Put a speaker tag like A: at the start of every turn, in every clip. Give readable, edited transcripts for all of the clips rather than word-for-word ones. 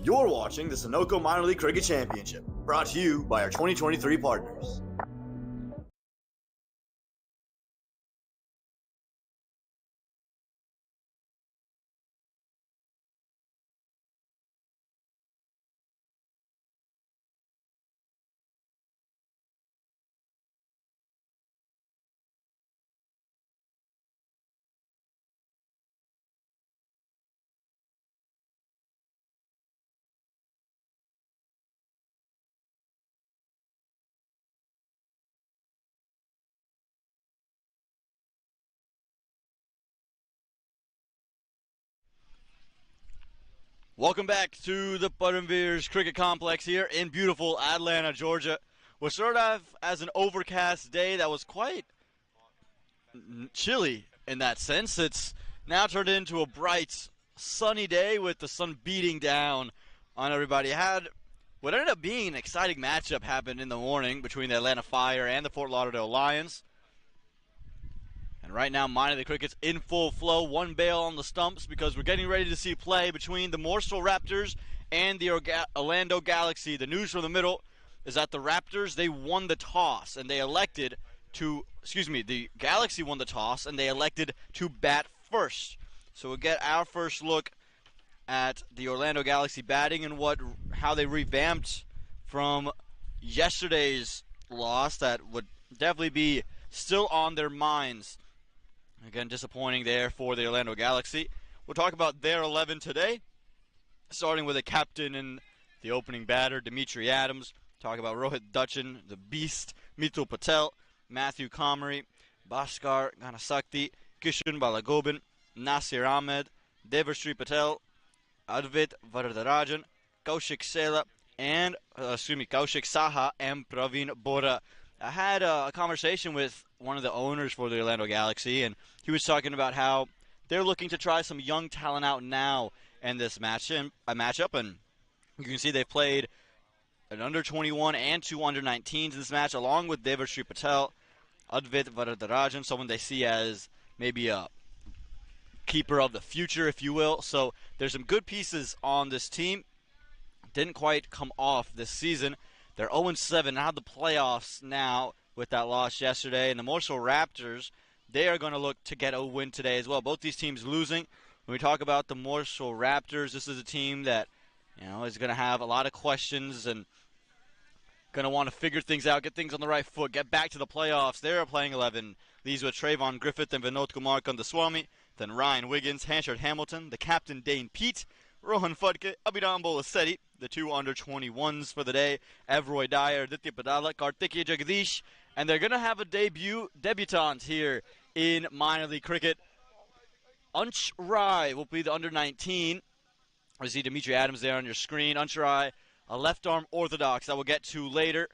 A: You're watching the Sunoco Minor League Cricket Championship, brought to you by our 2023 partners.
B: Welcome back to the Butterbeers Cricket Complex here in beautiful Atlanta, Georgia. What started off as an overcast day that was quite chilly in that sense. It's now turned into a bright, sunny day with the sun beating down on everybody. Had what ended up being an exciting matchup happen in the morning between the Atlanta Fire and the Fort Lauderdale Lions. And right now, minor league cricket's in full flow. One bail on the stumps because we're getting ready to see play between the Morrisville Raptors and the Orlando Galaxy. The news from the middle is that the Raptors, they won the toss and they elected to, the Galaxy won the toss and they elected to bat first. So we'll get our first look at the Orlando Galaxy batting and how they revamped from yesterday's loss that would definitely be still on their minds. Again, disappointing there for the Orlando Galaxy. We'll talk about their 11 today, starting with a captain and the opening batter, Dimitri Adams. Talk about Rohit Dutchin, the Beast, Mitul Patel, Matthew Comrie, Bhaskar Ganasakti, Kishan Balagobin, Nasir Ahmed, Devrasri Patel, Advait Varadarajan, Kaushik Sela, and Kaushik Saha and Praveen Bora. I had a conversation with one of the owners for the Orlando Galaxy, and he was talking about how they're looking to try some young talent out now in this matchup, and you can see they've played an under-21 and two under-19s in this match, along with Devrasri Patel, Advait Varadarajan, someone they see as maybe a keeper of the future, if you will. So there's some good pieces on this team. Didn't quite come off this season. They're 0-7 out of the playoffs now with that loss yesterday. And the Morrisville Raptors, they are going to look to get a win today as well. Both these teams losing. When we talk about the Morrisville Raptors, this is a team that is going to have a lot of questions and going to want to figure things out, get things on the right foot, get back to the playoffs. They're playing 11. These with Trayvon Griffith and Vinod Kumar Kandaswamy. Then Ryan Wiggins, Hanshard Hamilton, the captain Dane Pete, Rohan Fudke, Abhidam Bolasetti, the two under-21s for the day, Evroy Dyer, Aditya Padala, Kartikeya Jagadish, and they're going to have a debutant here in minor league cricket. Ansh Rai will be the under-19. I see Dimitri Adams there on your screen. Ansh Rai, a left-arm orthodox that we'll get to later.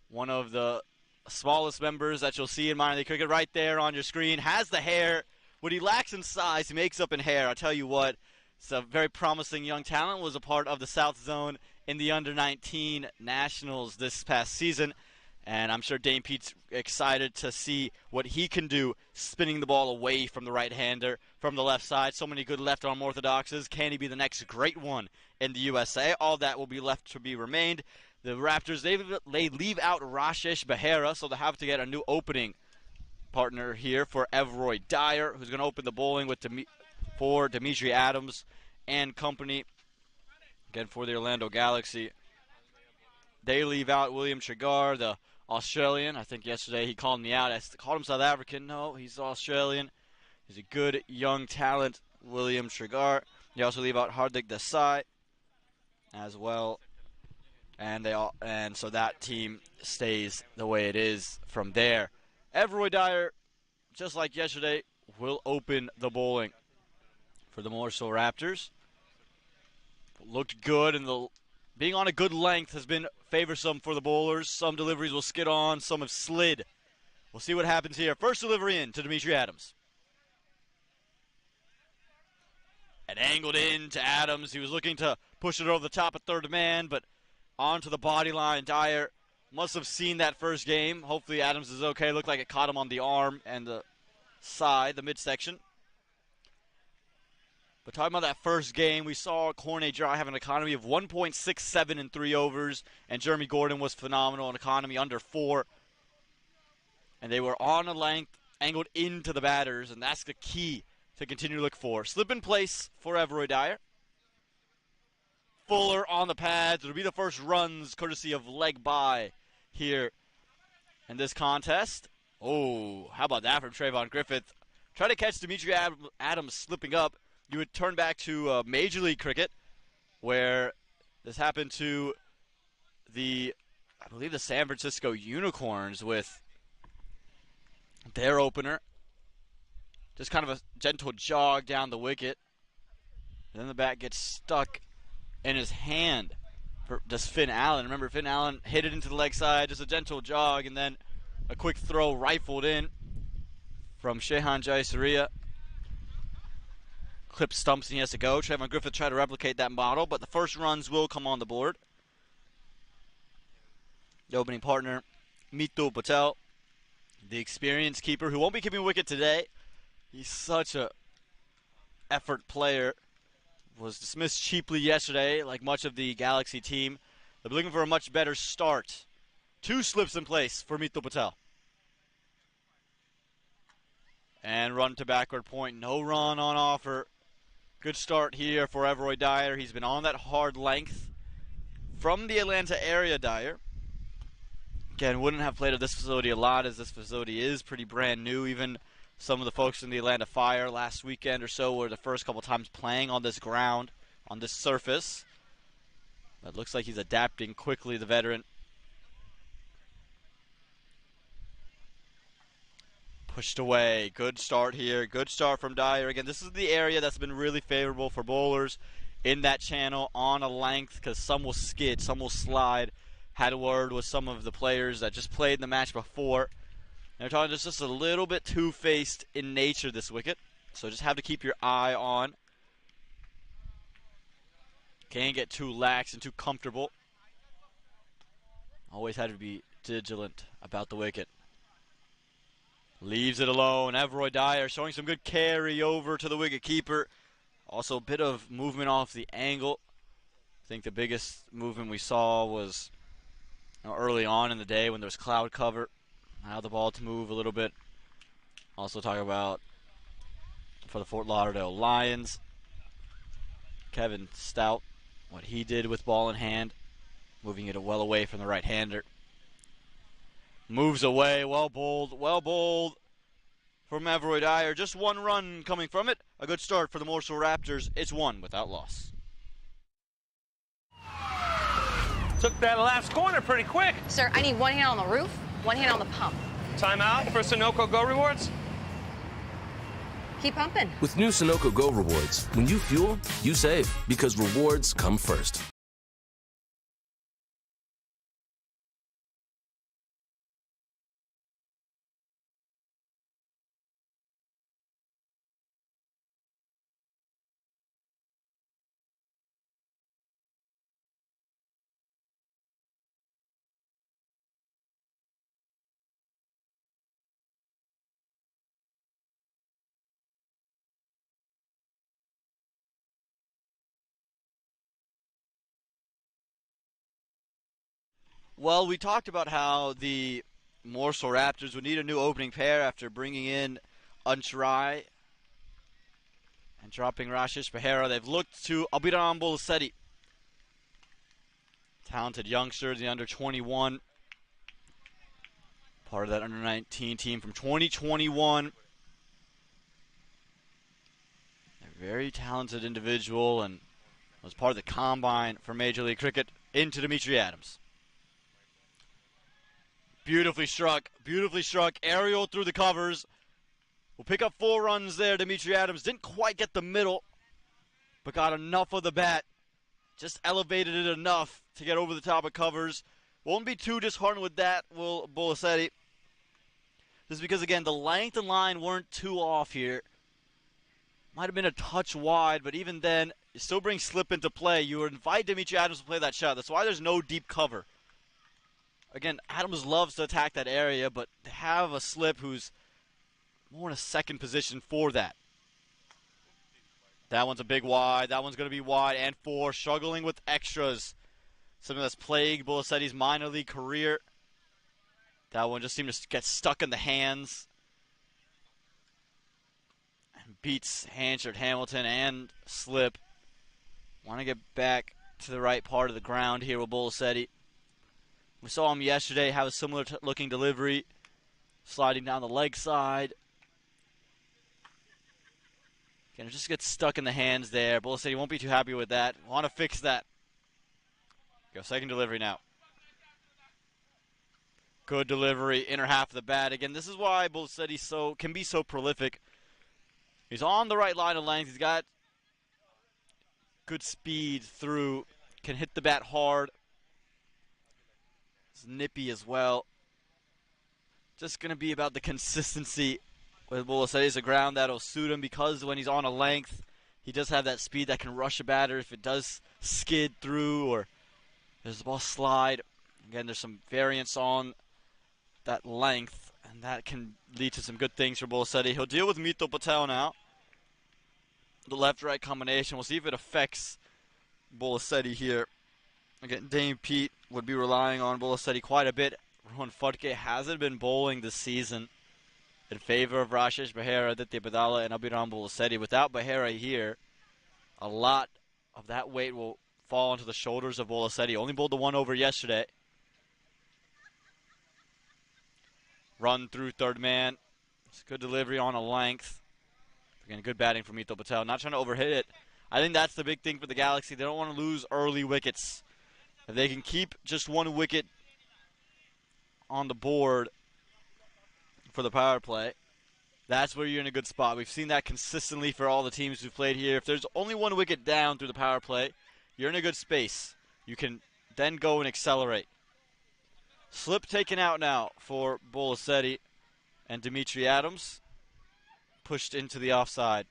B: One of the smallest members that you'll see in minor league cricket right there on your screen. Has the hair. What he lacks in size, he makes up in hair. I'll tell you what. It's a very promising young talent, was a part of the South Zone in the Under-19 Nationals this past season. And I'm sure Dane Pete's excited to see what he can do spinning the ball away from the right-hander from the left side. So many good left-arm orthodoxes. Can he be the next great one in the USA? All that will be left to be remained. The Raptors, they leave out Rashesh Behera, so they have to get a new opening partner here for Evroy Dyer, who's going to open the bowling for Dimitri Adams and company. Again, for the Orlando Galaxy, they leave out William Chigar, the Australian. I think yesterday he called me out. I called him South African. No, he's Australian. He's a good young talent, William Chigar. They also leave out Hardik Desai as well. And so that team stays the way it is from there. Evroy Dyer, just like yesterday, will open the bowling for the Morrisville Raptors. Looked good, and being on a good length has been favorsome for the bowlers. Some deliveries will skid on, some have slid. We'll see what happens here. First delivery in to Dimitri Adams. And angled in to Adams. He was looking to push it over the top of third man, but onto the body line. Dyer must have seen that first game. Hopefully Adams is okay. Looked like it caught him on the arm and the side, the midsection. But talking about that first game, we saw Cornet Dry have an economy of 1.67 in 3 overs, and Jeremy Gordon was phenomenal, an economy under 4. And they were on a length, angled into the batters, and that's the key to continue to look for. Slip in place for Everoy Dyer. Fuller on the pads. It'll be the first runs courtesy of leg by here in this contest. Oh, how about that from Trayvon Griffith? Try to catch Dimitri Adams slipping up. You would turn back to Major League Cricket, where this happened to I believe the San Francisco Unicorns with their opener. Just kind of a gentle jog down the wicket. And then the bat gets stuck in his hand for just Finn Allen. Remember, Finn Allen hit it into the leg side, just a gentle jog, and then a quick throw rifled in from Shehan Jayasuriya. Clip stumps and he has to go. Trayvon Griffith tried to replicate that model, but the first runs will come on the board. The opening partner, Mitul Patel, the experienced keeper who won't be keeping a wicket today. He's such a effort player. Was dismissed cheaply yesterday, like much of the Galaxy team. They're looking for a much better start. 2 slips in place for Mitul Patel. And run to backward point. No run on offer. Good start here for Everoy Dyer. He's been on that hard length from the Atlanta area, Dyer. Again, wouldn't have played at this facility a lot, as this facility is pretty brand new. Even some of the folks in the Atlanta Fire last weekend or so were the first couple times playing on this ground, on this surface. But it looks like he's adapting quickly, the veteran. Pushed away. Good start here. Good start from Dyer. Again, this is the area that's been really favorable for bowlers in that channel on a length, because some will skid, some will slide. Had a word with some of the players that just played in the match before. They're talking just a little bit two-faced in nature, this wicket. So just have to keep your eye on. Can't get too lax and too comfortable. Always had to be vigilant about the wicket. Leaves it alone. Everoy Dyer showing some good carry over to the wicketkeeper. Also a bit of movement off the angle. I think the biggest movement we saw was early on in the day when there was cloud cover. Allow the ball to move a little bit. Also talk about for the Fort Lauderdale Lions, Kevin Stout, what he did with ball in hand, moving it well away from the right-hander. Moves away, well bowled from Everoy Dyer. Just 1 run coming from it. A good start for the Morrisville Raptors. It's 1 without loss.
C: Took that last corner pretty quick.
D: Sir, I need 1 hand on the roof, 1 hand on the pump.
C: Timeout for Sunoco Go Rewards.
D: Keep pumping.
E: With new Sunoco Go Rewards, when you fuel, you save, because rewards come first.
B: Well, we talked about how the Morrisville Raptors would need a new opening pair after bringing in Untrai and dropping Rashish Behera. They've looked to Abiram Bolasetti. Talented youngster, the under-21. Part of that under-19 team from 2021. A very talented individual and was part of the combine for Major League Cricket into Dimitri Adams. Beautifully struck, aerial through the covers. We'll pick up 4 runs there. Dimitri Adams didn't quite get the middle, but got enough of the bat. Just elevated it enough to get over the top of covers. Won't be too disheartened with that, will Bolasetti. Just because, again, the length and line weren't too off here. Might have been a touch wide, but even then, you still bring slip into play. You invite Dimitri Adams to play that shot. That's why there's no deep cover. Again, Adams loves to attack that area, but to have a slip who's more in a second position for that That one's a big wide. That one's going to be wide and 4. Struggling with extras. Something that's plagued Bullasetti's minor league career. That one just seemed to get stuck in the hands. And beats Hanchard, Hamilton, and Slip. Want to get back to the right part of the ground here with Bullasetti. We saw him yesterday have a similar looking delivery. Sliding down the leg side. Again, it just gets stuck in the hands there. Bullasetti won't be too happy with that. Want to fix that. Go second delivery now. Good delivery, inner half of the bat. Again, this is why Bullasetti can be so prolific. He's on the right line of length. He's got good speed through. Can hit the bat hard. It's nippy as well. Just going to be about the consistency with Bullasetti. It's a ground that'll suit him because when he's on a length, he does have that speed that can rush a batter if it does skid through or there's the ball slide. Again, there's some variance on that length, and that can lead to some good things for Bullasetti. He'll deal with Mito Patel now. The left-right combination. We'll see if it affects Bullasetti here. Again, Dame Pete would be relying on Bullasetti quite a bit. Rohan Phadke hasn't been bowling this season in favor of Rashesh Behera, Aditya Badala, and Abhiram Bullasetti. Without Behera here, a lot of that weight will fall onto the shoulders of Bullasetti. Only bowled the 1 over yesterday. Run through third man. It's a good delivery on a length. Again, good batting from Mito Patel. Not trying to overhit it. I think that's the big thing for the Galaxy. They don't want to lose early wickets. If they can keep just 1 wicket on the board for the power play, that's where you're in a good spot. We've seen that consistently for all the teams who've played here. If there's only 1 wicket down through the power play, you're in a good space. You can then go and accelerate. Slip taken out now for Bullasetti, and Dimitri Adams pushed into the offside.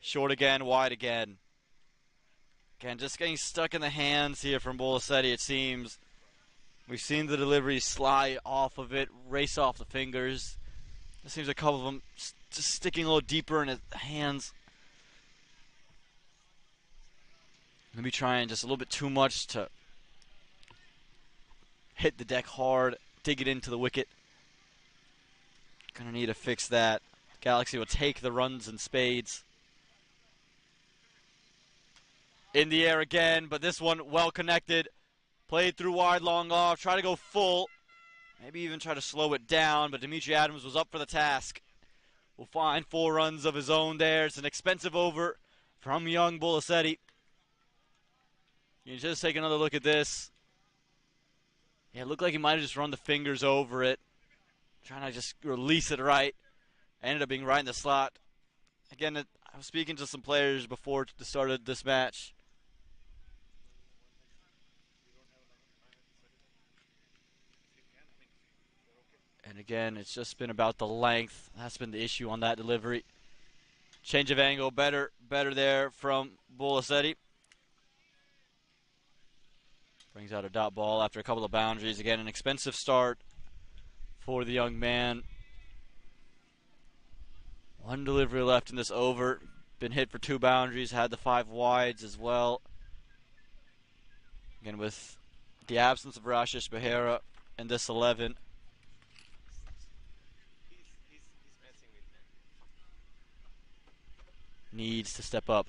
B: Short again, wide again. Again, just getting stuck in the hands here from Bullasetti, it seems. We've seen the delivery slide off of it, race off the fingers. It seems a couple of them just sticking a little deeper in his hands. Maybe trying just a little bit too much to hit the deck hard, dig it into the wicket. Gonna need to fix that. Galaxy will take the runs in spades. In the air again, but this one well connected. Played through wide, long off. Try to go full. Maybe even try to slow it down, but Dimitri Adams was up for the task. Will find 4 runs of his own there. It's an expensive over from young Bullasetti. You just take another look at this. Yeah, it looked like he might have just run the fingers over it. Trying to just release it right. Ended up being right in the slot. Again, I was speaking to some players before the start of this match. And again, it's just been about the length. That's been the issue on that delivery. Change of angle, better there from Bullasetti. Brings out a dot ball after a couple of boundaries. Again, an expensive start for the young man. 1 delivery left in this over. Been hit for 2 boundaries. Had the 5 wides as well. Again, with the absence of Rashesh Behera in this 11. Needs to step up.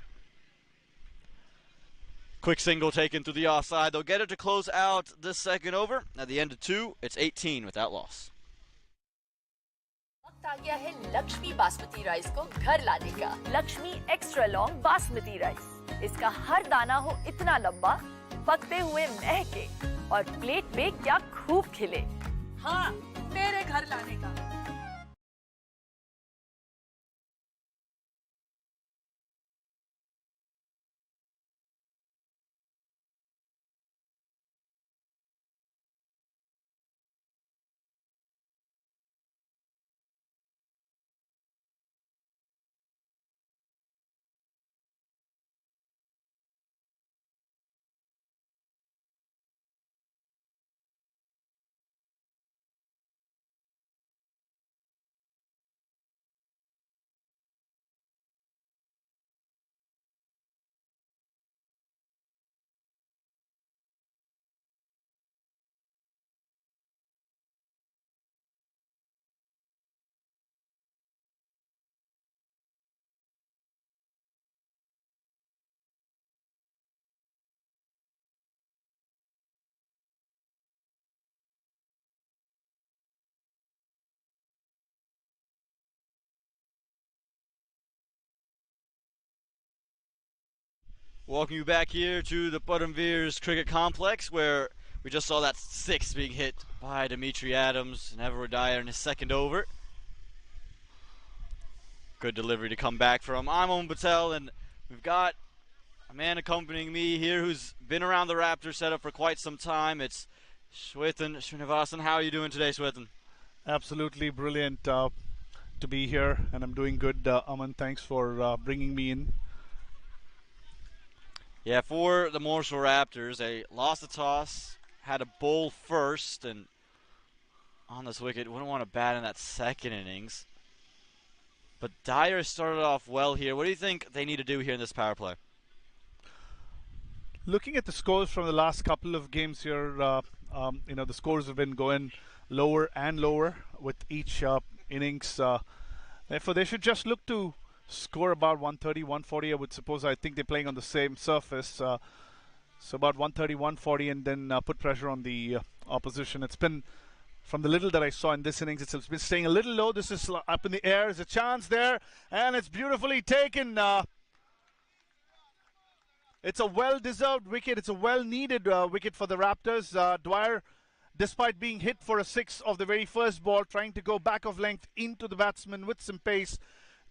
B: Quick single taken through the offside. They'll get it to close out this second over. At the end of 2, it's 18 without loss.
F: वक्त आ गया है Lakshmi basmati rice को घर लाने का। Lakshmi extra long basmati rice. इसका हर दाना हो इतना लंबा, पकते हुए महके और प्लेट पे क्या खूब खिले। हाँ, मेरे घर लाने का।
B: Welcome you back here to the Buttonveers Cricket Complex, where we just saw that six being hit by Dimitri Adams and Everett Dyer in his second over. Good delivery to come back from. I'm Om Patel, and we've got a man accompanying me here who's been around the Raptors setup for quite some time. It's Shwetan Srinivasan. How are you doing today, Shwetan?
G: Absolutely brilliant to be here, and I'm doing good. Aman, thanks for bringing me in.
B: Yeah, for the Morrisville Raptors, they lost the toss, had a bowl first, and on this wicket, wouldn't want to bat in that second innings. But Dyer started off well here. What do you think they need to do here in this power play?
G: Looking at the scores from the last couple of games here, the scores have been going lower and lower with each innings. Therefore, they should just look to score about 130, 140, I would suppose. I think they're playing on the same surface. So about 130, 140, and then put pressure on the opposition. It's been, from the little that I saw in this innings, it's been staying a little low. This is up in the air. There's a chance there, and it's beautifully taken. It's a well-deserved wicket. It's a well-needed wicket for the Raptors. Dwyer, despite being hit for a six of the very first ball, trying to go back of length into the batsman with some pace.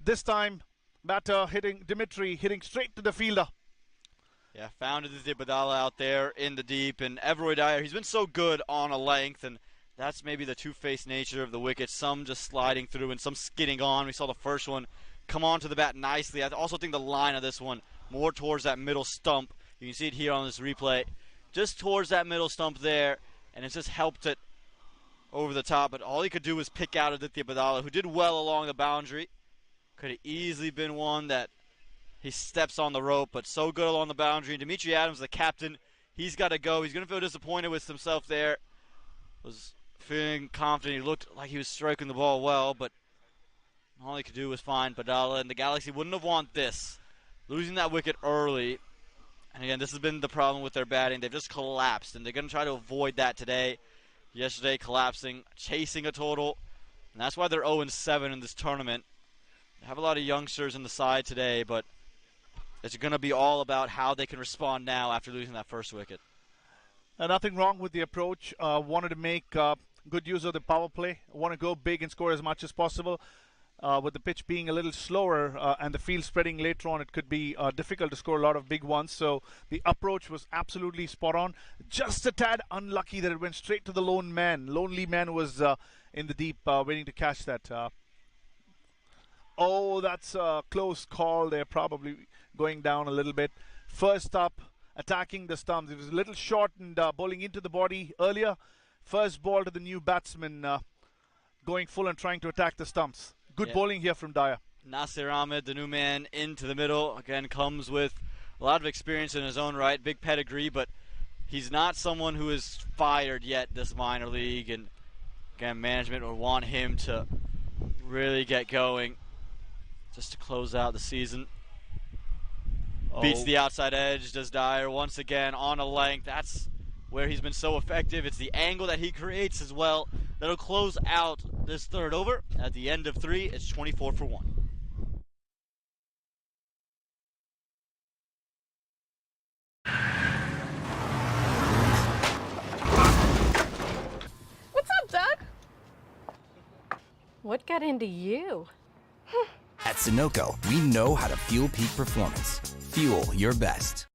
G: This time, batter Dimitri hitting straight to the fielder.
B: Yeah, found the Badala out there in the deep, and Everett Dyer, he's been so good on a length, and that's maybe the two-faced nature of the wicket. Some just sliding through and some skidding on. We saw the first one come onto the bat nicely. I also think the line of this one more towards that middle stump. You can see it here on this replay. Just towards that middle stump there, and it's just helped it over the top. But all he could do was pick out Aditya Badala, who did well along the boundary. Could have easily been one that he steps on the rope, but so good along the boundary. And Dimitri Adams, the captain, he's got to go. He's going to feel disappointed with himself there. Was feeling confident. He looked like he was striking the ball well, but all he could do was find Badala, and the Galaxy wouldn't have wanted this. Losing that wicket early, and again, this has been the problem with their batting. They've just collapsed, and they're going to try to avoid that today. Yesterday, collapsing, chasing a total, and that's why they're 0-7 in this tournament. They have a lot of youngsters in the side today, but it's going to be all about how they can respond now after losing that first wicket.
G: Nothing wrong with the approach. Wanted to make good use of the power play. Want to go big and score as much as possible. With the pitch being a little slower and the field spreading later on, it could be difficult to score a lot of big ones. So the approach was absolutely spot on. Just a tad unlucky that it went straight to the lonely man was in the deep waiting to catch that. Oh, that's a close call. They're probably going down a little bit. First up, attacking the stumps. It was a little short and bowling into the body earlier. First ball to the new batsman, going full and trying to attack the stumps. Good bowling here from Dyer.
B: Nasir Ahmed, the new man, into the middle. Again, comes with a lot of experience in his own right, big pedigree, but he's not someone who is fired yet this minor league. And again, management would want him to really get going just to close out the season. Beats the outside edge, does Dyer once again on a length. That's where he's been so effective. It's the angle that he creates as well that'll close out this third over. At the end of 3, it's 24 for 1.
D: What's up, Doug? What got into you?
H: At Sunoco, we know how to fuel peak performance. Fuel your best.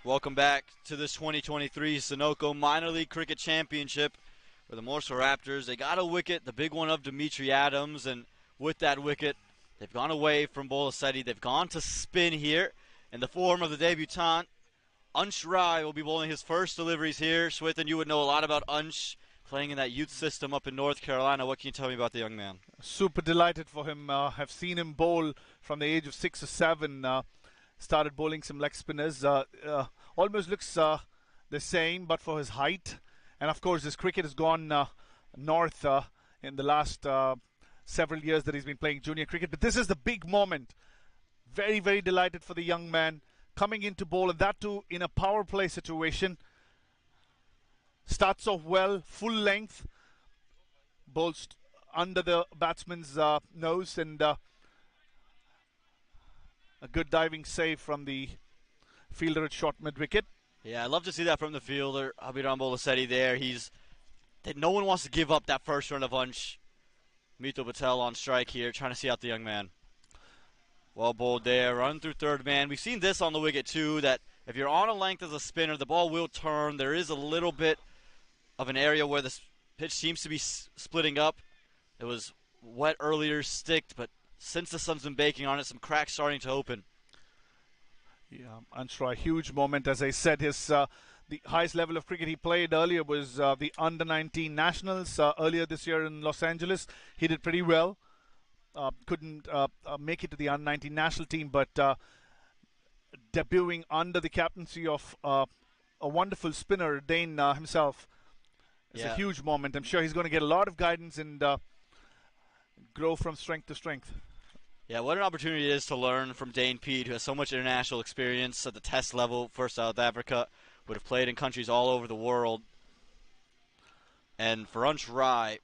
B: Welcome back to this 2023 Sunoco Minor League Cricket Championship where the Morrisville Raptors, they got a wicket, the big one of Dimitri Adams, and with that wicket, they've gone away from Bolasetti. They've gone to spin here in the form of the debutant. Ansh Rai will be bowling his first deliveries here. Shwetan, you would know a lot about Ansh, playing in that youth system up in North Carolina. What can you tell me about the young man?
G: Super delighted for him. Have seen him bowl from the age of 6 or 7. Started bowling some leg spinners. Almost looks the same, but for his height. And of course, his cricket has gone north in the last several years that he's been playing junior cricket. But this is the big moment. Very, very delighted for the young man. coming into bowl, and that too in a power play situation. Starts off well, full length, bowls under the batsman's nose, and a good diving save from the fielder at short mid-wicket.
B: Yeah, I'd love to see that from the fielder, Abhiram Bolasetti there. No one wants to give up that first run of Ansh. Mito Patel on strike here, trying to see out the young man. Well bowled there, run through third man. We've seen this on the wicket too, that if you're on a length as a spinner, the ball will turn. There is a little bit of an area where the pitch seems to be splitting up. It was wet earlier, sticked, but since the sun's been baking on it, some cracks starting to open.
G: Yeah, Anshra, a huge moment. As I said, the highest level of cricket he played earlier was the under-19 Nationals earlier this year in Los Angeles. He did pretty well. Couldn't make it to the under-19 national team, but debuting under the captaincy of a wonderful spinner, Dane himself, is a huge moment. I'm sure he's going to get a lot of guidance and grow from strength to strength.
B: Yeah, what an opportunity it is to learn from Dane Peed, who has so much international experience at the test level for South Africa, would have played in countries all over the world. And for Ansh Rai,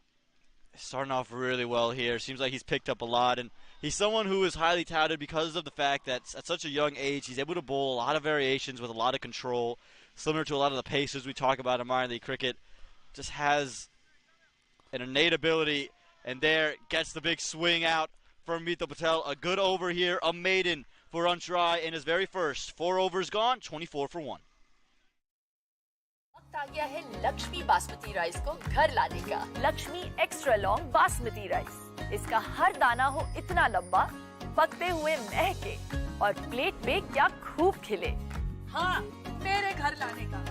B: starting off really well here. Seems like he's picked up a lot, and he's someone who is highly touted because of the fact that at such a young age he's able to bowl a lot of variations with a lot of control, similar to a lot of the pacers we talk about in minor league cricket. Just has an innate ability, and there gets the big swing out from Mito Patel. A good over here, a maiden for Ansh Rai in his very first. 4 overs gone, 24 for 1.
F: वक्त आ गया है Lakshmi basmati rice को घर लाने का। Lakshmi extra long basmati rice, इसका हर दाना हो इतना लंबा, पकते हुए महके और प्लेट पे क्या खूब खिले। हाँ, मेरे घर लाने का।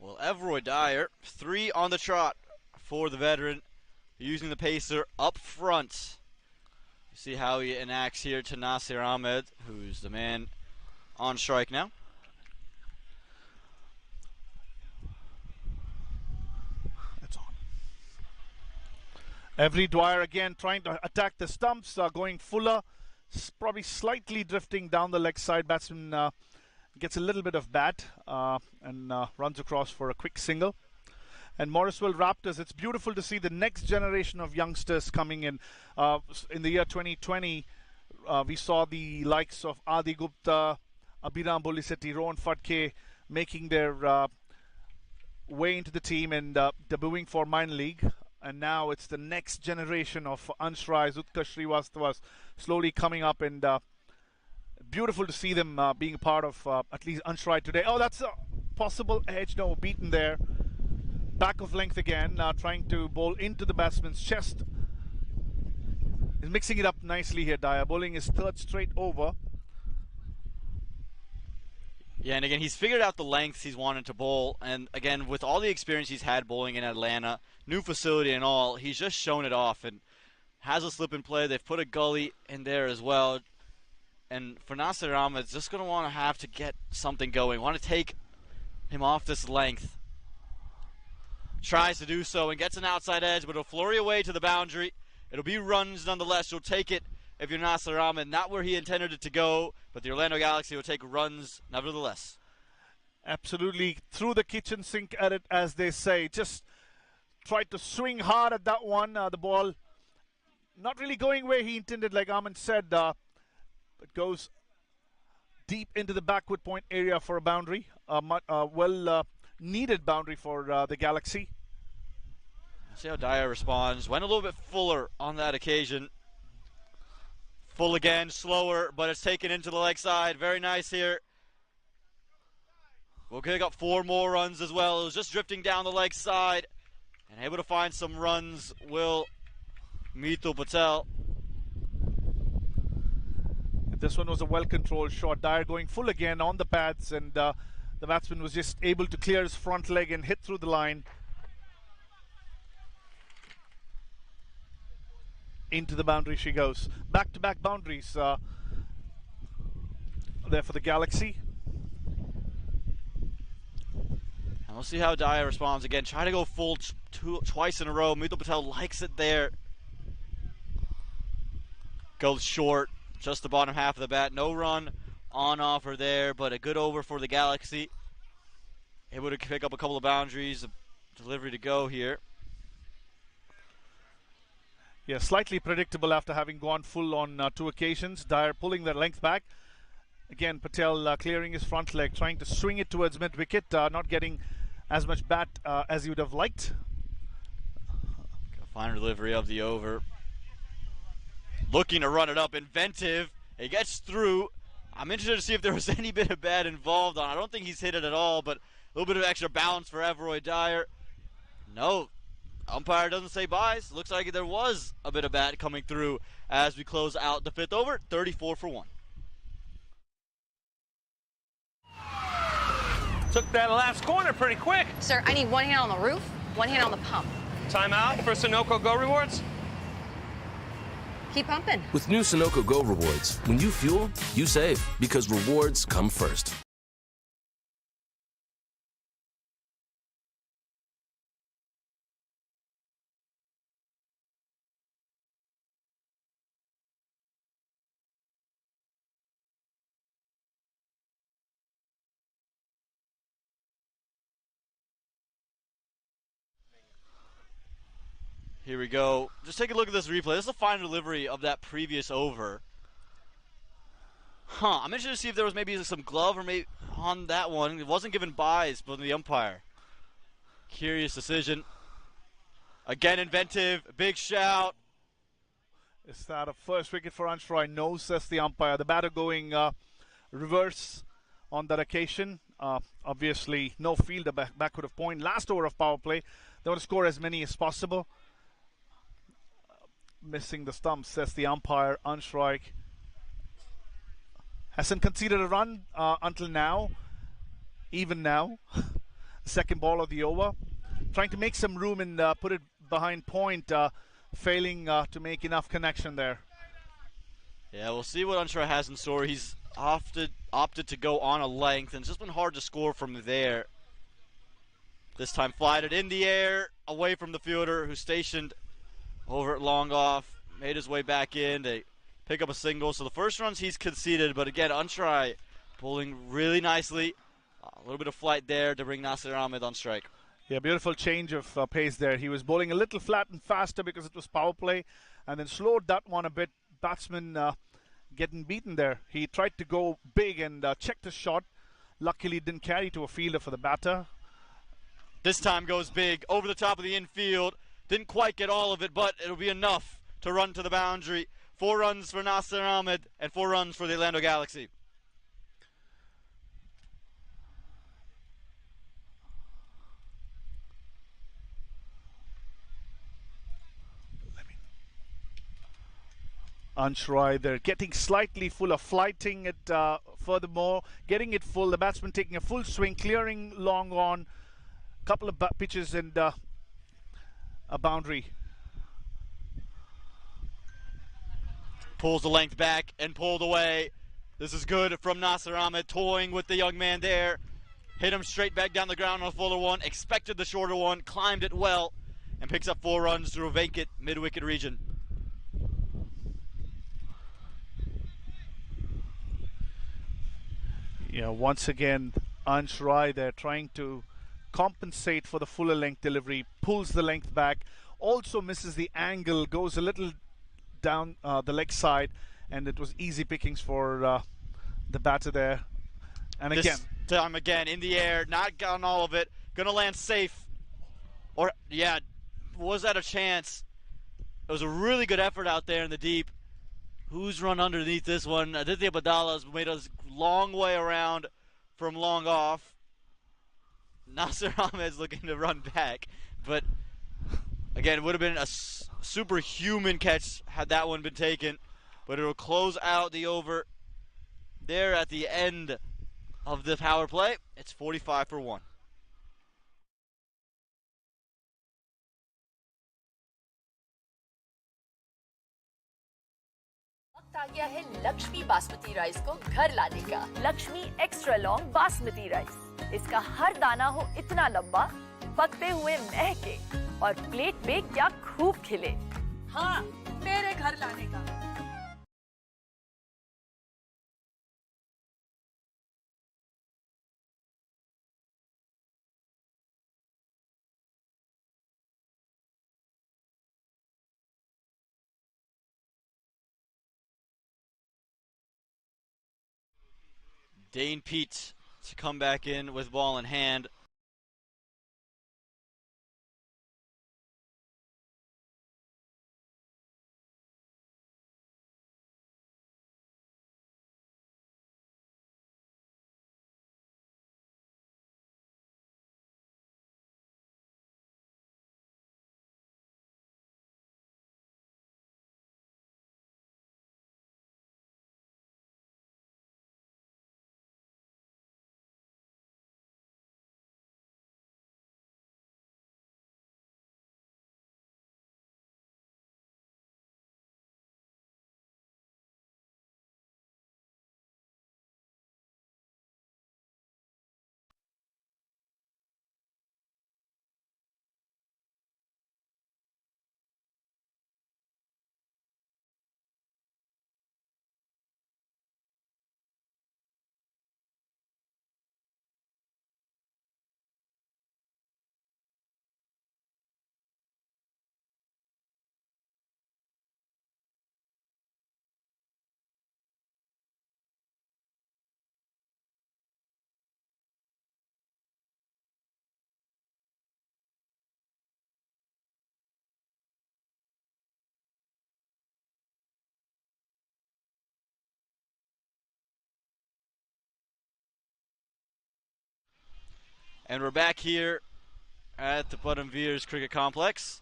B: Well, Everroy Dyer, 3 on the trot for the veteran, using the pacer up front. You see how he enacts here to Nasir Ahmed, who's the man on strike now.
G: It's on. Every Dwyer again trying to attack the stumps, going fuller, probably slightly drifting down the leg side. Batsman gets a little bit of bat and runs across for a quick single. And Morrisville Raptors, it's beautiful to see the next generation of youngsters coming in. In the year 2020, we saw the likes of Adi Gupta, Abhiram Bolasetti, Rohan Phadke making their way into the team and debuting for minor league. And now it's the next generation of Ansh Rai, Utkarsh Srivastavas slowly coming up, and beautiful to see them being a part of at least Ansh Rai today. Oh, that's a possible edge. No, beaten there. Back of length again, trying to bowl into the batsman's chest. He's mixing it up nicely here, Dyer. Bowling his third straight over.
B: Yeah, and again, he's figured out the lengths he's wanted to bowl. And again, with all the experience he's had bowling in Atlanta, new facility and all, he's just shown it off and has a slip and play. They've put a gully in there as well. And for Nasir Ahmed, just going to have to get something going. Want to take him off this length. Tries to do so and gets an outside edge, but it'll flurry away to the boundary. It'll be runs nonetheless. You'll take it if you're Nasir Ahmed. Not where he intended it to go, but the Orlando Galaxy will take runs nevertheless.
G: Absolutely threw the kitchen sink at it, as they say. Just tried to swing hard at that one. The ball not really going where he intended, like Aman said. It goes deep into the backward point area for a boundary. Needed boundary for the Galaxy.
B: See how Dyer responds. Went a little bit fuller on that occasion. Full again, slower, but it's taken into the leg side. Very nice here. We'll pick up 4 more runs as well. It was just drifting down the leg side and able to find some runs. Will Mito Patel.
G: This one was a well-controlled shot. Dyer going full again on the pads, and the batsman was just able to clear his front leg and hit through the line. into the boundary she goes. Back-to-back boundaries there for the Galaxy.
B: And we'll see how Dyer responds again. Try to go full twice in a row. Mithil Patel likes it there. Goes short, just the bottom half of the bat. No run on offer there, but a good over for the Galaxy. Able to pick up a couple of boundaries. Delivery to go here.
G: Yeah, slightly predictable after having gone full on 2 occasions. Dyer pulling their length back. Again, Patel clearing his front leg, trying to swing it towards mid-wicket, not getting as much bat as he would have liked.
B: Final delivery of the over. Looking to run it up, inventive. It gets through. I'm interested to see if there was any bit of bat involved on. I don't think he's hit it at all, but a little bit of extra balance for Everoy Dyer. No, umpire doesn't say buys. Looks like there was a bit of bat coming through as we close out the 5th over, 34 for 1.
C: Took that last corner pretty quick.
D: Sir, I need one hand on the roof, one hand on the pump.
C: Timeout for Sunoco Go Rewards.
D: Keep pumping.
E: With new Sunoco Go rewards, when you fuel, you save because rewards come first.
B: Here we go. Just take a look at this replay. This is the final delivery of that previous over. I'm interested to see if there was maybe some glove or maybe on that one. It wasn't given buys by the umpire. Curious decision. Again, inventive. Big shout.
G: Is that a first wicket for Ansharai? No, says the umpire. The batter going reverse on that occasion. Obviously, no fielder backward of point. Last over of power play. They want to score as many as possible. Missing the stump, says the umpire. Ansharai hasn't conceded a run until now. Even now. Second ball of the over. Trying to make some room and put it behind point. Failing to make enough connection there.
B: Yeah, we'll see what Ansharai has in store. He's opted to go on a length, and it's just been hard to score from there. This time flighted in the air, away from the fielder who's stationed over at long off. Made his way back in. They pick up a single. So the first runs he's conceded, but again, Ansharai pulling really nicely. A little bit of flight there to bring Nasir Ahmed on strike.
G: Yeah, beautiful change of pace there. He was bowling a little flat and faster because it was power play, and then slowed that one a bit. Batsman getting beaten there. He tried to go big and checked his shot. Luckily didn't carry to a fielder for the batter.
B: This time goes big, over the top of the infield. Didn't quite get all of it, but it'll be enough to run to the boundary. 4 runs for Nasir Ahmed and 4 runs for the Orlando Galaxy.
G: Ansharai, they're getting slightly full of flighting it furthermore, getting it full. The batsman taking a full swing, clearing long on. Couple of pitches and a boundary.
B: Pulls the length back and pulled away. This is good from Nasir Ahmed, toying with the young man there. Hit him straight back down the ground on a fuller one. Expected the shorter one, climbed it well, and picks up 4 runs through a vacant mid-wicket region.
G: Yeah, once again, Ansharai, they're trying to compensate for the fuller length delivery, pulls the length back, also misses the angle, goes a little down the leg side, and it was easy pickings for the batter there. And again,
B: this time again in the air, not gotten all of it, gonna land safe. Or yeah, was that a chance? It was a really good effort out there in the deep. Who's run underneath this one? Aditya Badala's made a long way around from long off. Nasir Ahmed's looking to run back, but again, it would have been a superhuman catch had that one been taken. But it'll close out the over there at the end of the power play. It's 45 for 1.
F: वक्त आ गया है Lakshmi basmati rice को घर लाने का। Lakshmi extra long basmati rice, इसका हर दाना हो इतना लंबा, पकते हुए महके और प्लेट पे क्या खूब खिले।
I: हाँ, मेरे घर लाने का।
B: Dane Pete to come back in with ball in hand. And we're back here at the Buttonveers Cricket Complex.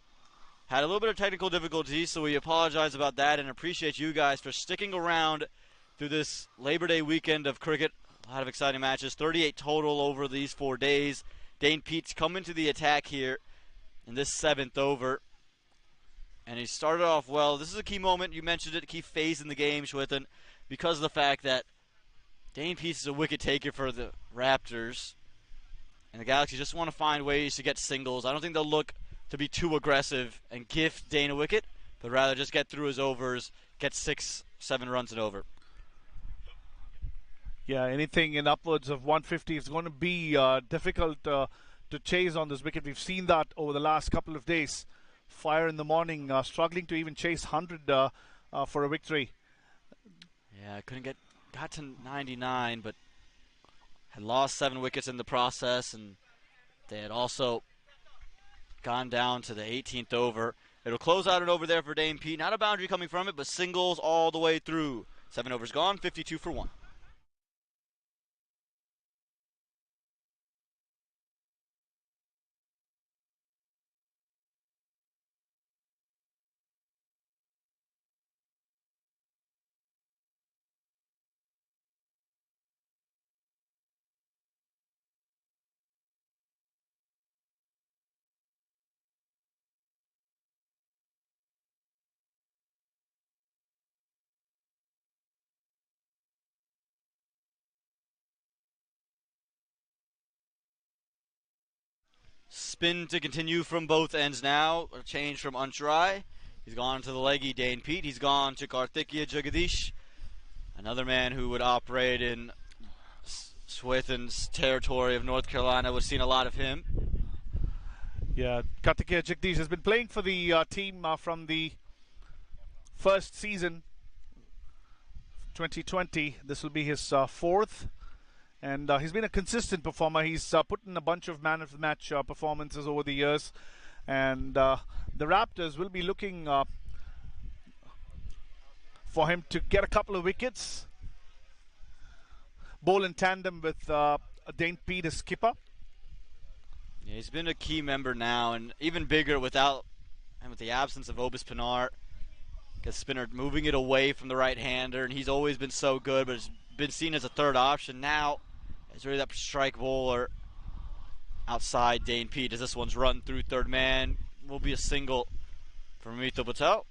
B: Had a little bit of technical difficulties, so we apologize about that and appreciate you guys for sticking around through this Labor Day weekend of cricket. A lot of exciting matches, 38 total over these 4 days. Dane Pete's coming to the attack here in this 7th over. And he started off well. This is a key moment. You mentioned it, a key phase in the game, Shwethan, because of the fact that Dane Pete is a wicket taker for the Raptors. And the Galaxy just want to find ways to get singles. I don't think they'll look to be too aggressive and gift Dane a wicket, but rather just get through his overs, get 6, 7 runs and over.
G: Yeah, anything in upwards of 150 is going to be difficult to chase on this wicket. We've seen that over the last couple of days. Fire in the morning, struggling to even chase 100 for a victory.
B: Yeah, got to 99, but had lost 7 wickets in the process, and they had also gone down to the 18th over. It'll close out an over there for Dane Pete. Not a boundary coming from it, but singles all the way through. 7 overs gone, 52 for 1. Spin to continue from both ends now. A change from Anshrai. He's gone to the leggy Dane Pete. He's gone to Karthikeya Jagadish. Another man who would operate in Swethan's territory of North Carolina. We've seen a lot of him.
G: Yeah, Karthikeya Jagadish has been playing for the team from the first season, 2020. This will be his 4th. And he's been a consistent performer. He's put in a bunch of man of the match performances over the years. And the Raptors will be looking for him to get a couple of wickets. Bowl in tandem with Dane Pete as skipper.
B: Yeah, he's been a key member now, and even bigger with the absence of Obis Pinar. Because Spinner moving it away from the right-hander, and he's always been so good, but has been seen as a third option. Now, it's really that strike bowler outside Dane Pete as this one's run through third man. Will be a single for Mito Patel.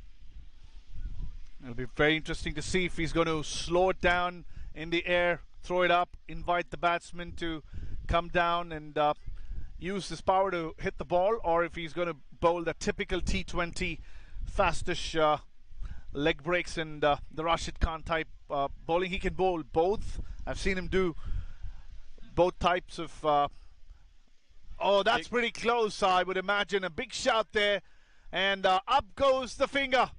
G: It'll be very interesting to see if he's going to slow it down in the air, throw it up, invite the batsman to come down and use his power to hit the ball, or if he's going to bowl the typical T20 fastish leg breaks and the Rashid Khan type bowling. He can bowl both. I've seen him do both types of oh, that's pretty close, I would imagine. A big shout there, and up goes the finger.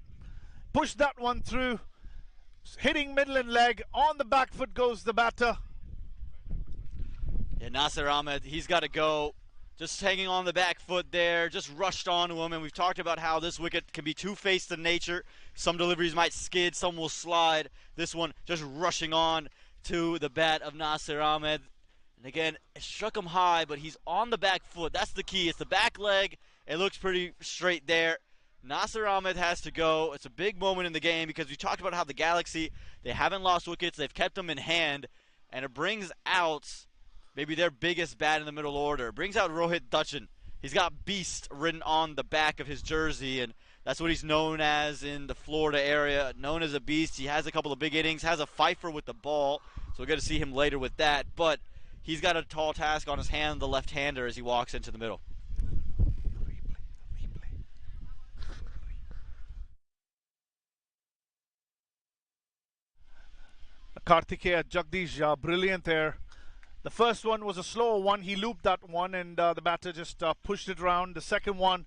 G: Push that one through, hitting middle and leg. On the back foot goes the batter.
B: Yeah, Nasir Ahmed, he's got to go. Just hanging on the back foot there, just rushed onto him. And we've talked about how this wicket can be two-faced in nature. Some deliveries might skid, some will slide. This one just rushing on to the bat of Nasir Ahmed. And again, it struck him high, but he's on the back foot. That's the key. It's the back leg. It looks pretty straight there. Nasir Ahmed has to go. It's a big moment in the game because we talked about how the Galaxy, they haven't lost wickets. They've kept them in hand. And it brings out maybe their biggest bat in the middle order. It brings out Rohit Dutchin. He's got Beast written on the back of his jersey, and that's what he's known as in the Florida area, known as a beast. He has a couple of big innings, has a fifer with the ball, so we're going to see him later with that. But he's got a tall task on his hand, the left-hander, as he walks into the middle.
G: Kartikeya Jagdish, brilliant there. The first one was a slower one. He looped that one, and the batter just pushed it around. The second one,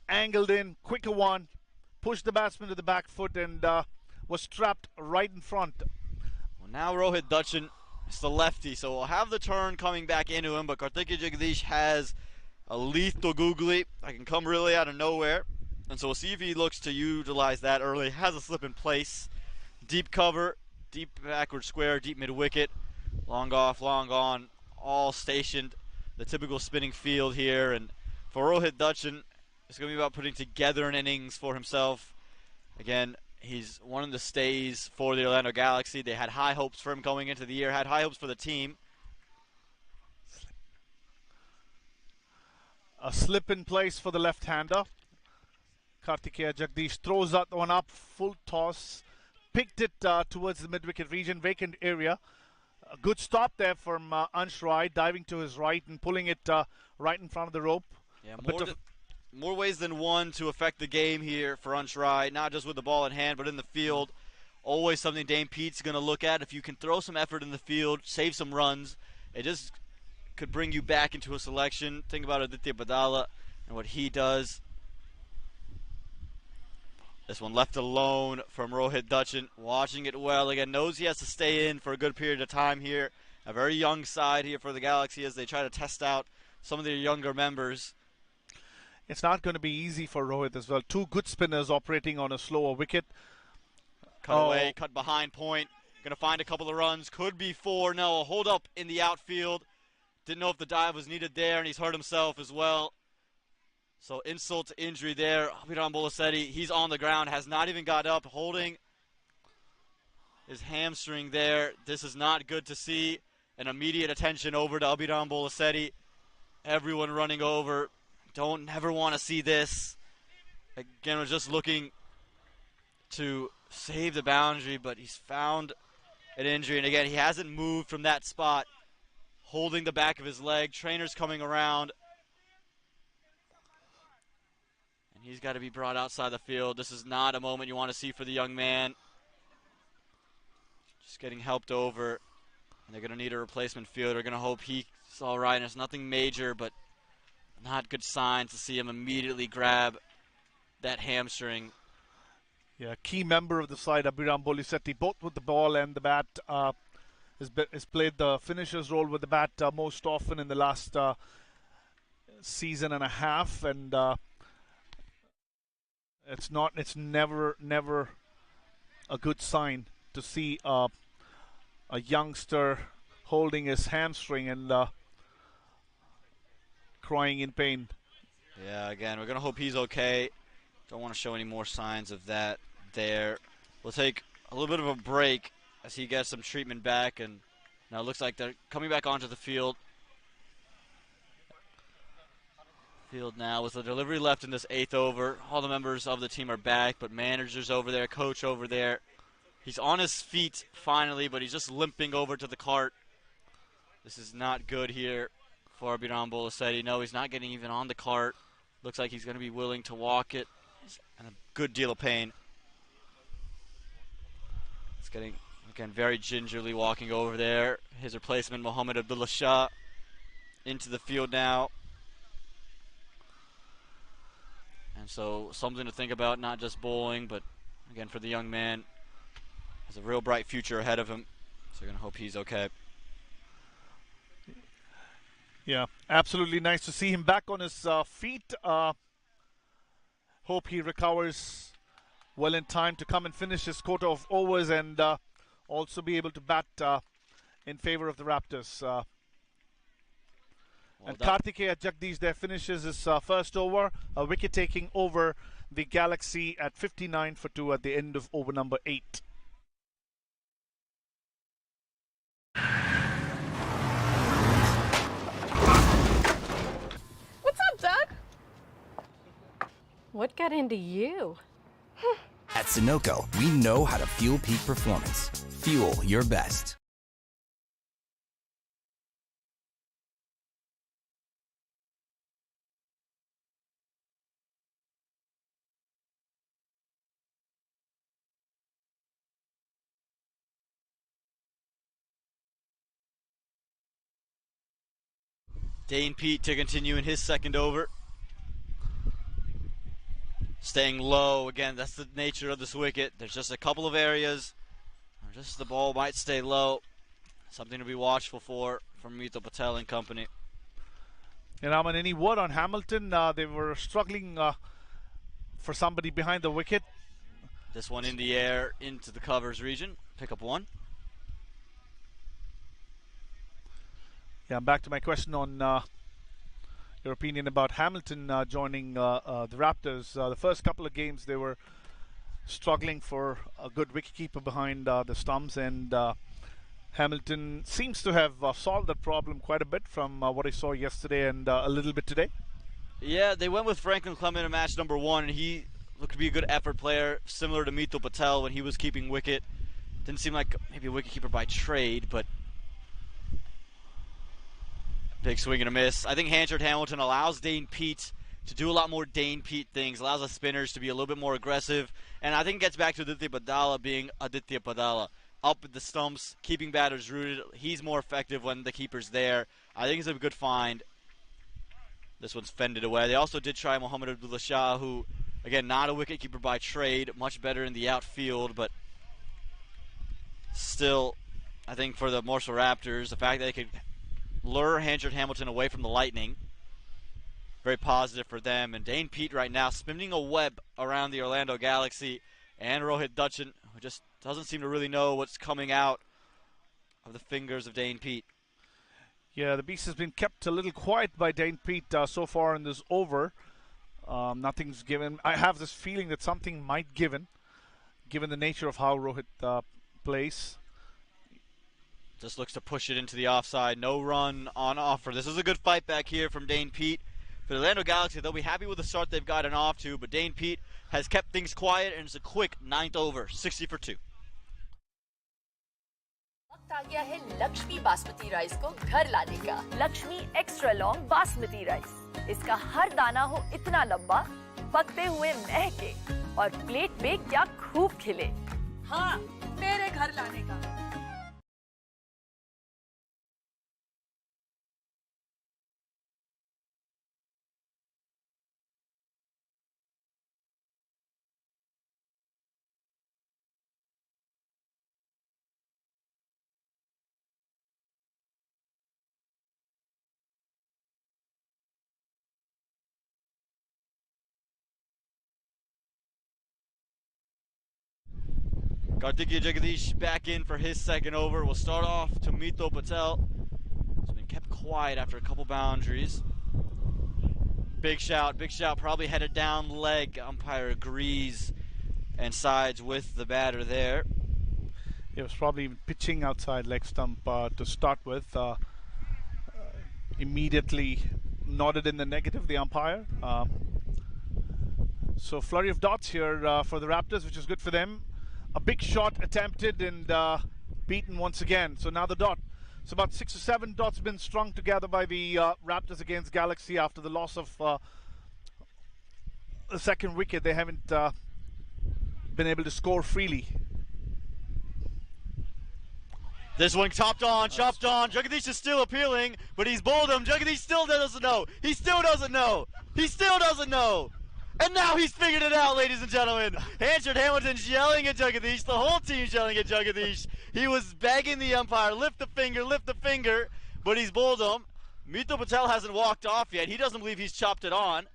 G: angled in, quicker one, pushed the batsman to the back foot, and was trapped right in front.
B: Well, now Rohit Dutchin is the lefty, so we'll have the turn coming back into him, but Kartikeya Jagdish has a lethal googly that can come really out of nowhere, and so we'll see if he looks to utilize that early. Has a slip in place. Deep cover, deep backward square, deep mid-wicket. Long off, long on, all stationed. The typical spinning field here. And for Rohit Dutchin, it's going to be about putting together an innings for himself. Again, he's one of the stays for the Orlando Galaxy. They had high hopes for him going into the year, had high hopes for the team.
G: A slip in place for the left-hander. Kartikeya Jagdish throws that one up, full toss. Picked it towards the mid-wicket region, vacant area. A good stop there from Ansh Rai, diving to his right and pulling it right in front of the rope.
B: Yeah, more ways than one to affect the game here for Ansh Rai, not just with the ball in hand, but in the field. Always something Dame Pete's going to look at. If you can throw some effort in the field, save some runs, it just could bring you back into a selection. Think about Aditya Badala and what he does. This one left alone from Rohit Dutchin, watching it well. Again, knows he has to stay in for a good period of time here. A very young side here for the Galaxy as they try to test out some of their younger members.
G: It's not going to be easy for Rohit as well. Two good spinners operating on a slower wicket.
B: Cut away, cut behind point. Going to find a couple of runs. Could be four. No, a hold up in the outfield. Didn't know if the dive was needed there, and he's hurt himself as well. So insult to injury there. Abhiram Bolasetti, he's on the ground, has not even got up, holding his hamstring there. This is not good to see. An immediate attention over to Abhiram Bolasetti. Everyone running over. Don't never want to see this. Again, we're just looking to save the boundary, but he's found an injury. And again, he hasn't moved from that spot, holding the back of his leg. Trainers coming around. He's got to be brought outside the field. This is not a moment you want to see for the young man. Just getting helped over. And they're going to need a replacement fielder. They're going to hope he's all right. And it's nothing major, but not good signs to see him immediately grab that hamstring.
G: Yeah, key member of the side, Abhiram Bolasetti, both with the ball and the bat, has played the finisher's role with the bat most often in the last season and a half. And it's never a good sign to see a youngster holding his hamstring and crying in pain.
B: Yeah, again, we're going to hope he's okay. Don't want to show any more signs of that there. We'll take a little bit of a break as he gets some treatment back, and now it looks like they're coming back onto the field. Field now with the delivery left in this 8th over. All the members of the team are back, but manager's over there, coach over there. He's on his feet finally, but he's just limping over to the cart. This is not good here for Abiram Bolasetti. No, he's not getting even on the cart. Looks like he's going to be willing to walk it. He's in a good deal of pain. It's getting, again, very gingerly walking over there. His replacement, Mohamed Abdullah Shah, into the field now. And so something to think about, not just bowling, but again for the young man, has a real bright future ahead of him. So we're going to hope he's okay.
G: Yeah, absolutely nice to see him back on his feet. Hope he recovers well in time to come and finish his quota of overs and also be able to bat in favor of the Raptors. And Kartikeya Jagdish there finishes his first over, a wicket taking over the Galaxy at 59 for 2 at the end of over number 8.
D: What's up, Doug? What got into you?
H: At Sunoco, we know how to fuel peak performance. Fuel your best.
B: Dane Pete to continue in his second over. Staying low. Again, that's the nature of this wicket. There's just a couple of areas where just the ball might stay low. Something to be watchful for from Mito Patel and company.
G: And Aman, any word on Hamilton? They were struggling for somebody behind the wicket.
B: This one in the air into the covers region. Pick up one.
G: Yeah, back to my question on your opinion about Hamilton joining the Raptors. The first couple of games they were struggling for a good wicketkeeper behind the stumps, and Hamilton seems to have solved that problem quite a bit from what I saw yesterday and a little bit today.
B: Yeah, they went with Franklin Clement in match number 1, and he looked to be a good effort player, similar to Mito Patel when he was keeping wicket. Didn't seem like maybe a wicketkeeper by trade, but big swing and a miss. I think Hanchard Hamilton allows Dane Pete to do a lot more Dane Pete things, allows the spinners to be a little bit more aggressive, and I think it gets back to Aditya Padala being Aditya Padala. Up at the stumps, keeping batters rooted. He's more effective when the keeper's there. I think it's a good find. This one's fended away. They also did try Mohamed Abdullah Shah, who, again, not a wicketkeeper by trade, much better in the outfield, but still, I think for the Morrisville Raptors, the fact that they could lure Hanchard Hamilton away from the Lightning, very positive for them. And Dane Pete right now spinning a web around the Orlando Galaxy, and Rohit Dutchin, who just doesn't seem to really know what's coming out of the fingers of Dane Pete.
G: Yeah, the beast has been kept a little quiet by Dane Pete so far in this over. Nothing's given. I have this feeling that something might given the nature of how Rohit plays.
B: Just looks to push it into the offside. No run on offer. This is a good fight back here from Dane Pete. For the Orlando Galaxy, they'll be happy with the start they've gotten off to, but Dane Pete has kept things quiet, and it's a quick 9th over, 60 for 2.
F: वक्त आ गया है Lakshmi basmati rice को घर लाने का। Lakshmi extra long basmati rice. इसका हर दाना हो इतना लंबा, पकते हुए महके और प्लेट पे क्या खूब खिले।
I: हाँ, मेरे घर लाने का।
B: Kartikeya Jagdish back in for his second over. We'll start off to Mito Patel. He's been kept quiet after a couple boundaries. Big shout, probably headed down leg. Umpire agrees and sides with the batter there.
G: He was probably pitching outside leg stump to start with. Immediately nodded in the negative, the umpire. So flurry of dots here for the Raptors, which is good for them. A big shot attempted and beaten once again. So now the dot. So about 6 or 7 dots been strung together by the Raptors against Galaxy after the loss of the second wicket. They haven't been able to score freely.
B: This one chopped on. Jagadish is still appealing, but he's bowled him. Jagadish still doesn't know. He still doesn't know. And now he's figured it out, ladies and gentlemen. Hansard Hamilton's yelling at Jagadish. The whole team's yelling at Jagadish. He was begging the umpire, lift the finger, but he's bowled him. Mito Patel hasn't walked off yet. He doesn't believe he's chopped it on.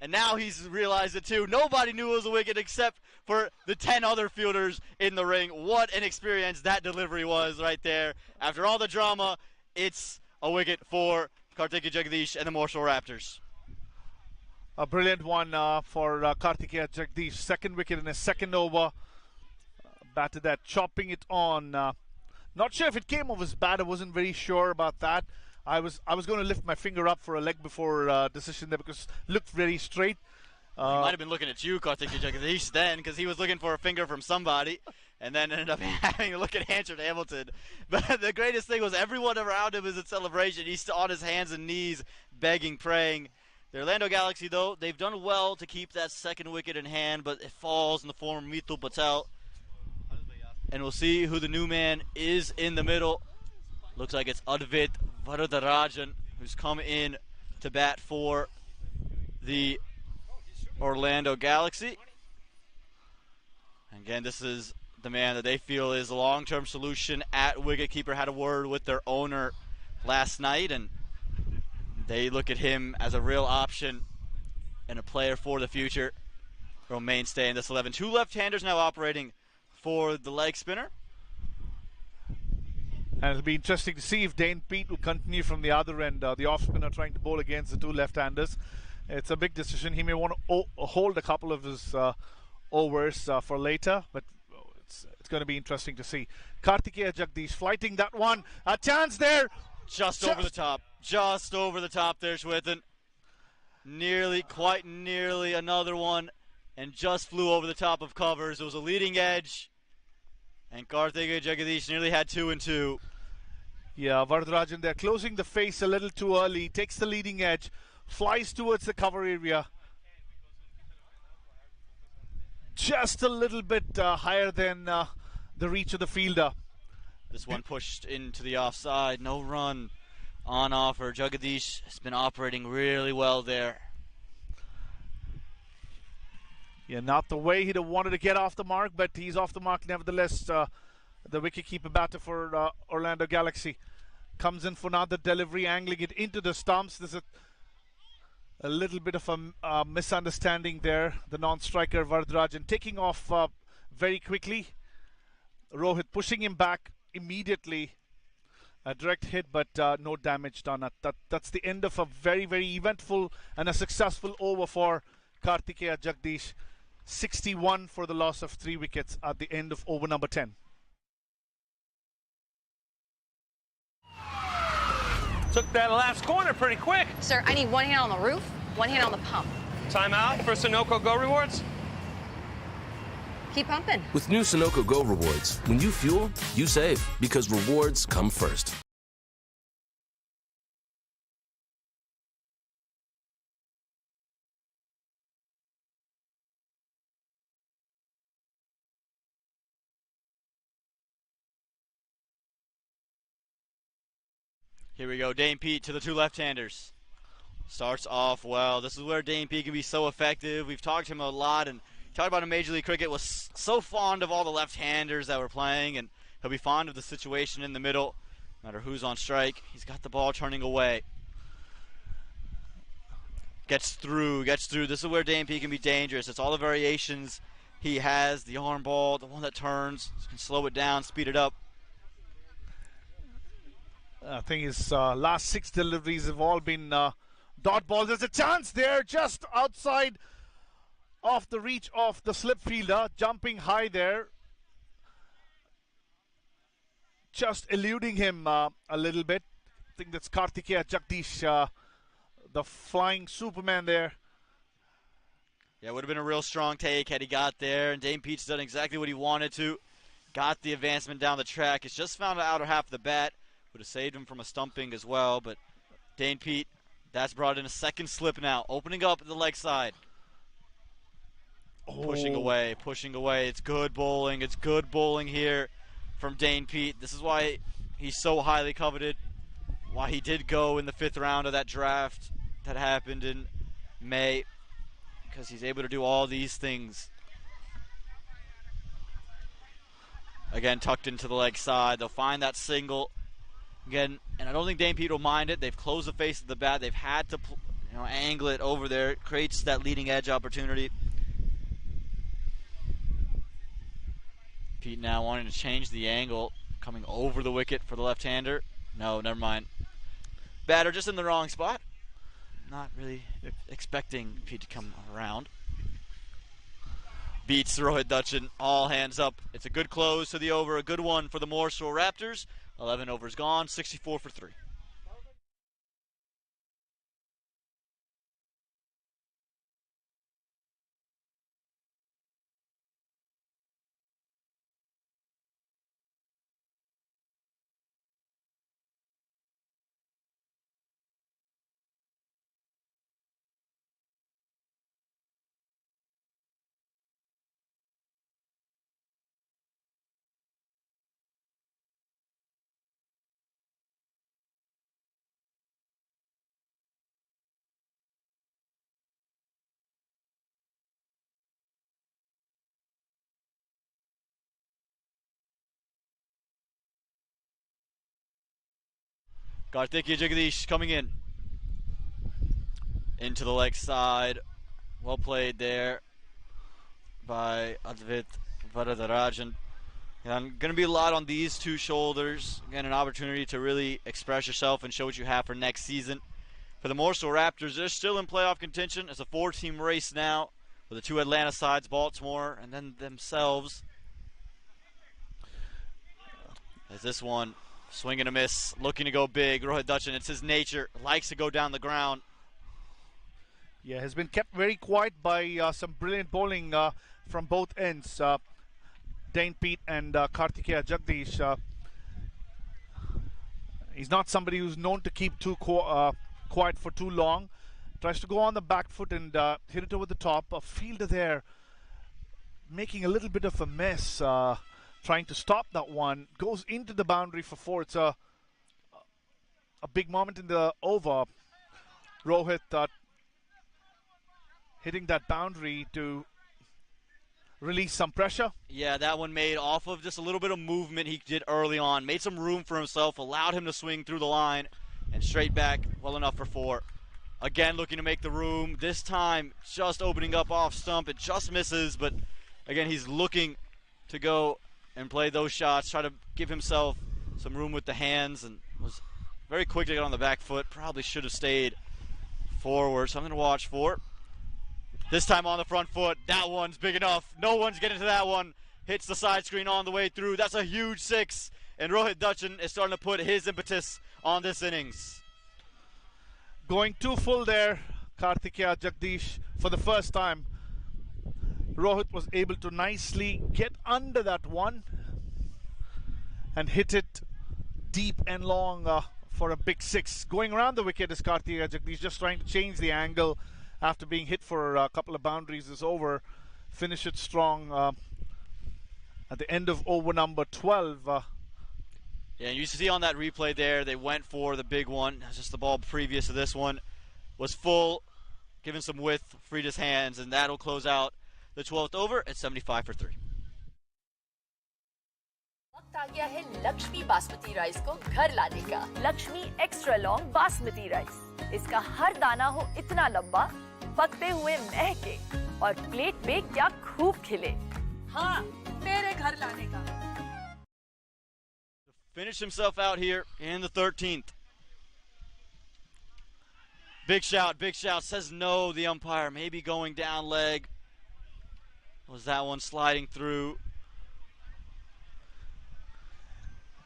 B: And now he's realized it too. Nobody knew it was a wicket except for the 10 other fielders in the ring. What an experience that delivery was right there. After all the drama, it's a wicket for Karthikeya Jagadish and the Morrisville Raptors.
G: A brilliant one for Karthikeya Jagadish. Second wicket in his second over. Batted that, chopping it on. Not sure if it came off his bat. I wasn't very sure about that. I was going to lift my finger up for a leg before decision there because it looked very straight.
B: He might have been looking at you, Karthikeya Jagadish, then, because he was looking for a finger from somebody, and then ended up having to look at Hansard Hamilton. But the greatest thing was everyone around him is in celebration. He's on his hands and knees, begging, praying. The Orlando Galaxy, though, they've done well to keep that second wicket in hand, but it falls in the form of Mito Patel. And we'll see who the new man is in the middle. Looks like it's Advait Varadarajan, who's come in to bat for the Orlando Galaxy. Again, this is the man that they feel is a long-term solution at wicketkeeper. Had a word with their owner last night, and they look at him as a real option and a player for the future. Real mainstay in this 11. 2 left-handers now operating for the leg spinner.
G: And it'll be interesting to see if Dane Pete will continue from the other end. The off spinner trying to bowl against the 2 left-handers. It's a big decision. He may want to hold a couple of his overs for later, but it's going to be interesting to see. Karthikeya Jagadish flighting that one. A chance there.
B: Just over the top. Just over the top there, Shwethan. Quite nearly another one, and just flew over the top of covers. It was a leading edge, and Karthikeya Jagadish nearly had 2 and 2.
G: Yeah, Varadarajan there closing the face a little too early, takes the leading edge, flies towards the cover area. Just a little bit higher than the reach of the fielder.
B: This one pushed into the offside. No run on offer. Jagadish has been operating really well there.
G: Yeah, not the way he'd have wanted to get off the mark, but he's off the mark nevertheless. The wicketkeeper batter for Orlando Galaxy comes in for another delivery, angling it into the stumps. There's a little bit of a misunderstanding there. The non-striker Varadarajan taking off very quickly. Rohit pushing him back immediately. A direct hit, but no damage done. That's the end of a very, very eventful and a successful over for Karthikeya Jagadish. 61 for the loss of 3 wickets at the end of over number 10.
C: Took that last corner pretty quick.
D: Sir, I need one hand on the roof, one hand on the pump.
C: Timeout for Sunoco Go Rewards.
D: Keep pumping.
E: With new Sunoco Go rewards, when you fuel, you save because rewards come first.
B: Here we go, Dane Pete to the 2 left-handers. Starts off well. This is where Dane Pete can be so effective. We've talked to him a lot, and talked about in Major League Cricket, was so fond of all the left-handers that were playing, and he'll be fond of the situation in the middle, no matter who's on strike. He's got the ball turning away. Gets through. This is where Dane Pete can be dangerous. It's all the variations he has, the arm ball, the one that turns, can slow it down, speed it up.
G: I think his last 6 deliveries have all been dot balls. There's a chance there, just outside of the reach of the slip fielder, jumping high there, just eluding him a little bit. I think that's Karthikeya Jagadish the flying Superman there.
B: Yeah, it would have been a real strong take had he got there, and Dane Pete's done exactly what he wanted to. Got the advancement down the track. It's just found the outer half of the bat. Would have saved him from a stumping as well, but Dane Pete, that's brought in a second slip now. Opening up the leg side. Pushing away, pushing away. It's good bowling. It's good bowling here from Dane Pete. This is why he's so highly coveted. Why he did go in the 5th round of that draft that happened in May. Because he's able to do all these things. Again, tucked into the leg side. They'll find that single. Again, and I don't think Dane Pete will mind it. They've closed the face of the bat. They've had to angle it over there. It creates that leading edge opportunity. Pete now wanting to change the angle. Coming over the wicket for the left-hander. No, never mind. Batter just in the wrong spot. Not really expecting Pete to come around. Beats Rohit Dutchin, all hands up. It's a good close to the over, a good one for the Morrisville Raptors. 11 overs gone, 64 for 3. Karthikeya Jagadish coming in. Into the leg side. Well played there by Advait Varadarajan. And going to be a lot on these two shoulders. Again, an opportunity to really express yourself and show what you have for next season. For the Morrisville Raptors, they're still in playoff contention. It's a 4-team race now with the 2 Atlanta sides, Baltimore, and then themselves. As this one, swing and a miss, looking to go big. Rohit Dutchin, it's his nature, likes to go down the ground.
G: Yeah, has been kept very quiet by some brilliant bowling from both ends. Dane Pete and Karthikeya Jagadish. He's not somebody who's known to keep too quiet for too long. Tries to go on the back foot and hit it over the top. A fielder there making a little bit of a mess. Trying to stop that one, goes into the boundary for 4. It's a big moment in the over. Rohit hitting that boundary to release some pressure.
B: Yeah, that one made off of just a little bit of movement he did early on. Made some room for himself, allowed him to swing through the line and straight back, well enough for 4. Again, looking to make the room. This time, just opening up off stump. It just misses, but again, he's looking to go and play those shots, try to give himself some room with the hands, and was very quick to get on the back foot. Probably should have stayed forward, something to watch for. This time on the front foot, that one's big enough. No one's getting to that one. Hits the side screen on the way through. That's a huge 6, and Rohit Dutchin is starting to put his impetus on this innings.
G: Going too full there, Karthikeya Jagadish, for the first time. Rohit was able to nicely get under that one and hit it deep and long for a big 6. Going around the wicket is Karthikeya Jagadish, just trying to change the angle after being hit for a couple of boundaries is over. Finish it strong at the end of over number 12.
B: Yeah, you see on that replay there, they went for the big one. Just the ball previous to this one was full, given some width, freed his hands, and that'll close out the 12th over at 75 for 3.
F: वक्त आ गया है Lakshmi basmati rice को घर लाने का। Lakshmi extra long basmati rice. इसका हर दाना हो इतना लंबा, पकते हुए महके और प्लेट पे क्या खूब खिले।
I: हाँ, मेरे घर लाने का।
B: Finish himself out here in the 13th. Big shout, says no, the umpire, maybe going down leg. Was that one sliding through?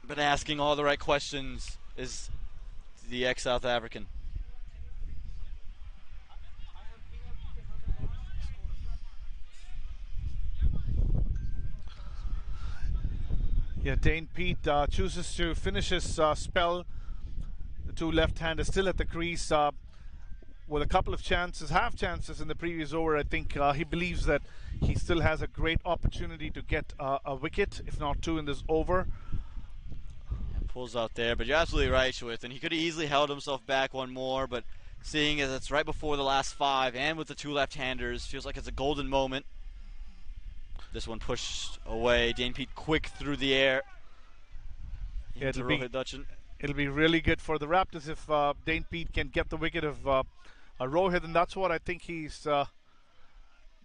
B: But asking all the right questions is the ex-South African.
G: Yeah, Dane Pete chooses to finish his spell. The two left-handers still at the crease with a couple of chances, half chances in the previous over. I think he believes that he still has a great opportunity to get a wicket, if not two, in this over.
B: And pulls out there, but you're absolutely right, Schwith. And he could have easily held himself back one more, but seeing as it's right before the last 5 and with the two left-handers, feels like it's a golden moment. This one pushed away. Dane Pete quick through the air.
G: Yeah, it'll be really good for the Raptors if Dane Pete can get the wicket of Rohit, and that's what I think he's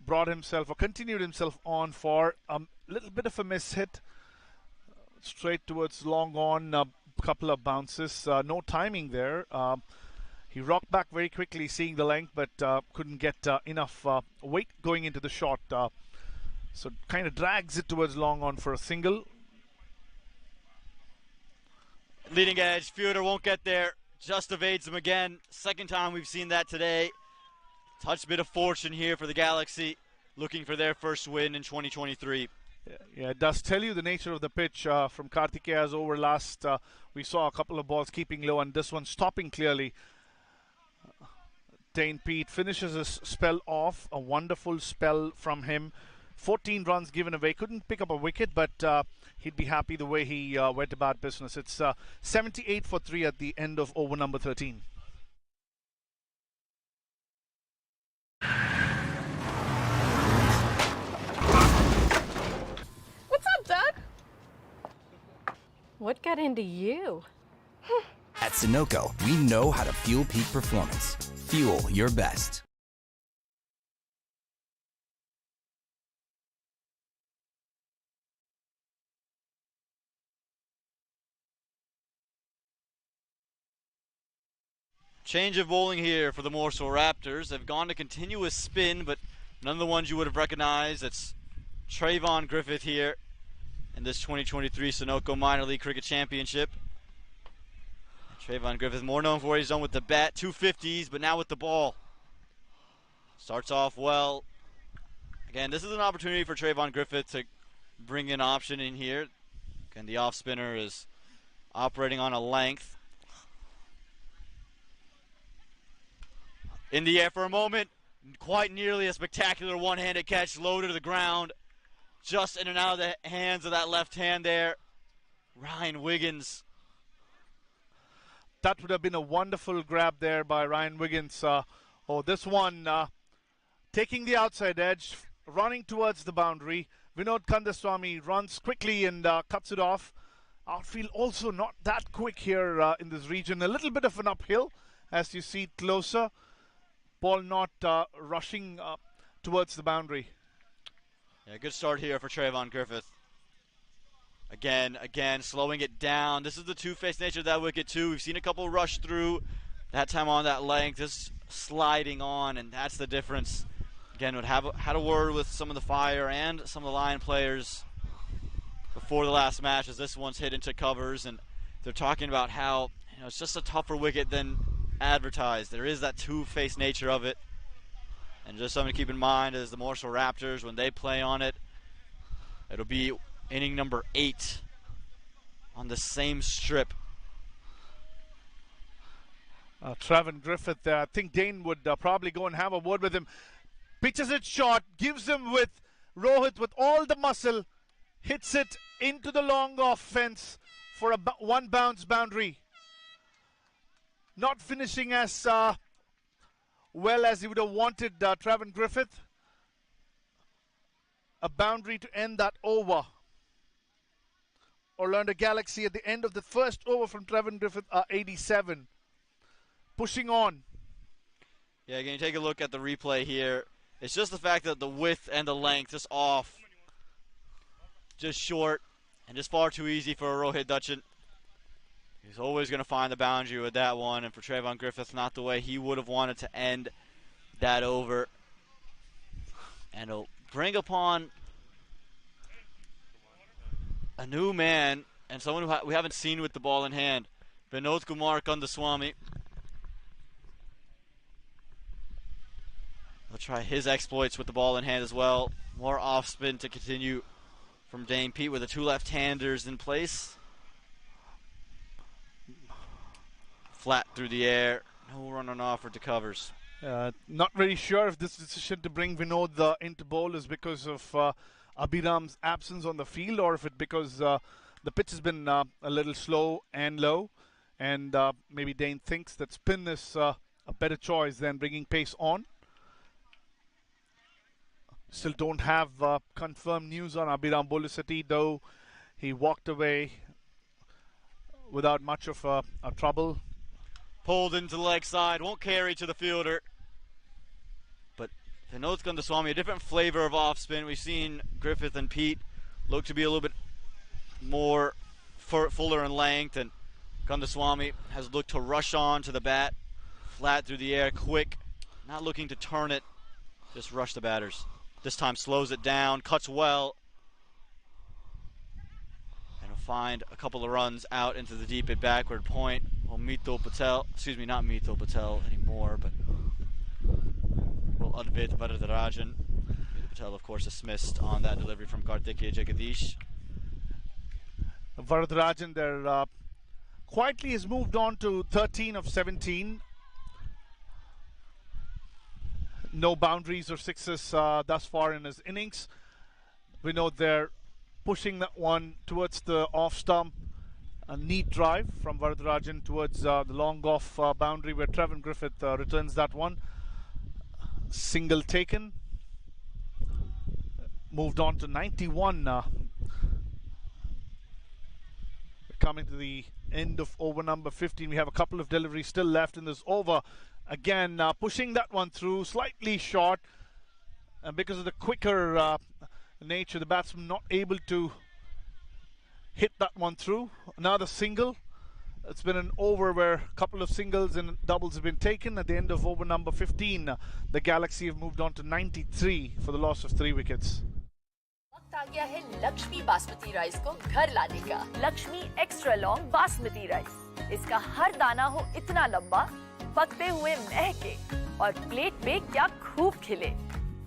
G: brought himself or continued himself on for. A little bit of a miss hit, straight towards long on, a couple of bounces, no timing there. He rocked back very quickly, seeing the length, but couldn't get enough weight going into the shot. So kind of drags it towards long on for a single.
B: Leading edge, fielder won't get there, just evades him again. Second time we've seen that today. Touch bit of fortune here for the Galaxy, looking for their first win in 2023.
G: Yeah, it does tell you the nature of the pitch from Kartikeya's over last. We saw a couple of balls keeping low and this one stopping clearly. Dane Pete finishes his spell off, a wonderful spell from him. 14 runs given away, couldn't pick up a wicket, but he'd be happy the way he went about business. It's 78 for 3 at the end of over number 13.
D: What's up, Doug? What got into you?
H: At Sunoco, we know how to fuel peak performance. Fuel your best.
B: Change of bowling here for the Morrisville Raptors. They've gone to continuous spin, but none of the ones you would have recognized. It's Trayvon Griffith here in this 2023 Sunoco Minor League Cricket Championship. Trayvon Griffith, more known for what he's done with the bat, 250s, but now with the ball. Starts off well. Again, this is an opportunity for Trayvon Griffith to bring an option in here. Again, the off spinner is operating on a length. In the air for a moment, quite nearly a spectacular one-handed catch, low to the ground. Just in and out of the hands of that left hand there. Ryan Wiggins.
G: That would have been a wonderful grab there by Ryan Wiggins. This one taking the outside edge, running towards the boundary. Vinod Kandaswamy runs quickly and cuts it off. Outfield also not that quick here in this region. A little bit of an uphill as you see it closer. Ball not rushing towards the boundary.
B: Yeah, good start here for Trayvon Griffith. Again, slowing it down. This is the two-faced nature of that wicket too. We've seen a couple rush through. That time on that length, just sliding on, and that's the difference. Again, had a word with some of the Fire and some of the Lion players before the last match, as this one's hit into covers, and they're talking about how it's just a tougher wicket than advertised. There is that two-faced nature of it, and just something to keep in mind is the Morrisville Raptors, when they play on it, it'll be inning number 8 on the same strip.
G: Trayvon Griffith there. I think Dane would probably go and have a word with him. Pitches it short, gives him with Rohit with all the muscle, hits it into the long off fence for a one bounce boundary. Not finishing as well as he would have wanted, Trayvon Griffith. A boundary to end that over. Orlando Galaxy at the end of the first over from Trayvon Griffith are 87. Pushing on.
B: Yeah, again, you take a look at the replay here. It's just the fact that the width and the length just off. Just short and just far too easy for Rohit Dutchin. He's always going to find the boundary with that one, and for Trayvon Griffith, not the way he would have wanted to end that over. And it'll bring upon a new man and someone who we haven't seen with the ball in hand, Vinod Kumar Kandaswamy. He'll try his exploits with the ball in hand as well. More off spin to continue from Dane Pete with the two left-handers in place. Flat through the air. No run on offer to covers.
G: Not really sure if this decision to bring Vinod into bowl is because of Abhiram's absence on the field, or if it's because the pitch has been a little slow and low, and maybe Dane thinks that spin is a better choice than bringing pace on. Still don't have confirmed news on Abhiram Bolusati, though he walked away without much of a trouble.
B: Pulled into the leg side, won't carry to the fielder. But Vinod Kandaswamy, a different flavor of off spin. We've seen Griffith and Pete look to be a little bit more fuller in length, and Kandaswamy has looked to rush on to the bat, flat through the air, quick, not looking to turn it, just rush the batters. This time slows it down, cuts well, and will find a couple of runs out into the deep at backward point. Well, Mithil Patel, excuse me, not Mithil Patel anymore, but well, Advait Varadarajan. Mithil Patel, of course, dismissed on that delivery from Kartikeya Jagadish.
G: Varadarajan there quietly has moved on to 13 of 17. No boundaries or sixes thus far in his innings. We know they're pushing that one towards the off stump. A neat drive from Varadarajan towards the long off boundary where Trevin Griffith returns that one. Single taken. Moved on to 91. We're coming to the end of over number 15. We have a couple of deliveries still left in this over. Again, pushing that one through, slightly short, and because of the quicker nature, the batsman not able to hit that one through. Another single. It's been an over where a couple of singles and doubles have been taken. At the end of over number 15, the Galaxy have moved on to 93 for the loss of 3 wickets.
F: वक्त आ गया है Lakshmi basmati rice को घर लाने का। Lakshmi extra long basmati rice. इसका हर दाना हो इतना लंबा, पकते हुए महके और प्लेट पे क्या खूब खिले।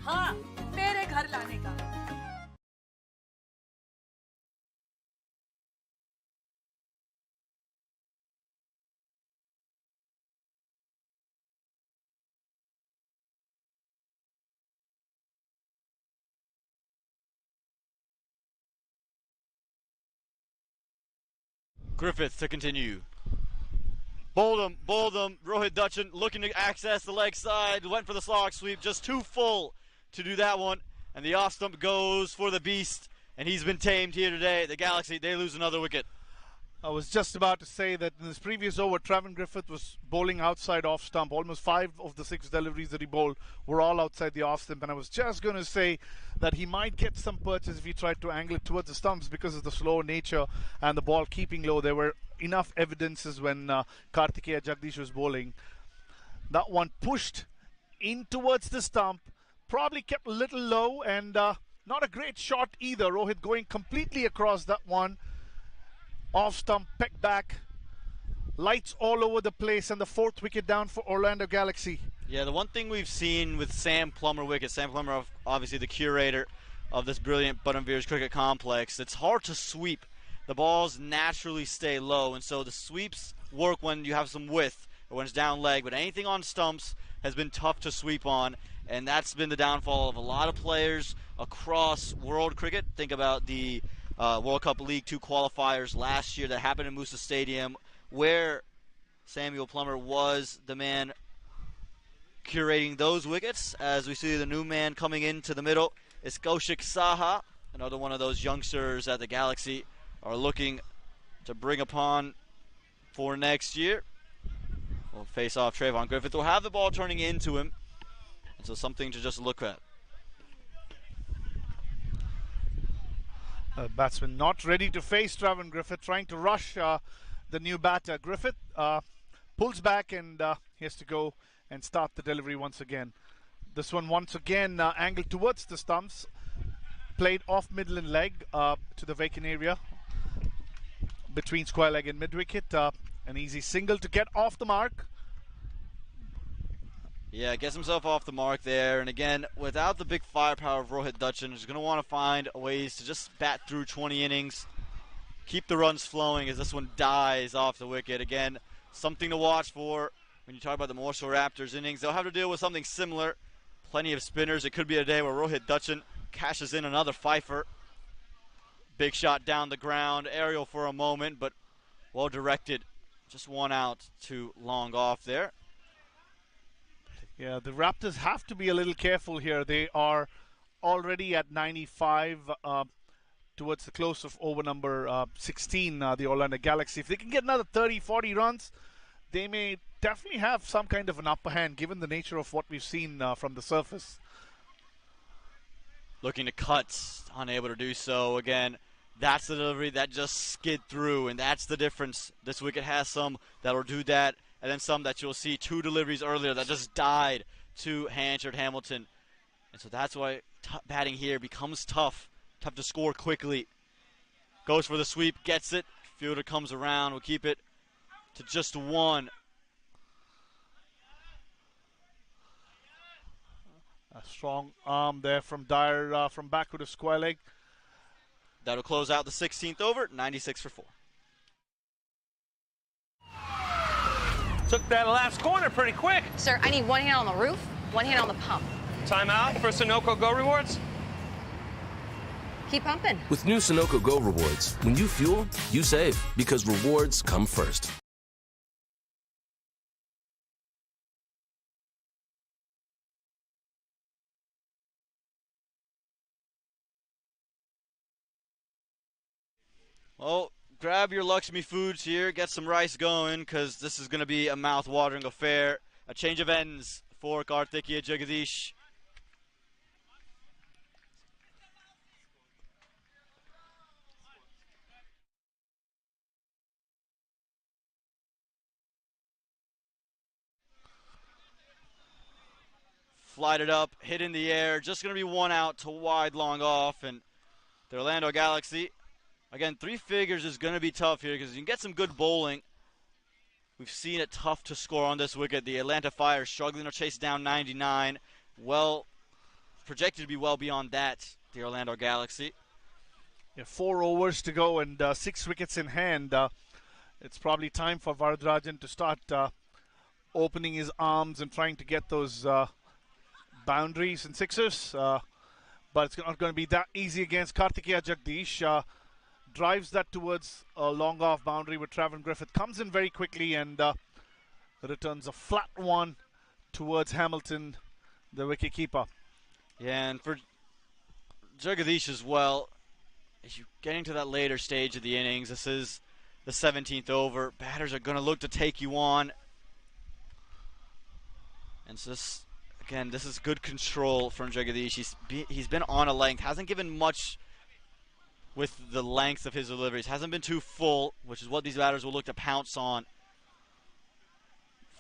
I: हाँ, मेरे घर लाने का।
B: Griffith to continue. Bowled him. Rohit Dutchan looking to access the leg side. Went for the slog sweep, just too full to do that one. And the off stump goes for the beast. And he's been tamed here today. The Galaxy, they lose another wicket.
G: I was just about to say that in this previous over, Trevin Griffith was bowling outside off stump. Almost 5 of the 6 deliveries that he bowled were all outside the off stump. And I was just going to say that he might get some purchase if he tried to angle it towards the stumps because of the slow nature and the ball keeping low. There were enough evidences when Kartikeya Jagadish was bowling. That one pushed in towards the stump, probably kept a little low, and not a great shot either. Rohit going completely across that one. Off stump, peck back, lights all over the place, and the 4th wicket down for Orlando Galaxy.
B: Yeah, the one thing we've seen with Sam Plummer wicket, Sam Plummer, obviously the curator of this brilliant Buttonveers cricket complex, it's hard to sweep. The balls naturally stay low, and so the sweeps work when you have some width or when it's down leg, but anything on stumps has been tough to sweep on, and that's been the downfall of a lot of players across world cricket. Think about the World Cup League 2 qualifiers last year that happened in Musa Stadium, where Samuel Plummer was the man curating those wickets. As we see the new man coming into the middle is Kaushik Saha, another one of those youngsters that the Galaxy are looking to bring upon for next year. We'll face off Trayvon Griffith. We'll have the ball turning into him, and so something to just look at.
G: Batsman not ready to face Trevin Griffith, trying to rush the new batter. Griffith pulls back and he has to go and start the delivery once again. This one once again angled towards the stumps, played off middle and leg to the vacant area between square leg and mid wicket. An easy single to get off the mark.
B: Yeah, gets himself off the mark there. And again, without the big firepower of Rohit Dutchan, he's going to want to find ways to just bat through 20 innings, keep the runs flowing as this one dies off the wicket. Again, something to watch for when you talk about the Morrisville Raptors innings. They'll have to deal with something similar. Plenty of spinners. It could be a day where Rohit Dutchan cashes in another fifer. Big shot down the ground, aerial for a moment, but well directed. Just one out to long off there.
G: Yeah, the Raptors have to be a little careful here. They are already at 95 towards the close of over number 16, the Orlando Galaxy. If they can get another 30, 40 runs, they may definitely have some kind of an upper hand given the nature of what we've seen from the surface.
B: Looking to cut, unable to do so. Again, that's the delivery that just skid through, and that's the difference. This wicket has some that'll do that, and then some that you'll see 2 deliveries earlier that just died to Hanchard Hamilton. And so that's why batting here becomes tough to score quickly. Goes for the sweep, gets it. Fielder comes around, will keep it to just 1.
G: A strong arm there from Dyer from backward of square leg.
B: That'll close out the 16th over, 96 for 4.
C: Took that last corner pretty quick.
D: Sir, I need one hand on the roof, one hand on the pump.
C: Timeout for Sunoco Go Rewards.
D: Keep pumping.
E: With new Sunoco Go rewards, when you fuel, you save because rewards come first.
B: Well, grab your Lakshmi foods here, get some rice going, because this is going to be a mouth-watering affair. A change of ends for Karthikeya Jagadish. Flight it up, hit in the air, just going to be 1 out to wide long off, and the Orlando Galaxy. Again, 3 figures is going to be tough here because you can get some good bowling. We've seen it tough to score on this wicket. The Atlanta Fire struggling to chase down 99. Well, projected to be well beyond that, the Orlando Galaxy.
G: Yeah, 4 overs to go and 6 wickets in hand. It's probably time for Varatharajan to start opening his arms and trying to get those boundaries and sixers. But it's not going to be that easy against Karthikeya Jagadish. Drives that towards a long off boundary with Travan Griffith. Comes in very quickly and returns a flat one towards Hamilton, the wicketkeeper.
B: Yeah, and for Jagadish as well, as you're getting to that later stage of the innings, this is the 17th over. Batters are going to look to take you on. And so this, again, this is good control from Jagadish. He's been on a length, hasn't given much with the length of his deliveries. Hasn't been too full, which is what these batters will look to pounce on.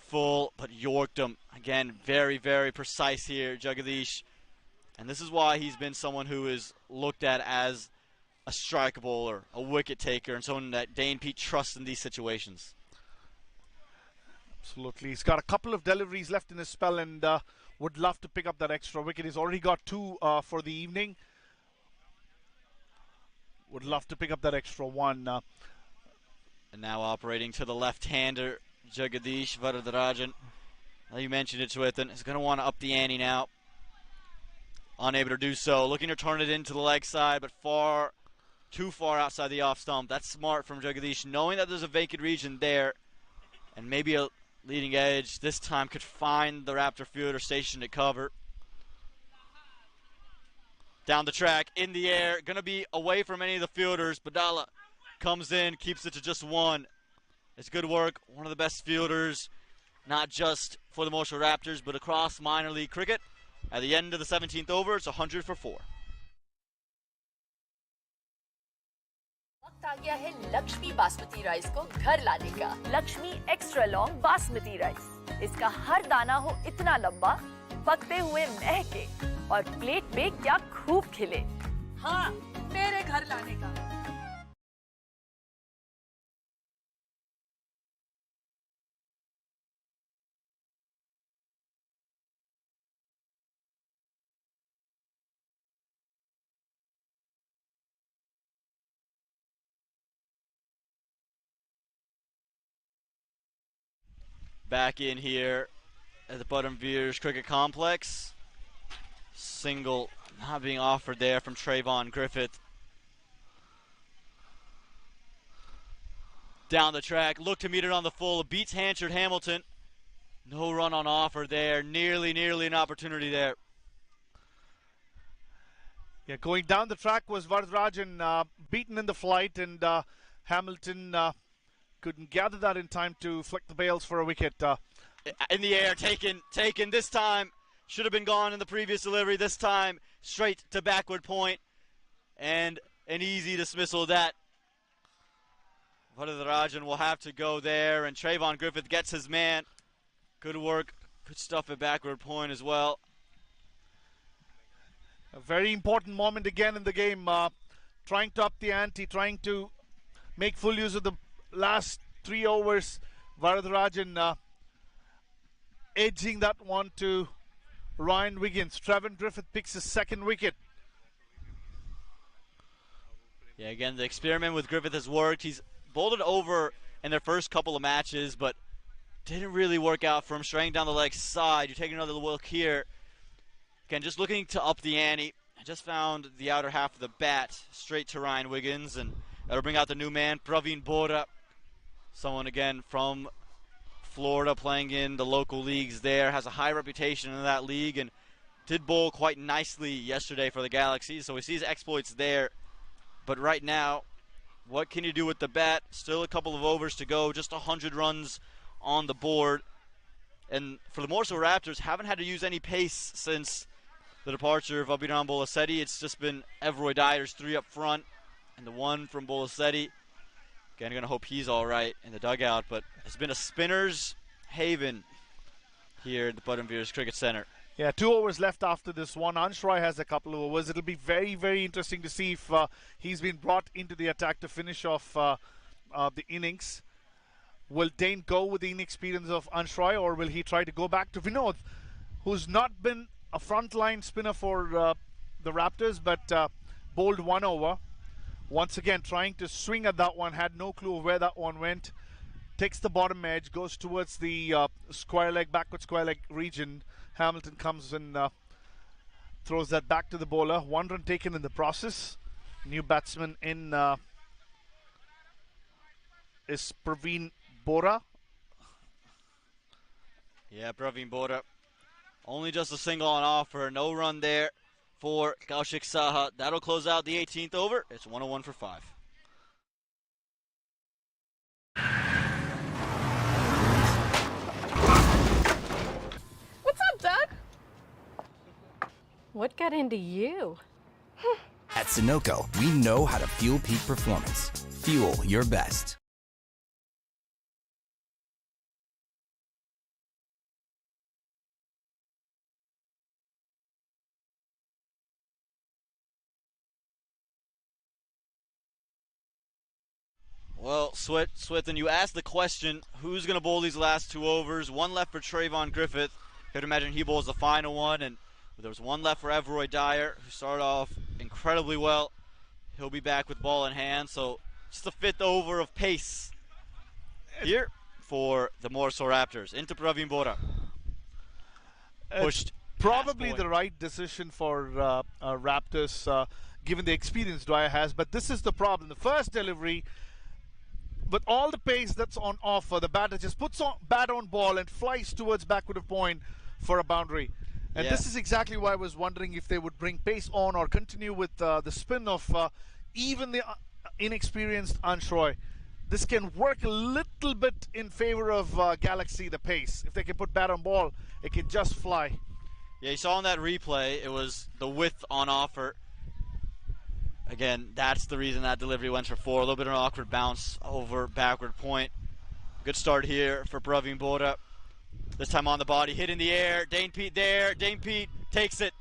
B: Full, but yorked him. Again, very, very precise here, Jagadish. And this is why he's been someone who is looked at as a strike bowler, a wicket taker, and someone that Dane Pete trusts in these situations.
G: Absolutely. He's got a couple of deliveries left in his spell and would love to pick up that extra wicket. He's already got 2 for the evening. Would love to pick up that extra 1.
B: And now operating to the left-hander, Jagadish Varatharajan. You mentioned it, Swithin. He's going to want to up the ante now. Unable to do so. Looking to turn it into the leg side, but too far outside the off stump. That's smart from Jagadish, knowing that there's a vacant region there. And maybe a leading edge this time could find the Raptor fielder stationed at cover. Down the track, in the air, going to be away from any of the fielders. Badala comes in, keeps it to just 1. It's good work. One of the best fielders, not just for the Morrisville Raptors, but across minor league cricket. At the end of the 17th over, it's 100 for 4.
F: वक्त आ गया है Lakshmi basmati rice को घर लाने का। Lakshmi extra long basmati rice. इसका हर दाना हो इतना लंबा, पकते हुए महके और प्लेट पे क्या खूब खिले।
I: हाँ, मेरे घर लाने का।
B: back in here at the Buttermere Cricket Complex. Single not being offered there from Trayvon Griffith. Down the track, look to meet it on the full, beats Hanchard Hamilton. No run on offer there, nearly an opportunity there.
G: Yeah, going down the track was Varadarajan, beaten in the flight, and Hamilton couldn't gather that in time to flick the bails for a wicket.
B: In the air, taken this time. Should have been gone in the previous delivery. This time, straight to backward point, and an easy dismissal of that. Varadarajan will have to go there, and Trayvon Griffith gets his man. Good work, good stuff at backward point as well.
G: A very important moment again in the game, trying to up the ante, trying to make full use of the last 3 overs. Varadarajan edging that one to Ryan Wiggins. Trayvon Griffith picks his second wicket.
B: Yeah, again, the experiment with Griffith has worked. He's bowled it over in their first couple of matches, but didn't really work out for him. Straying down the leg side. You're taking another look here. Again, just looking to up the ante. I just found the outer half of the bat straight to Ryan Wiggins, and that'll bring out the new man, Praveen Bora. Someone, again, from Florida, playing in the local leagues there, has a high reputation in that league, and did bowl quite nicely yesterday for the Galaxy, so we see his exploits there. But right now, what can you do with the bat? Still a couple of overs to go, just 100 runs on the board. And for the Morrisville Raptors, haven't had to use any pace since the departure of Abhiram Bolasetti. It's just been Everroy Dyer's 3 up front and the 1 from Bolasetti. Again, going to hope he's all right in the dugout, but it's been a spinner's haven here at the Buttermere Cricket Center.
G: Yeah, 2 overs left after this one. Ansh Roy has a couple of overs. It'll be very, very interesting to see if he's been brought into the attack to finish off the innings. Will Dane go with the inexperience of Ansh Roy, or will he try to go back to Vinod, who's not been a frontline spinner for the Raptors, but bowled 1 over. Once again, trying to swing at that one, had no clue of where that one went. Takes the bottom edge, goes towards the square leg, backward square leg region. Hamilton comes and throws that back to the bowler. 1 run taken in the process. New batsman in is Praveen Bora.
B: Yeah, Praveen Bora. Only just a single on offer. No run there for Kaushik Saha. That'll close out the 18th over. It's 101 for 5.
I: What's up, Doug?
D: What got into you?
H: At Sunoco, we know how to fuel peak performance. Fuel your best.
B: Well, Swithin, you asked the question, who's going to bowl these last 2 overs? 1 left for Trayvon Griffith. Could imagine he bowls the final one, and there was 1 left for Everroy Dyer, who started off incredibly well. He'll be back with ball in hand, so just the 5th over of pace here for the Morrisville Raptors. Into Praveen Bora. Pushed.
G: Probably the right decision for Raptors, given the experience Dwyer has, but this is the problem. The first delivery, with all the pace that's on offer, the batter just puts on bat on ball and flies towards backward of point for a boundary. And this is exactly why I was wondering if they would bring pace on or continue with the spin of even the inexperienced Ansh Roy. This can work a little bit in favor of Galaxy, the pace. If they can put bat on ball, it can just fly.
B: Yeah, you saw in that replay, it was the width on offer. Again, that's the reason that delivery went for 4. A little bit of an awkward bounce over backward point. Good start here for Praveen Bora. This time on the body, hit in the air. Dane Pete there. Dane Pete takes it.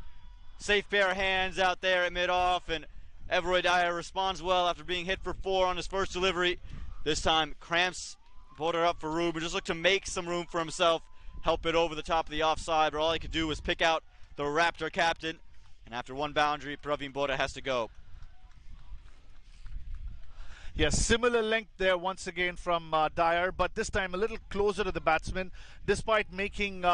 B: Safe pair of hands out there at mid-off, and Everroy Dyer responds well after being hit for 4 on his first delivery. This time, cramps Bora up for room and just looked to make some room for himself, help it over the top of the offside, but all he could do was pick out the Raptor captain, and after 1 boundary, Praveen Bora has to go.
G: Yes, similar length there once again from Dyer, but this time a little closer to the batsman. Despite making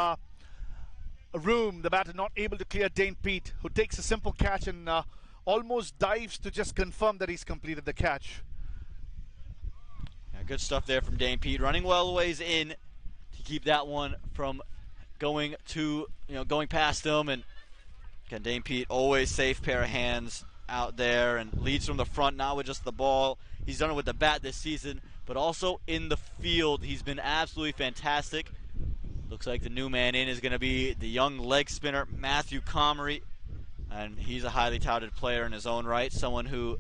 G: room, the batter not able to clear Dane Pete, who takes a simple catch and almost dives to just confirm that he's completed the catch.
B: Yeah, good stuff there from Dane Pete, running well ways in to keep that one from going past him. And again, Dane Pete, always safe pair of hands out there and leads from the front, not with just the ball. He's done it with the bat this season, but also in the field. He's been absolutely fantastic. Looks like the new man in is going to be the young leg spinner, Matthew Comrie. And he's a highly touted player in his own right, someone who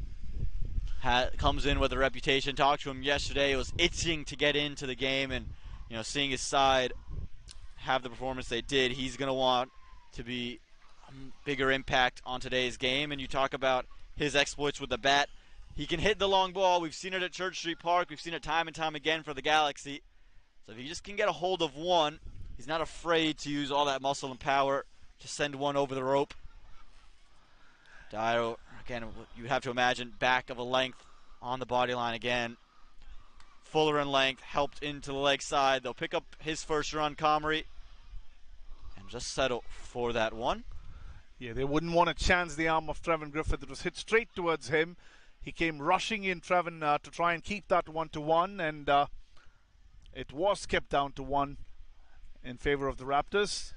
B: comes in with a reputation. Talked to him yesterday, was itching to get into the game, and seeing his side have the performance they did, he's going to want to be a bigger impact on today's game. And you talk about his exploits with the bat. He can hit the long ball. We've seen it at Church Street Park. We've seen it time and time again for the Galaxy. So if he just can get a hold of one, he's not afraid to use all that muscle and power to send one over the rope. Dyer, again, you have to imagine back of a length on the body line again. Fuller in length, helped into the leg side. They'll pick up his first run, Comrie, and just settle for that one.
G: Yeah, they wouldn't want to chance the arm of Trevin Griffith. It was hit straight towards him. He came rushing in, Trevin, to try and keep that 1-1, and it was kept down to 1 in favor of the Raptors.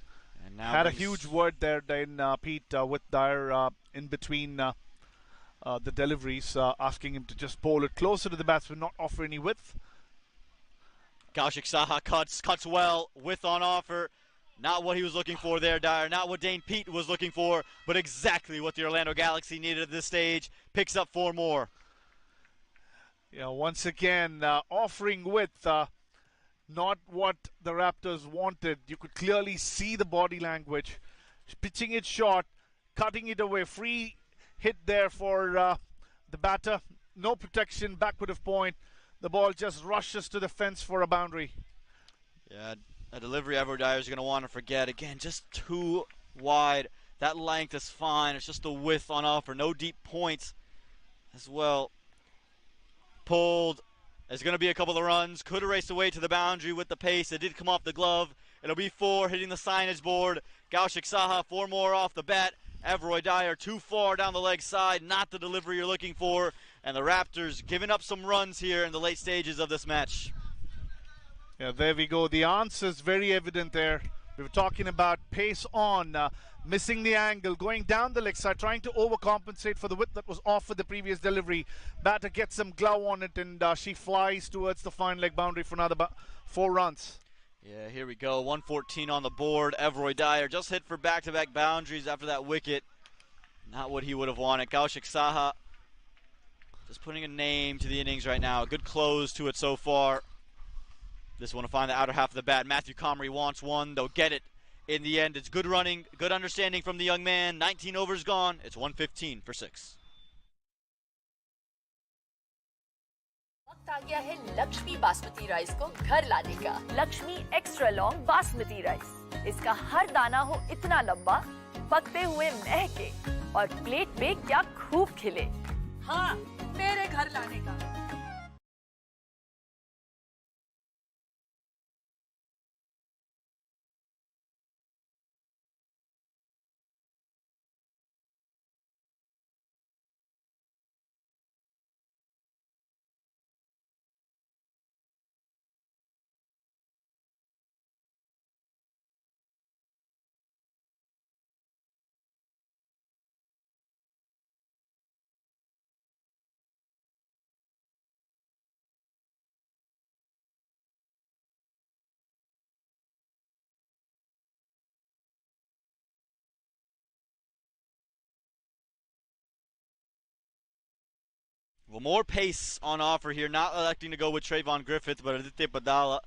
B: And now
G: had a huge word there, then Pete, with Dyer in between the deliveries, asking him to just bowl it closer to the batsman, not offer any width.
B: Kaushik Saha cuts well, width on offer. Not what he was looking for there, Dyer. Not what Dane Pete was looking for, but exactly what the Orlando Galaxy needed at this stage. Picks up 4 more.
G: Yeah, once again, offering width, not what the Raptors wanted. You could clearly see the body language. Pitching it short, cutting it away. Free hit there for the batter. No protection, backward of point. The ball just rushes to the fence for a boundary.
B: Yeah, a delivery Everett Dyer is going to want to forget. Again, just too wide. That length is fine. It's just the width on offer. No deep points as well. Pulled. There's going to be a couple of runs. Could have raced away to the boundary with the pace. It did come off the glove. It'll be 4 hitting the signage board. Kaushik Saha, 4 more off the bat. Everett Dyer too far down the leg side. Not the delivery you're looking for. And the Raptors giving up some runs here in the late stages of this match.
G: Yeah, there we go. The answer is very evident there. We were talking about pace on, missing the angle, going down the leg side, trying to overcompensate for the width that was off for the previous delivery. Batter gets some glove on it, and she flies towards the fine leg boundary for another 4 runs.
B: Yeah, here we go. 114 on the board. Everett Dyer just hit for back-to-back boundaries after that wicket. Not what he would have wanted. Kaushik Saha just putting a name to the innings right now. A good close to it so far. This one to find the outer half of the bat. Matthew Comrie wants one. They'll get it in the end. It's good running, good understanding from the young man. 19 overs gone. It's 115 for 6.
F: वक्त आ गया है Lakshmi basmati rice को घर लाने का। Lakshmi extra long basmati rice. इसका हर दाना हो इतना लंबा, पकते हुए महके और प्लेट पे क्या खूब खिले।
I: हाँ, मेरे घर लाने का।
B: Well, more pace on offer here. Not electing to go with Trayvon Griffith, but Aditya Padala.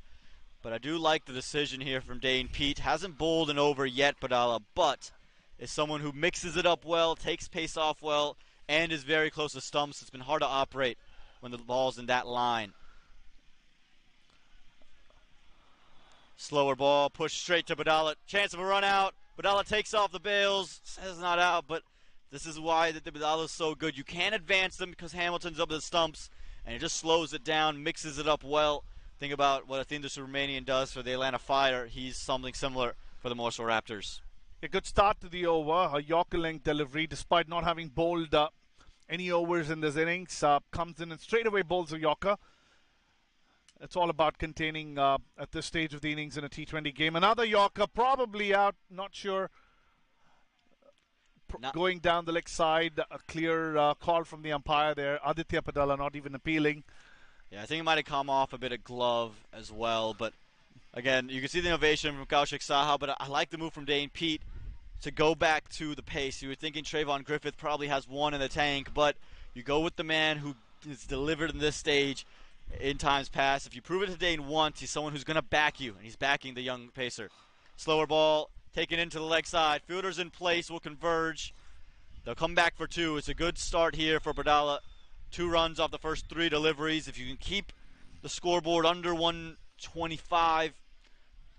B: But I do like the decision here from Dane Pete. Hasn't bowled an over yet, Padala, but is someone who mixes it up well, takes pace off well, and is very close to stumps. It's been hard to operate when the ball's in that line. Slower ball, pushed straight to Padala. Chance of a run out. Padala takes off the bails. Says not out, but this is why the Padala is so good. You can't advance them because Hamilton's up the stumps, and he just slows it down, mixes it up well. Think about what Athindus Romanian does for the Atlanta Fire. He's something similar for the Morrisville Raptors.
G: A good start to the over. A Yorker length delivery, despite not having bowled any overs in this innings, comes in and straight away bowls a Yorker. It's all about containing at this stage of the innings in a T20 game. Another Yorker, probably out, not sure. Going down the leg side, a clear call from the umpire there. Aditya Padala not even appealing.
B: Yeah, I think it might have come off a bit of glove as well. But again, you can see the innovation from Kaushik Saha, but I like the move from Dane Pete to go back to the pace. You were thinking Trayvon Griffith probably has one in the tank, but you go with the man who is delivered in this stage in times past. If you prove it to Dane once, he's someone who's going to back you, and he's backing the young pacer. Slower ball, taken into the leg side. Fielders in place will converge. They'll come back for two. It's a good start here for Padala. 2 runs off the first 3 deliveries. If you can keep the scoreboard under 125,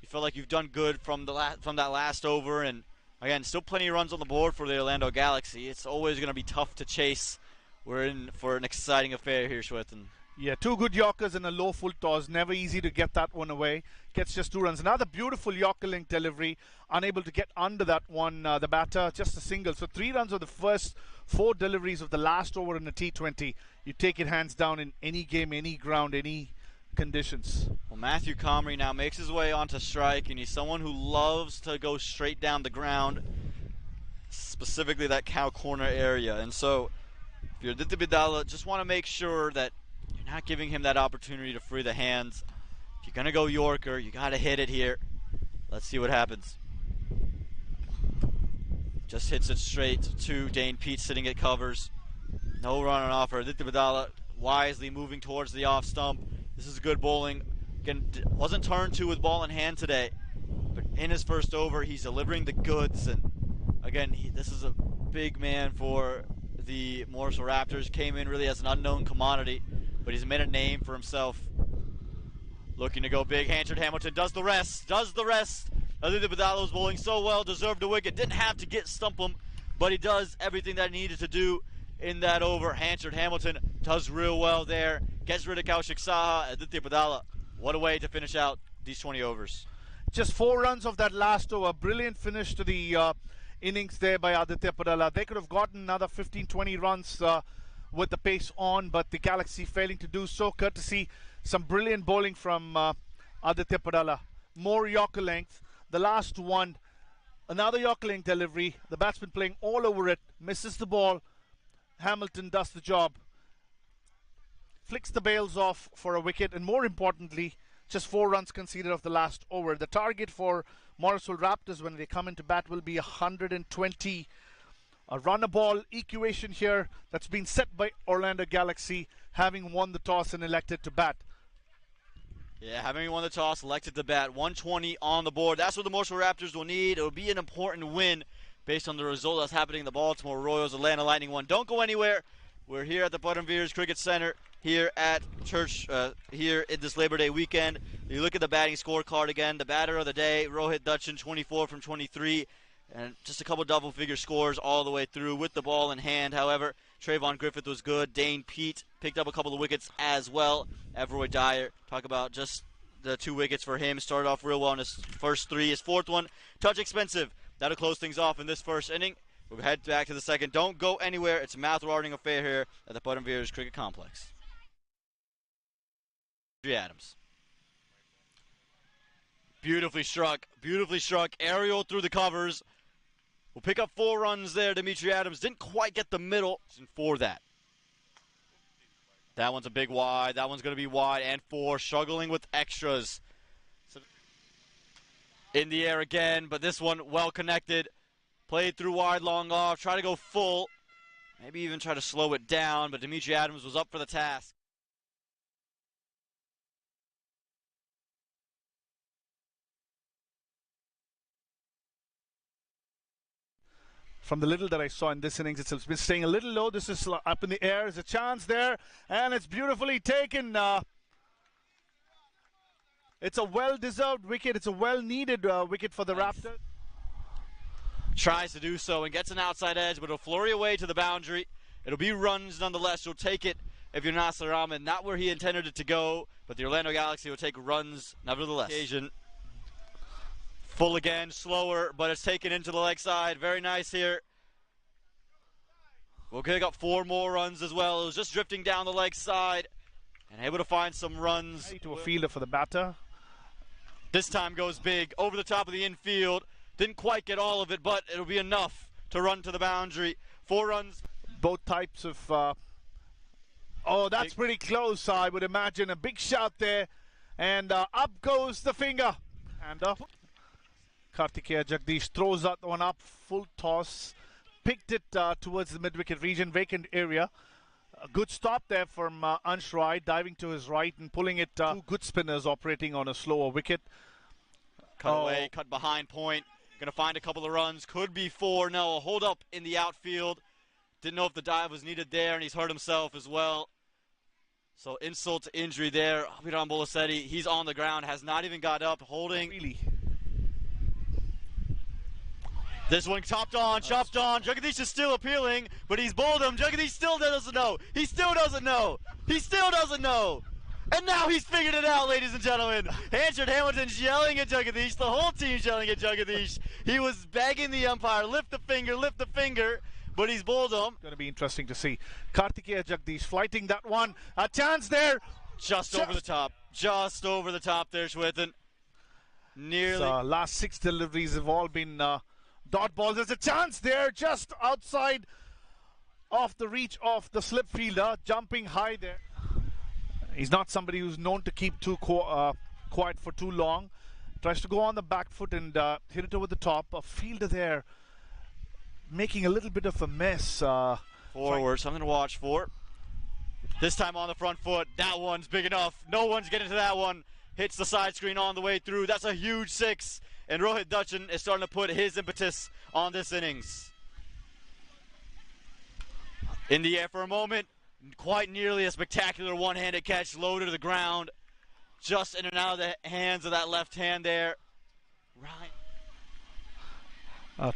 B: you feel like you've done good from that last over. And again, still plenty of runs on the board for the Orlando Galaxy. It's always going to be tough to chase. We're in for an exciting affair here, Shwetan.
G: Yeah, 2 good Yorkers and a low full toss. Never easy to get that one away. Gets just 2 runs. Another beautiful Yorker link delivery. Unable to get under that one. The batter, just a single. So 3 runs of the first 4 deliveries of the last over in a T20. You take it hands down in any game, any ground, any conditions.
B: Well, Matthew Comrie now makes his way onto strike, and he's someone who loves to go straight down the ground, specifically that cow corner area. And so if you're Aditya Padala, just want to make sure that you're not giving him that opportunity to free the hands. If you're going to go Yorker, you got to hit it here. Let's see what happens. Just hits it straight to Dane Pete, sitting at covers. No run on offer. Aditya Padala wisely moving towards the off stump. This is good bowling. Again, wasn't turned to with ball in hand today, but in his first over, he's delivering the goods. And again, this is a big man for the Morrisville Raptors. Came in really as an unknown commodity, but he's made a name for himself. Looking to go big. Hanchard Hamilton does the rest. Aditya Padala was bowling so well, deserved a wicket. Didn't have to stump him, but he does everything that he needed to do in that over. Hanchard Hamilton does real well there. Gets rid of Kaushik Saha. Aditya Padala, what a way to finish out these 20 overs.
G: Just 4 runs of that last over. Brilliant finish to the innings there by Aditya Padala. They could have gotten another 15-20 runs with the pace on, but the Galaxy failing to do so, courtesy some brilliant bowling from Aditya Padala. More Yorker length. The last one, another Yorker length delivery. The batsman playing all over it, misses the ball. Hamilton does the job. Flicks the bails off for a wicket, and more importantly, just 4 runs conceded of the last over. The target for Morrisville Raptors when they come into bat will be 120. A run-a-ball equation here that's been set by Orlando Galaxy, having won the toss and elected to bat.
B: Yeah, having won the toss, elected to bat. 120 on the board. That's what the Morrisville Raptors will need. It will be an important win based on the result that's happening in the Baltimore Royals. Atlanta Lightning won. Don't go anywhere. We're here at the Butterbeers Cricket Center here at Church here in this Labor Day weekend. You look at the batting scorecard again. The batter of the day, Rohit Dutchin, 24 from 23. And just a couple double-figure scores all the way through with the ball in hand. However, Trayvon Griffith was good. Dane Pete picked up a couple of wickets as well. Everroy Dyer, talk about just the 2 wickets for him. Started off real well in his first 3. His 4th one, touch expensive. That'll close things off in this first inning. We'll head back to the second. Don't go anywhere. It's a mouth-watering affair here at the Butterbeers Cricket Complex. Adams. Beautifully struck. Aerial through the covers. We'll pick up 4 runs there. Dimitri Adams didn't quite get the middle for that. That one's a big wide. That one's going to be wide and 4. Struggling with extras. In the air again, but this one well connected. Played through wide, long off. Try to go full. Maybe even try to slow it down, but Dimitri Adams was up for the task.
G: From the little that I saw in this innings, it's been staying a little low. This is up in the air. There's a chance there, and it's beautifully taken. It's a well-deserved wicket. It's a well-needed wicket for the Raptors.
B: Tries to do so and gets an outside edge, but it'll flurry away to the boundary. It'll be runs nonetheless. You'll take it if you're Nasser Ahmed. Not where he intended it to go, but the Orlando Galaxy will take runs nevertheless. Occasion. Full again, slower, but it's taken into the leg side. Very nice here. Okay, got 4 more runs as well. It was just drifting down the leg side and able to find some runs.
G: To a fielder for the batter.
B: This time goes big over the top of the infield. Didn't quite get all of it, but it'll be enough to run to the boundary. 4 runs.
G: Both types of... oh, that's pretty close, I would imagine. A big shout there. And up goes the finger. And up. Kartikeya Jagdish throws that one up. Full toss. Picked it towards the mid-wicket region, vacant area. A good stop there from Ansh Rai, diving to his right and pulling it. 2 good spinners operating on a slower wicket.
B: Cut away, cut behind point. Going to find a couple of runs. Could be 4. No, a hold up in the outfield. Didn't know if the dive was needed there, and he's hurt himself as well. So insult to injury there. Abhiram Bolasetti, he's on the ground, has not even got up, holding.
G: Really.
B: This one chopped on. Jagadish is still appealing, but he's bowled him. Jagadish still doesn't know. He still doesn't know. He still doesn't know. And now he's figured it out, ladies and gentlemen. Hansard Hamilton's yelling at Jagadish. The whole team's yelling at Jagadish. He was begging the umpire, lift the finger, but he's bowled him.
G: Going to be interesting to see. Kartikeya Jagdish flighting that one. A chance there.
B: Just over the top. Just over the top there, Shwetan. Nearly.
G: Last 6 deliveries have all been dot balls. There's a chance there, just outside of the reach of the slip fielder, jumping high there. He's not somebody who's known to keep too quiet for too long. Tries to go on the back foot and hit it over the top. A fielder there making a little bit of a mess.
B: Forward, something to watch for. This time on the front foot. That one's big enough. No one's getting to that one. Hits the side screen on the way through. That's a huge 6. And Rohit Dutchan is starting to put his impetus on this innings. In the air for a moment. Quite nearly a spectacular one-handed catch, low to the ground. Just in and out of the hands of that left hand there. Right.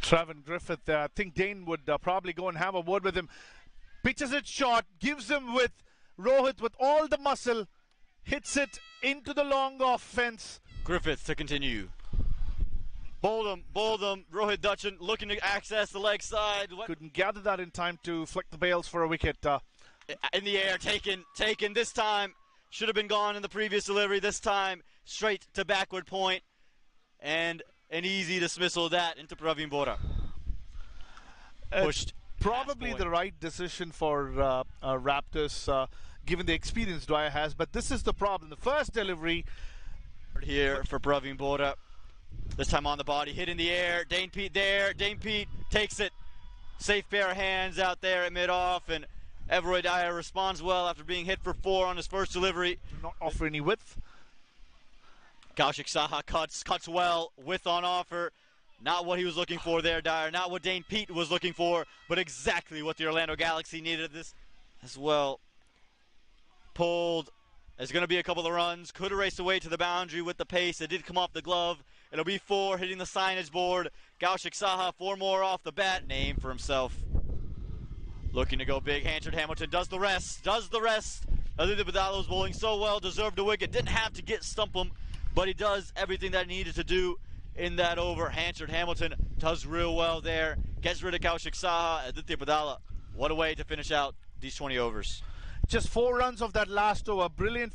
G: Travis Griffith there. I think Dane would probably go and have a word with him. Pitches it short, gives him with Rohit with all the muscle. Hits it into the long off fence.
B: Griffith to continue. Bowled him. Rohit Dutchan looking to access the leg side.
G: Couldn't gather that in time to flick the bails for a wicket.
B: In the air, taken this time. Should have been gone in the previous delivery. This time, straight to backward point. And an easy dismissal of that into Praveen Bora. Pushed.
G: Probably the right decision for Raptors, given the experience Dwyer has. But this is the problem. The first delivery.
B: Here for Praveen Bora. This time on the body, hit in the air. Dane Pete there. Dane Pete takes it. Safe pair of hands out there at mid-off. And Everroy Dyer responds well after being hit for 4 on his first delivery.
G: Not offer any width.
B: Kaushik Saha cuts well, width on offer. Not what he was looking for there, Dyer. Not what Dane Pete was looking for, but exactly what the Orlando Galaxy needed this as well. Pulled. There's going to be a couple of runs. Could have raced away to the boundary with the pace. It did come off the glove. It'll be 4 hitting the signage board. Kaushik Saha, 4 more off the bat. Name for himself. Looking to go big. Hansard Hamilton does the rest. Aditya Badalo's bowling so well. Deserved a wicket. Didn't have to stump him, but he does everything that he needed to do in that over. Hansard Hamilton does real well there. Gets rid of Kaushik Saha. Aditya Badala. What a way to finish out these 20 overs.
G: Just 4 runs of that last over. Brilliant.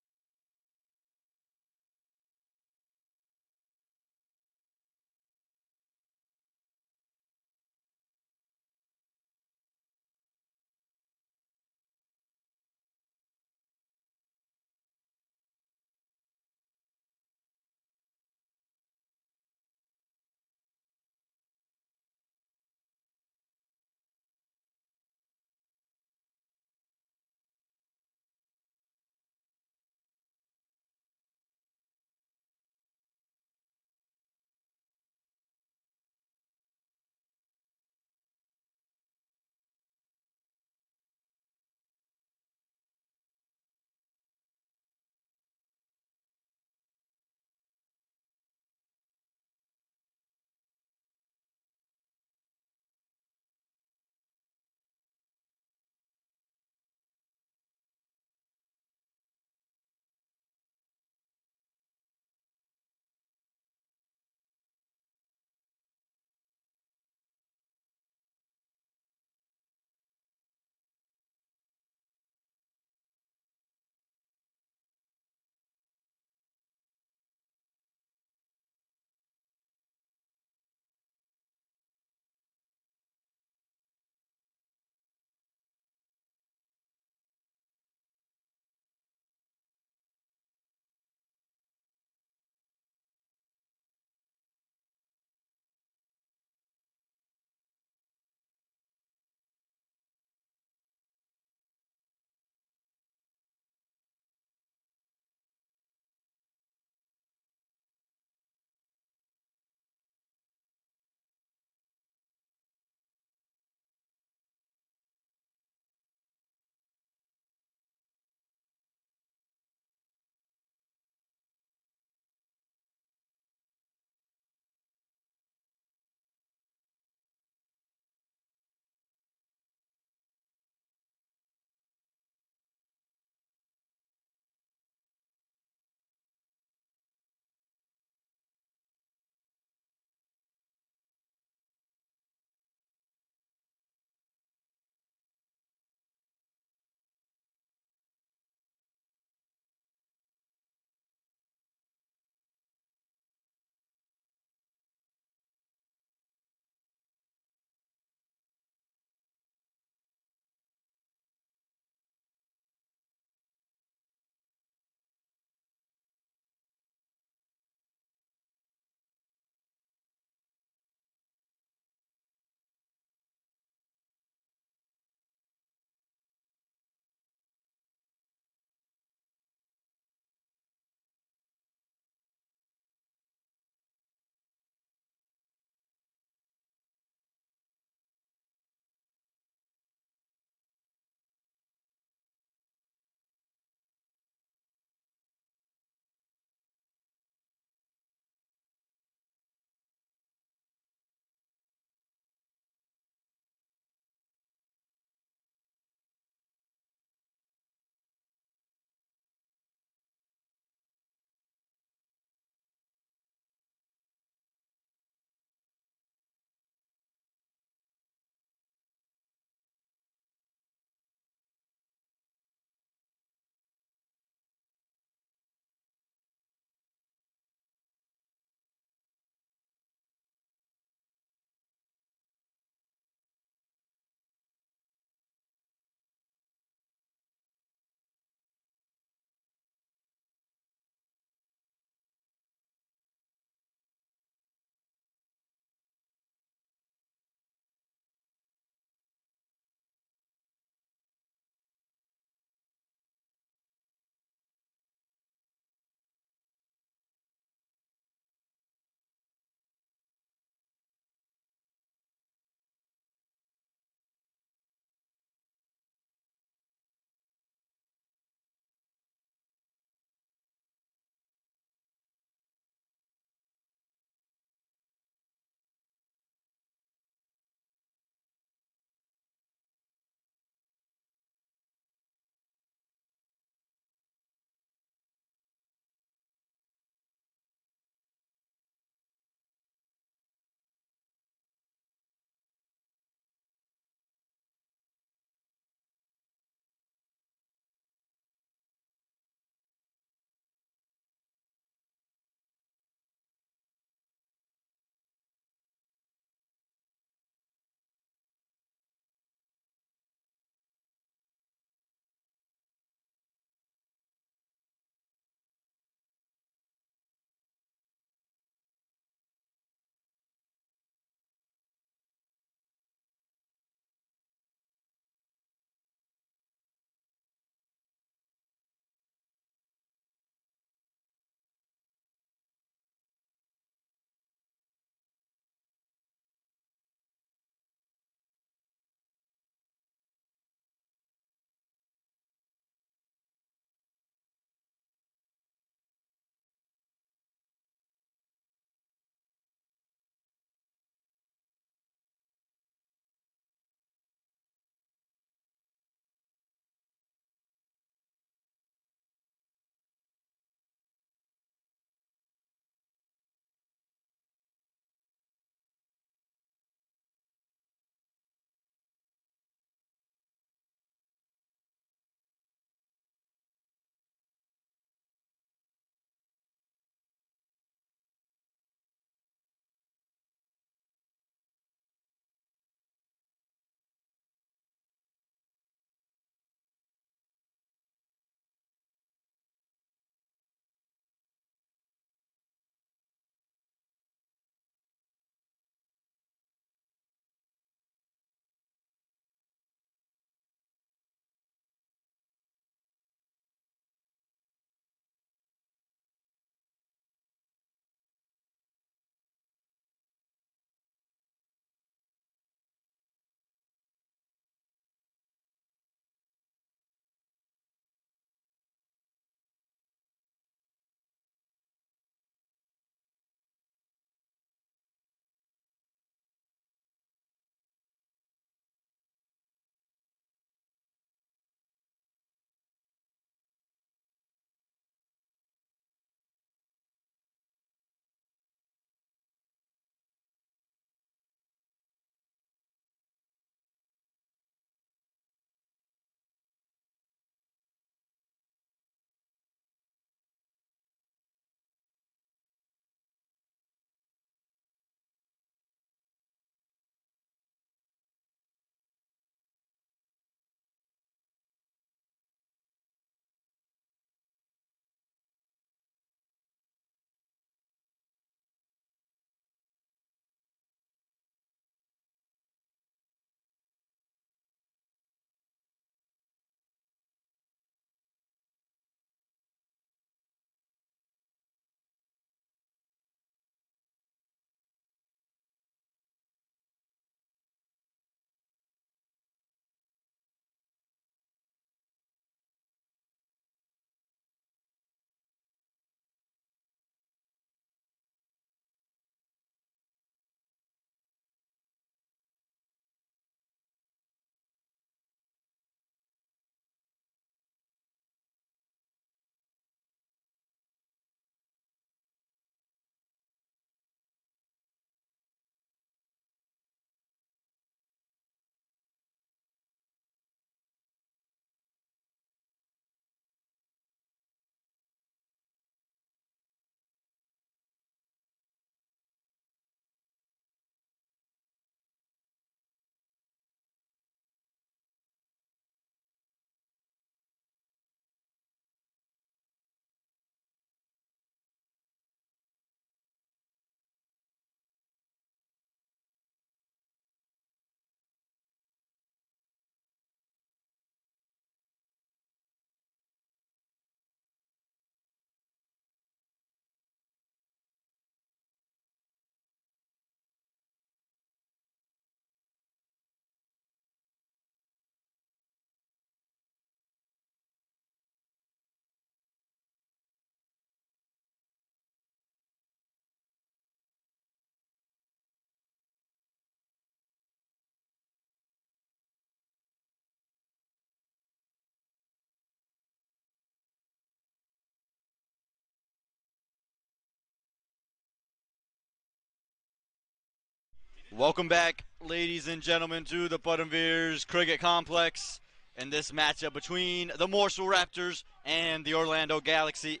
B: Welcome back, ladies and gentlemen, to the Putnamveers Cricket Complex and this matchup between the Morrisville Raptors and the Orlando Galaxy.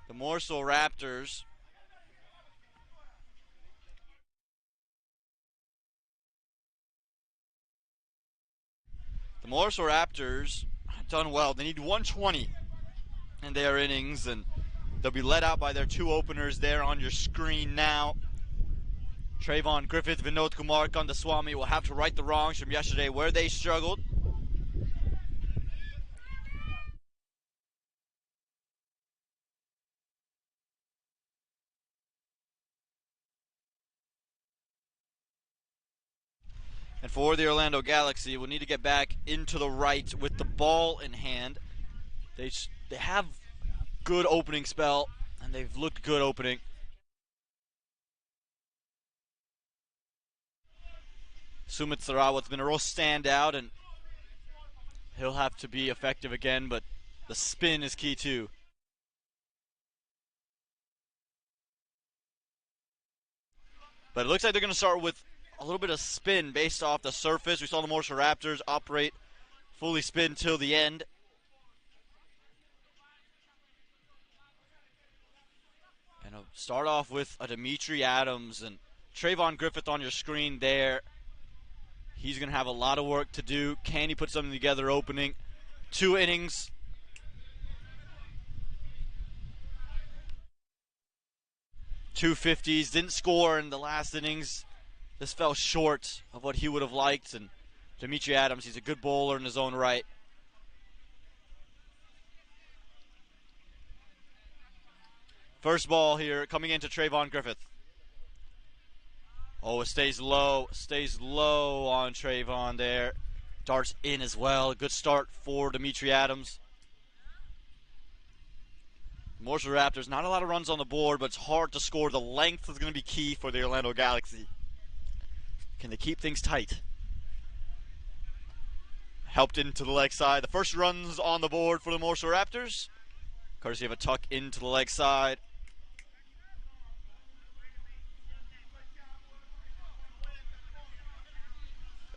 B: The Morrisville Raptors have done well. They need 120 in their innings, and they'll be led out by their two openers there on your screen now. Trayvon Griffith, Vinod Kumar Kandaswamy will have to right the wrongs from yesterday where they struggled. And for the Orlando Galaxy, we'll need to get back into the right with the ball in hand. They have good opening spell, and they've looked good opening. Sumit Sarawat's been a real standout, and he'll have to be effective again, but the spin is key too. But it looks like they're going to start with a little bit of spin based off the surface. We saw the Morrisville Raptors operate fully spin till the end. And I'll start off with a Dimitri Adams and Trayvon Griffith on your screen there. He's going to have a lot of work to do. Can he put something together opening? 2 innings. Two 50s. Didn't score in the last innings. This fell short of what he would have liked. And Dimitri Adams, he's a good bowler in his own right. First ball here coming into Trayvon Griffith. Oh, it stays low on Trayvon there. Darts in as well. Good start for Dimitri Adams. Morrisville Raptors, not a lot of runs on the board, but it's hard to score. The length is going to be key for the Orlando Galaxy. Can they keep things tight? Helped into the leg side. The first runs on the board for the Morrisville Raptors, courtesy of a tuck into the leg side.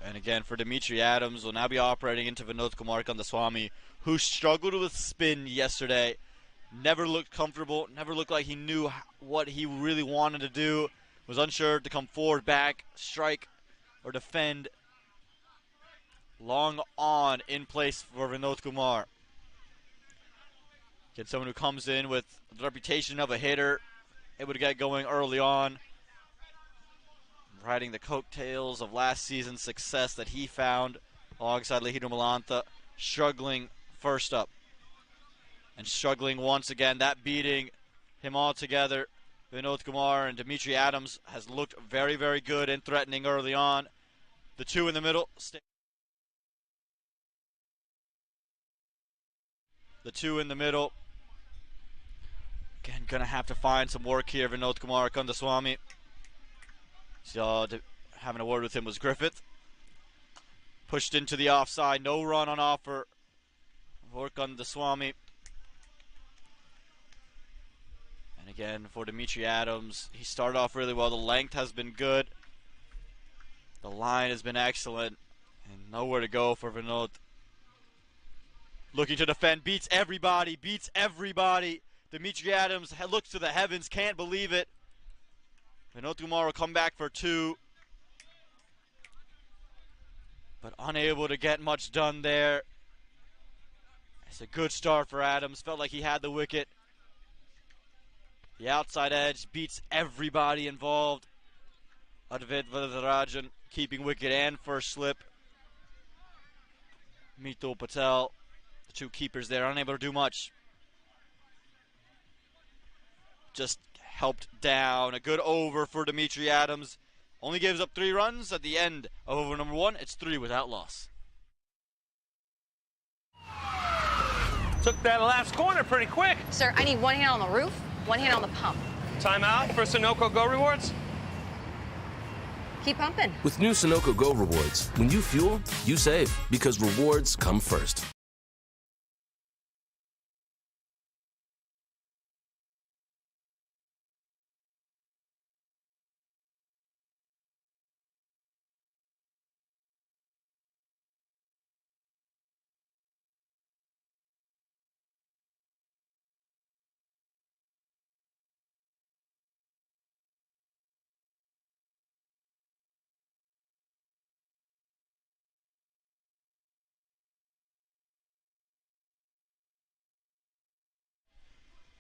B: And again, for Dimitri Adams, will now be operating into Vinod Kumar Kandaswamy, who struggled with spin yesterday. Never looked comfortable, never looked like he knew what he really wanted to do. Was unsure to come forward, back, strike, or defend. Long on in place for Vinod Kumar. Get someone who comes in with the reputation of a hitter, able to get going early on. Riding the coattails of last season's success that he found alongside Lehido Malantha, struggling first up. And struggling once again, that beating him all together. Vinod Kumar and Dimitri Adams has looked very, very good and threatening early on. The two in the middle. Again, going to have to find some work here, Vinod Kumar Kandaswamy. So having a word with him was Griffith. Pushed into the offside. No run on offer. Work on Kandaswamy. And again, for Dimitri Adams, he started off really well. The length has been good. The line has been excellent. And nowhere to go for Vinod. Looking to defend. Beats everybody. Dimitri Adams looks to the heavens. Can't believe it. Vinod Kumar will come back for 2. But unable to get much done there. It's a good start for Adams. Felt like he had the wicket. The outside edge beats everybody involved. Advait Varadarajan keeping wicket and first slip. Mitul Patel, the two keepers there, unable to do much. Just helped down. A good over for Dimitri Adams. Only gives up 3 runs at the end of over number 1. It's 3 without loss.
C: Took that last corner pretty quick.
D: Sir, I need 1 hand on the roof, 1 hand on the pump.
C: Timeout for Sunoco Go rewards.
D: Keep pumping.
E: With new Sunoco Go rewards, when you fuel, you save because rewards come first.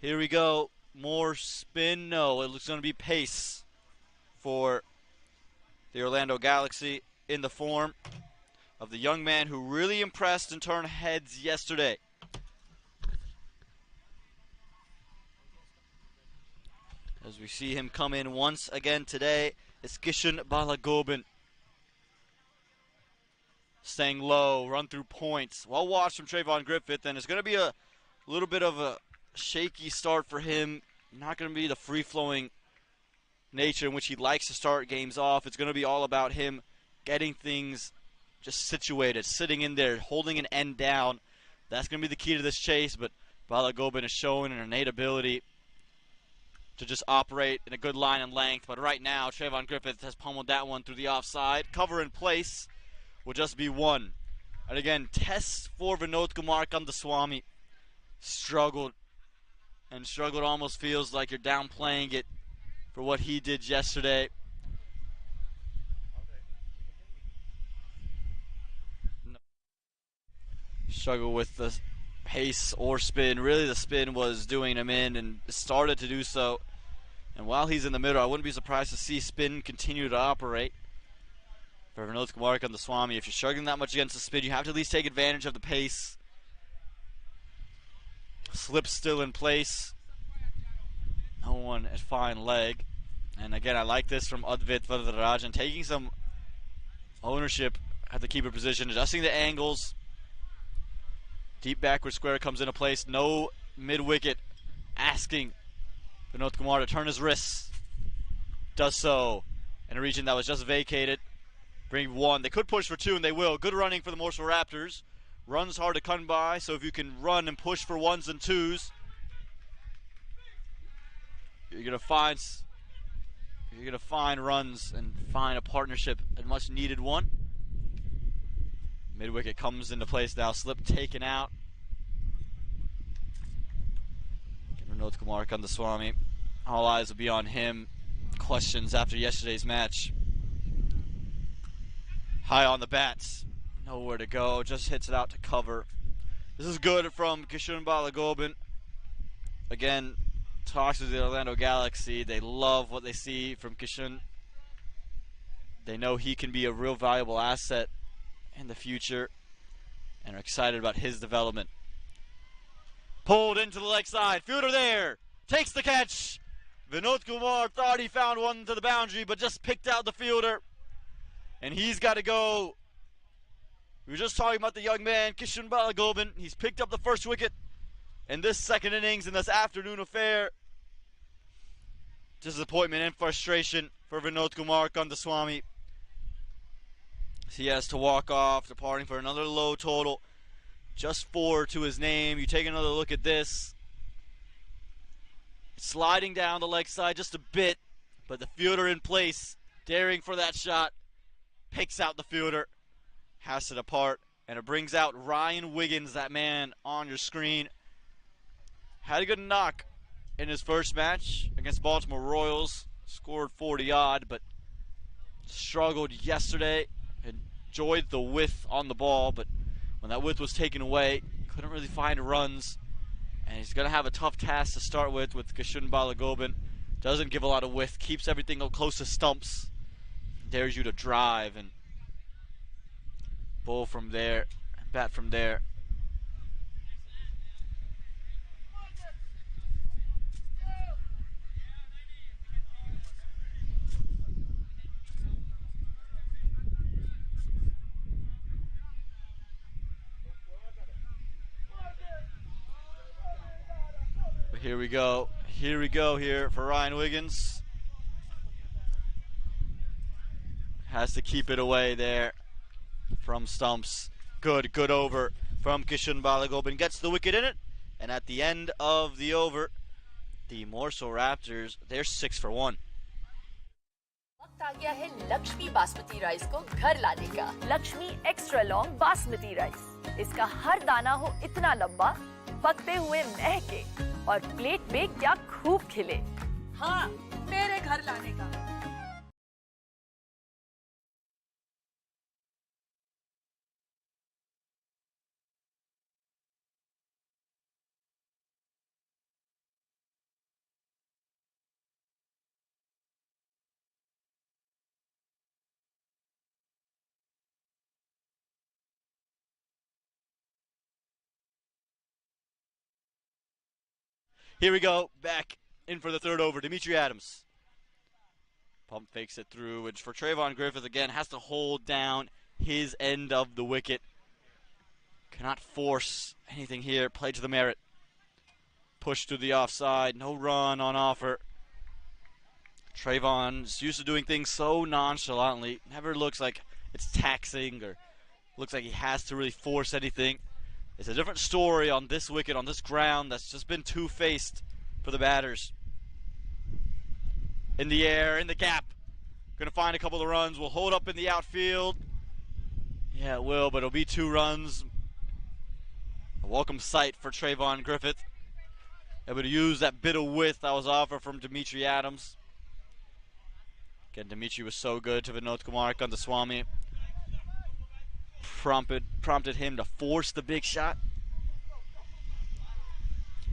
B: Here we go. More spin. No, it looks going to be pace for the Orlando Galaxy in the form of the young man who really impressed and turned heads yesterday. As we see him come in once again today, it's Kishan Balagobin. Staying low, run through points. Well watched from Trayvon Griffith, and it's going to be a little bit of a shaky start for him. Not going to be the free-flowing nature in which he likes to start games off. It's going to be all about him getting things just situated, sitting in there, holding an end down. That's going to be the key to this chase, but Balagobin is showing an innate ability to just operate in a good line and length. But right now, Trayvon Griffith has pummeled that one through the offside. Cover in place will just be one. And again, test for Vinod Kumar Kandaswamy. Struggled almost feels like you're downplaying it for what he did yesterday. Struggle with the pace or spin. Really, the spin was doing him in and started to do so. And while he's in the middle, I wouldn't be surprised to see spin continue to operate for Vinod Kumar Kandaswamy. If you're struggling that much against the spin, you have to at least take advantage of the pace. Slip still in place. No one at fine leg. And again, I like this from Advait Varadarajan, taking some ownership at the keeper position, adjusting the angles. Deep backward square comes into place. No mid-wicket, asking Vinod Kumar to turn his wrists. Does so in a region that was just vacated. Bring one. They could push for two, and they will. Good running for the Morrisville Raptors. Runs hard to come by, so if you can run and push for ones and twos, you're gonna find runs and find a partnership, a much needed one. Mid wicket comes into place now. Slip taken out. Vinod Kumar Kandaswamy. All eyes will be on him. Questions after yesterday's match. High on the bats. Nowhere to go. Just hits it out to cover. This is good from Kishan Balagobin. Again, talks to the Orlando Galaxy. They love what they see from Kishan. They know he can be a real valuable asset in the future and are excited about his development. Pulled into the leg side. Fielder there. Takes the catch. Vinod Kumar thought he found one to the boundary, but just picked out the fielder. And he's got to go. We were just talking about the young man, Kishan Balagobin. He's picked up the first wicket in this second innings in this afternoon affair. Disappointment and frustration for Vinod Kumar Kandaswamy. He has to walk off, departing for another low total. Just 4 to his name. You take another look at this. Sliding down the leg side just a bit, but the fielder in place, daring for that shot, picks out the fielder, has to depart, and it brings out Ryan Wiggins, that man on your screen. Had a good knock in his first match against Baltimore Royals, scored 40-odd, but struggled yesterday. Enjoyed the width on the ball, but when that width was taken away, couldn't really find runs. And he's going to have a tough task to start with Kishan Balagobin. Doesn't give a lot of width, keeps everything close to stumps. Dares you to drive and bowl from there, bat from there. But here we go. Here we go here for Ryan Wiggins. Has to keep it away there from stumps. Good over from Kishan Balagobin. Gets the wicket in it. And at the end of the over, the Morrisville Raptors, they're 6 for 1.
F: वक्त आ गया है Lakshmi basmati rice को घर लाने का। Lakshmi extra long basmati rice. इसका हर दाना हो इतना लंबा, पकते हुए महके और प्लेट पे क्या खूब खिले।
I: हाँ, मेरे घर लाने का।
B: Here we go. Back in for the third over. Dimitri Adams. Pump fakes it through, which for Trayvon Griffith, again, has to hold down his end of the wicket. Cannot force anything here. Play to the merit. Push to the offside. No run on offer. Trayvon's used to doing things so nonchalantly. Never looks like it's taxing or looks like he has to really force anything. It's a different story on this wicket, on this ground that's just been two-faced for the batters. In the air, in the gap. Going to find a couple of runs. We'll hold up in the outfield. Yeah, it will, but it'll be 2 runs. A welcome sight for Trayvon Griffith. Able to use that bit of width that was offered from Dimitri Adams. Again, Dimitri was so good to Vinod Kumar Kandaswamy. Prompted him to force the big shot.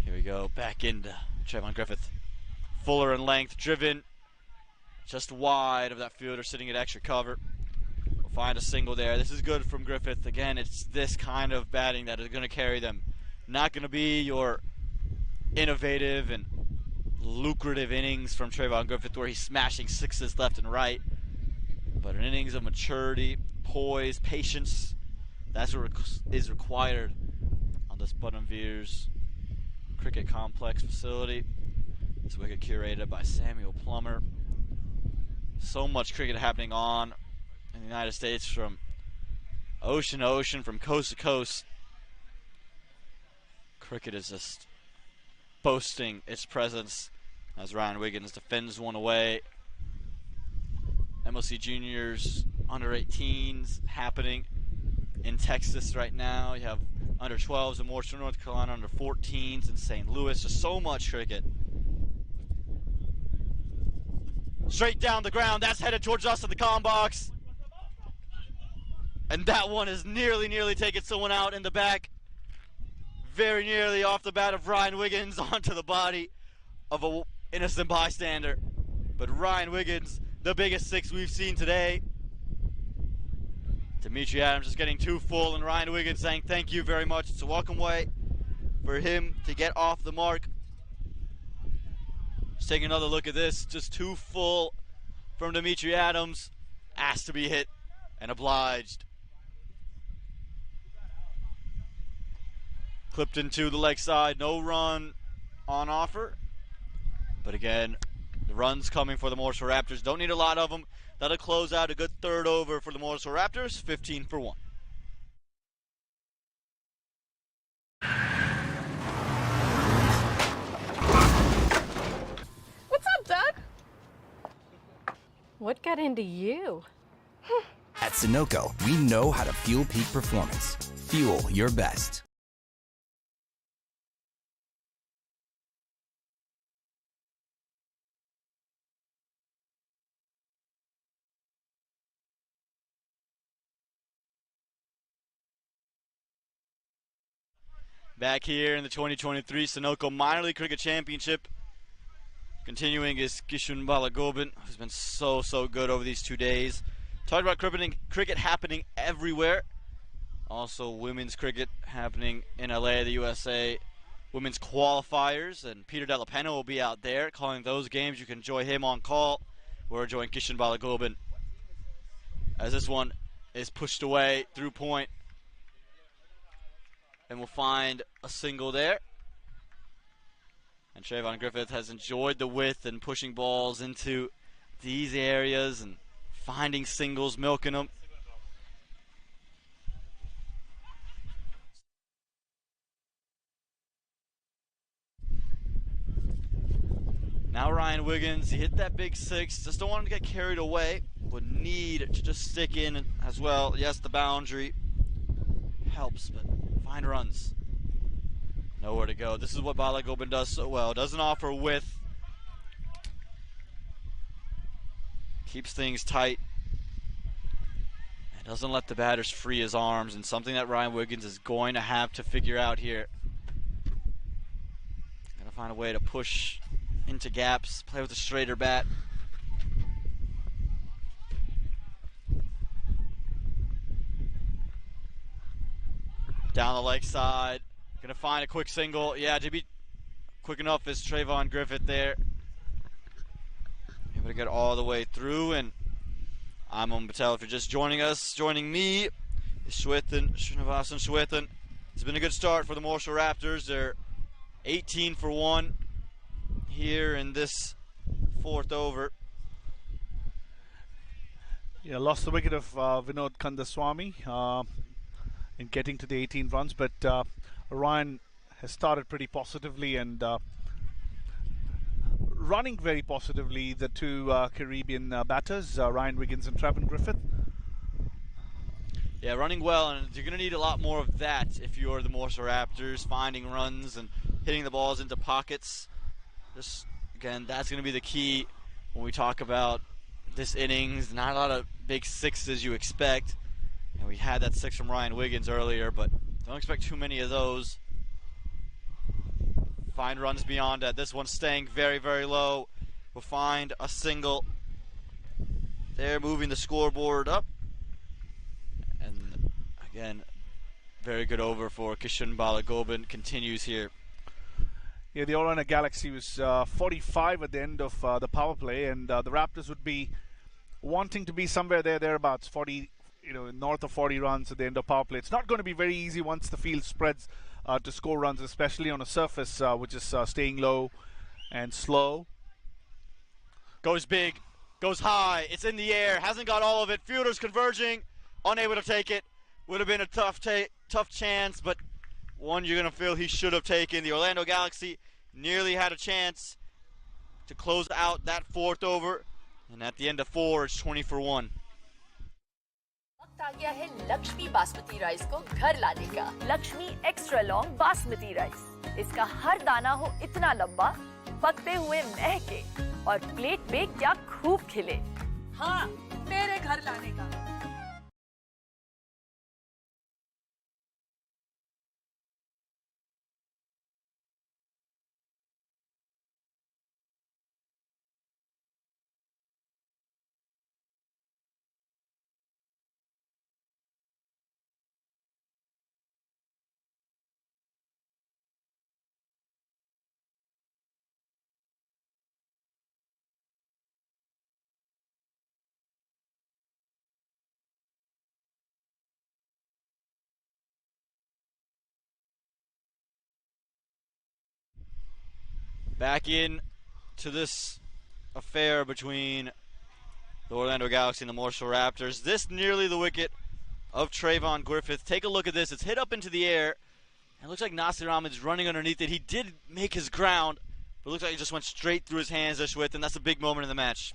B: Here we go, back into Trayvon Griffith. Fuller in length, driven just wide of that fielder sitting at extra cover. We'll find a single there. This is good from Griffith. Again, it's this kind of batting that is going to carry them. Not going to be your innovative and lucrative innings from Trayvon Griffith where he's smashing sixes left and right. But an innings of maturity, poise, patience, that's what is required on this Button Veers Cricket Complex facility. This wicket curated by Samuel Plummer. So much cricket happening on in the United States from ocean to ocean, from coast to coast. Cricket is just boasting its presence as Ryan Wiggins defends one away. MLC Juniors under 18s happening in Texas right now. You have under 12s in Morrisville, North Carolina, under 14s in St. Louis. Just so much cricket. Straight down the ground. That's headed towards us in the comm box. And that one is nearly taken someone out in the back. Very nearly off the bat of Ryan Wiggins onto the body of an innocent bystander. But Ryan Wiggins, the biggest 6 we've seen today. Dimitri Adams just getting too full, and Ryan Wiggins saying thank you very much. It's a welcome way for him to get off the mark. Just taking another look at this, just too full from Dimitri Adams. Asked to be hit and obliged. Clipped into the leg side, no run on offer. But again, the runs coming for the Morrisville Raptors. Don't need a lot of them. That'll close out a good third over for the Morrisville Raptors, 15 for 1.
I: What's up, Doug? What got into you?
H: At Sunoco, we know how to fuel peak performance. Fuel your best.
B: Back here in the 2023 Sunoco Minor League Cricket Championship. Continuing is Kishun Balagobin, who's been so good over these 2 days. Talked about cricket happening everywhere. Also women's cricket happening in LA, the USA. Women's qualifiers, and Peter Della Penna will be out there calling those games. You can enjoy him on call. We're enjoying Kishun Balagobin as this one is pushed away through point. And we'll find a single there. And Trayvon Griffith has enjoyed the width and pushing balls into these areas and finding singles, milking them. Now Ryan Wiggins, he hit that big 6. Just don't want him to get carried away. Would need to just stick in as well. Yes, the boundary helps, but find runs. Nowhere to go. This is what Balagobin does so well. Doesn't offer width. Keeps things tight. And doesn't let the batters free his arms. And something that Ryan Wiggins is going to have to figure out here. Gotta find a way to push into gaps. Play with a straighter bat. Down the leg side. Gonna find a quick single. Yeah, quick enough is Trayvon Griffith there. Able to get all the way through, and I'm Om Patel. If you're just joining us, joining me is Srinivasan Shwethan. It's been a good start for the Morrisville Raptors. They're 18 for 1 here in this fourth over.
G: Yeah, lost the wicket of Vinod Kandaswamy in getting to the 18 runs, but Ryan has started pretty positively and running very positively, the two Caribbean batters, Ryan Wiggins and Trevin Griffith.
B: Yeah, running well, and you're going to need a lot more of that if you're the Morrisville Raptors, finding runs and hitting the balls into pockets. Just, again, that's going to be the key when we talk about this innings. Not a lot of big sixes you expect. And we had that six from Ryan Wiggins earlier, but don't expect too many of those. Find runs beyond that. This one's staying very, very low. We'll find a single. They're moving the scoreboard up. And again, very good over for Kishan Balagoban. Continues here.
G: Yeah, the Orlando Galaxy was 45 at the end of the power play, and the Raptors would be wanting to be somewhere thereabouts, 40, north of 40 runs at the end of power play. It's not going to be very easy once the field spreads to score runs, especially on a surface which is staying low and slow.
B: Goes big, goes high, it's in the air, hasn't got all of it. Fielders converging, unable to take it. Would have been a tough chance, but one you're going to feel he should have taken. The Orlando Galaxy nearly had a chance to close out that fourth over, and at the end of 4, it's 20 for 1.
F: वक्त आ गया है Lakshmi basmati rice को घर लाने का। Lakshmi extra long basmati rice, इसका हर दाना हो इतना लंबा, पकते हुए महके और प्लेट पे क्या खूब खिले। हाँ, मेरे घर लाने का।
B: Back in to this affair between the Orlando Galaxy and the Morrisville Raptors. This nearly the wicket of Trayvon Griffith. Take a look at this. It's hit up into the air. It looks like Nasir Ahmed's running underneath it. He did make his ground, but it looks like it just went straight through his hands, Ashwith, and that's a big moment in the match.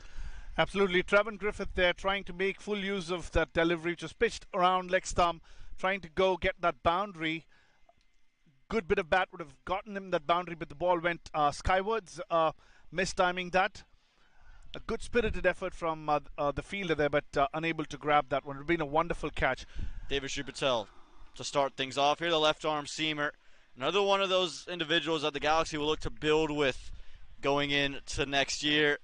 G: Absolutely. Trevin Griffith there trying to make full use of that delivery, just pitched around leg stump, trying to go get that boundary. Good bit of bat would have gotten him that boundary, but the ball went skywards, mistiming that. A good spirited effort from the fielder there, but unable to grab that one. It would have been a wonderful catch.
B: David Shri Patel to start things off here, the left arm seamer. Another one of those individuals that the Galaxy will look to build with going into next year.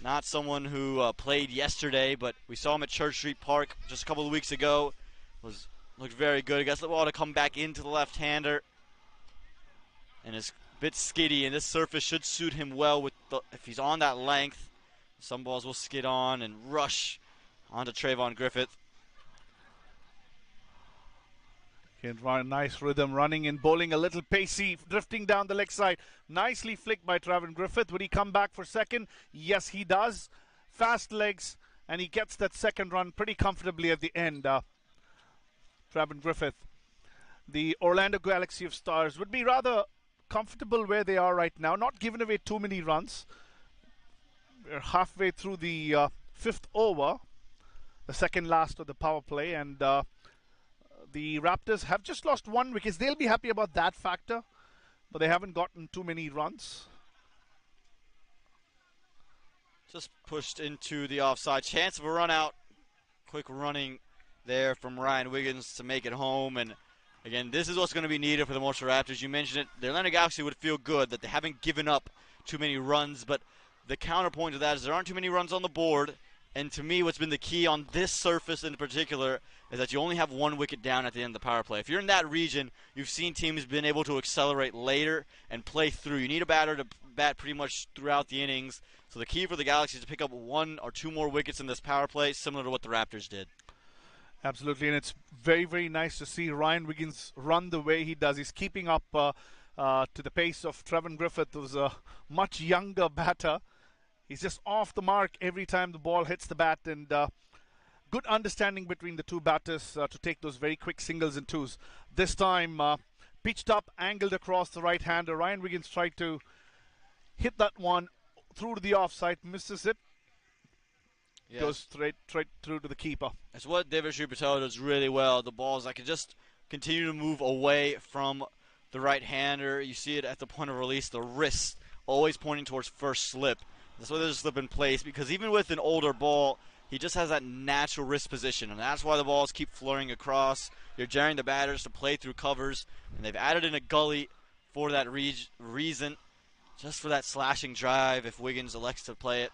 B: Not someone who played yesterday, but we saw him at Church Street Park just a couple of weeks ago. Looked very good. He got the ball to come back into the left-hander. And is a bit skiddy, and this surface should suit him well if he's on that length. Some balls will skid on and rush onto Trayvon Griffith.
G: Nice rhythm, running and bowling a little pacey, drifting down the leg side. Nicely flicked by Trevin Griffith. Would he come back for second? Yes, he does. Fast legs, and he gets that second run pretty comfortably at the end. Trevin Griffith. The Orlando Galaxy of Stars would be rather comfortable where they are right now, not giving away too many runs. We're halfway through the fifth over, the second last of the power play, and the Raptors have just lost one wicket. They'll be happy about that factor, but they haven't gotten too many runs.
B: Just pushed into the offside. Chance of a run out. Quick running there from Ryan Wiggins to make it home, and again, this is what's going to be needed for the Morrisville Raptors. You mentioned it. The Atlanta Galaxy would feel good that they haven't given up too many runs, but the counterpoint to that is there aren't too many runs on the board, And to me, what's been the key on this surface in particular is that you only have one wicket down at the end of the power play. If you're in that region, you've seen teams been able to accelerate later and play through. You need a batter to bat pretty much throughout the innings. So the key for the Galaxy is to pick up 1 or 2 more wickets in this power play, similar to what the Raptors did.
G: Absolutely, and it's very, very nice to see Ryan Wiggins run the way he does. He's keeping up to the pace of Trevor Griffith, who's a much younger batter. He's just off the mark every time the ball hits the bat, and good understanding between the two batters to take those very quick singles and twos. This time, pitched up, angled across the right-hander. Ryan Wiggins tried to hit that one through to the offside, misses it. Yes. Goes straight through to the keeper.
B: It's what Devashri Patel does really well. The balls that can just continue to move away from the right-hander. You see it at the point of release, the wrist always pointing towards first slip. That's why there's a slip in place, because even with an older ball, he just has that natural wrist position, and that's why the balls keep flurrying across. You're jarring the batters to play through covers, and they've added in a gully for that reason, just for that slashing drive if Wiggins elects to play it.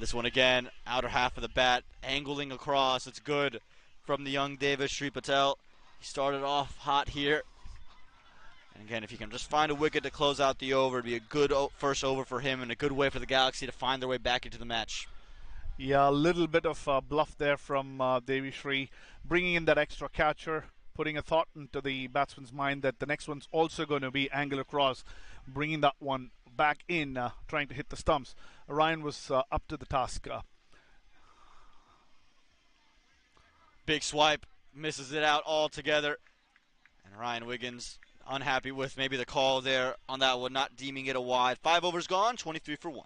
B: This one again, outer half of the bat, angling across. It's good from the young Devashri Patel. He started off hot here. And again, if he can just find a wicket to close out the over, it'd be a good first over for him and a good way for the Galaxy to find their way back into the match.
G: Yeah, a little bit of bluff there from Devashri, bringing in that extra catcher, putting a thought into the batsman's mind that the next one's also going to be angle across, bringing that one back in, trying to hit the stumps. Ryan was up to the task.
B: Big swipe, misses it out altogether. And Ryan Wiggins unhappy with maybe the call there on that one, not deeming it a wide. 5 overs gone, 23 for 1.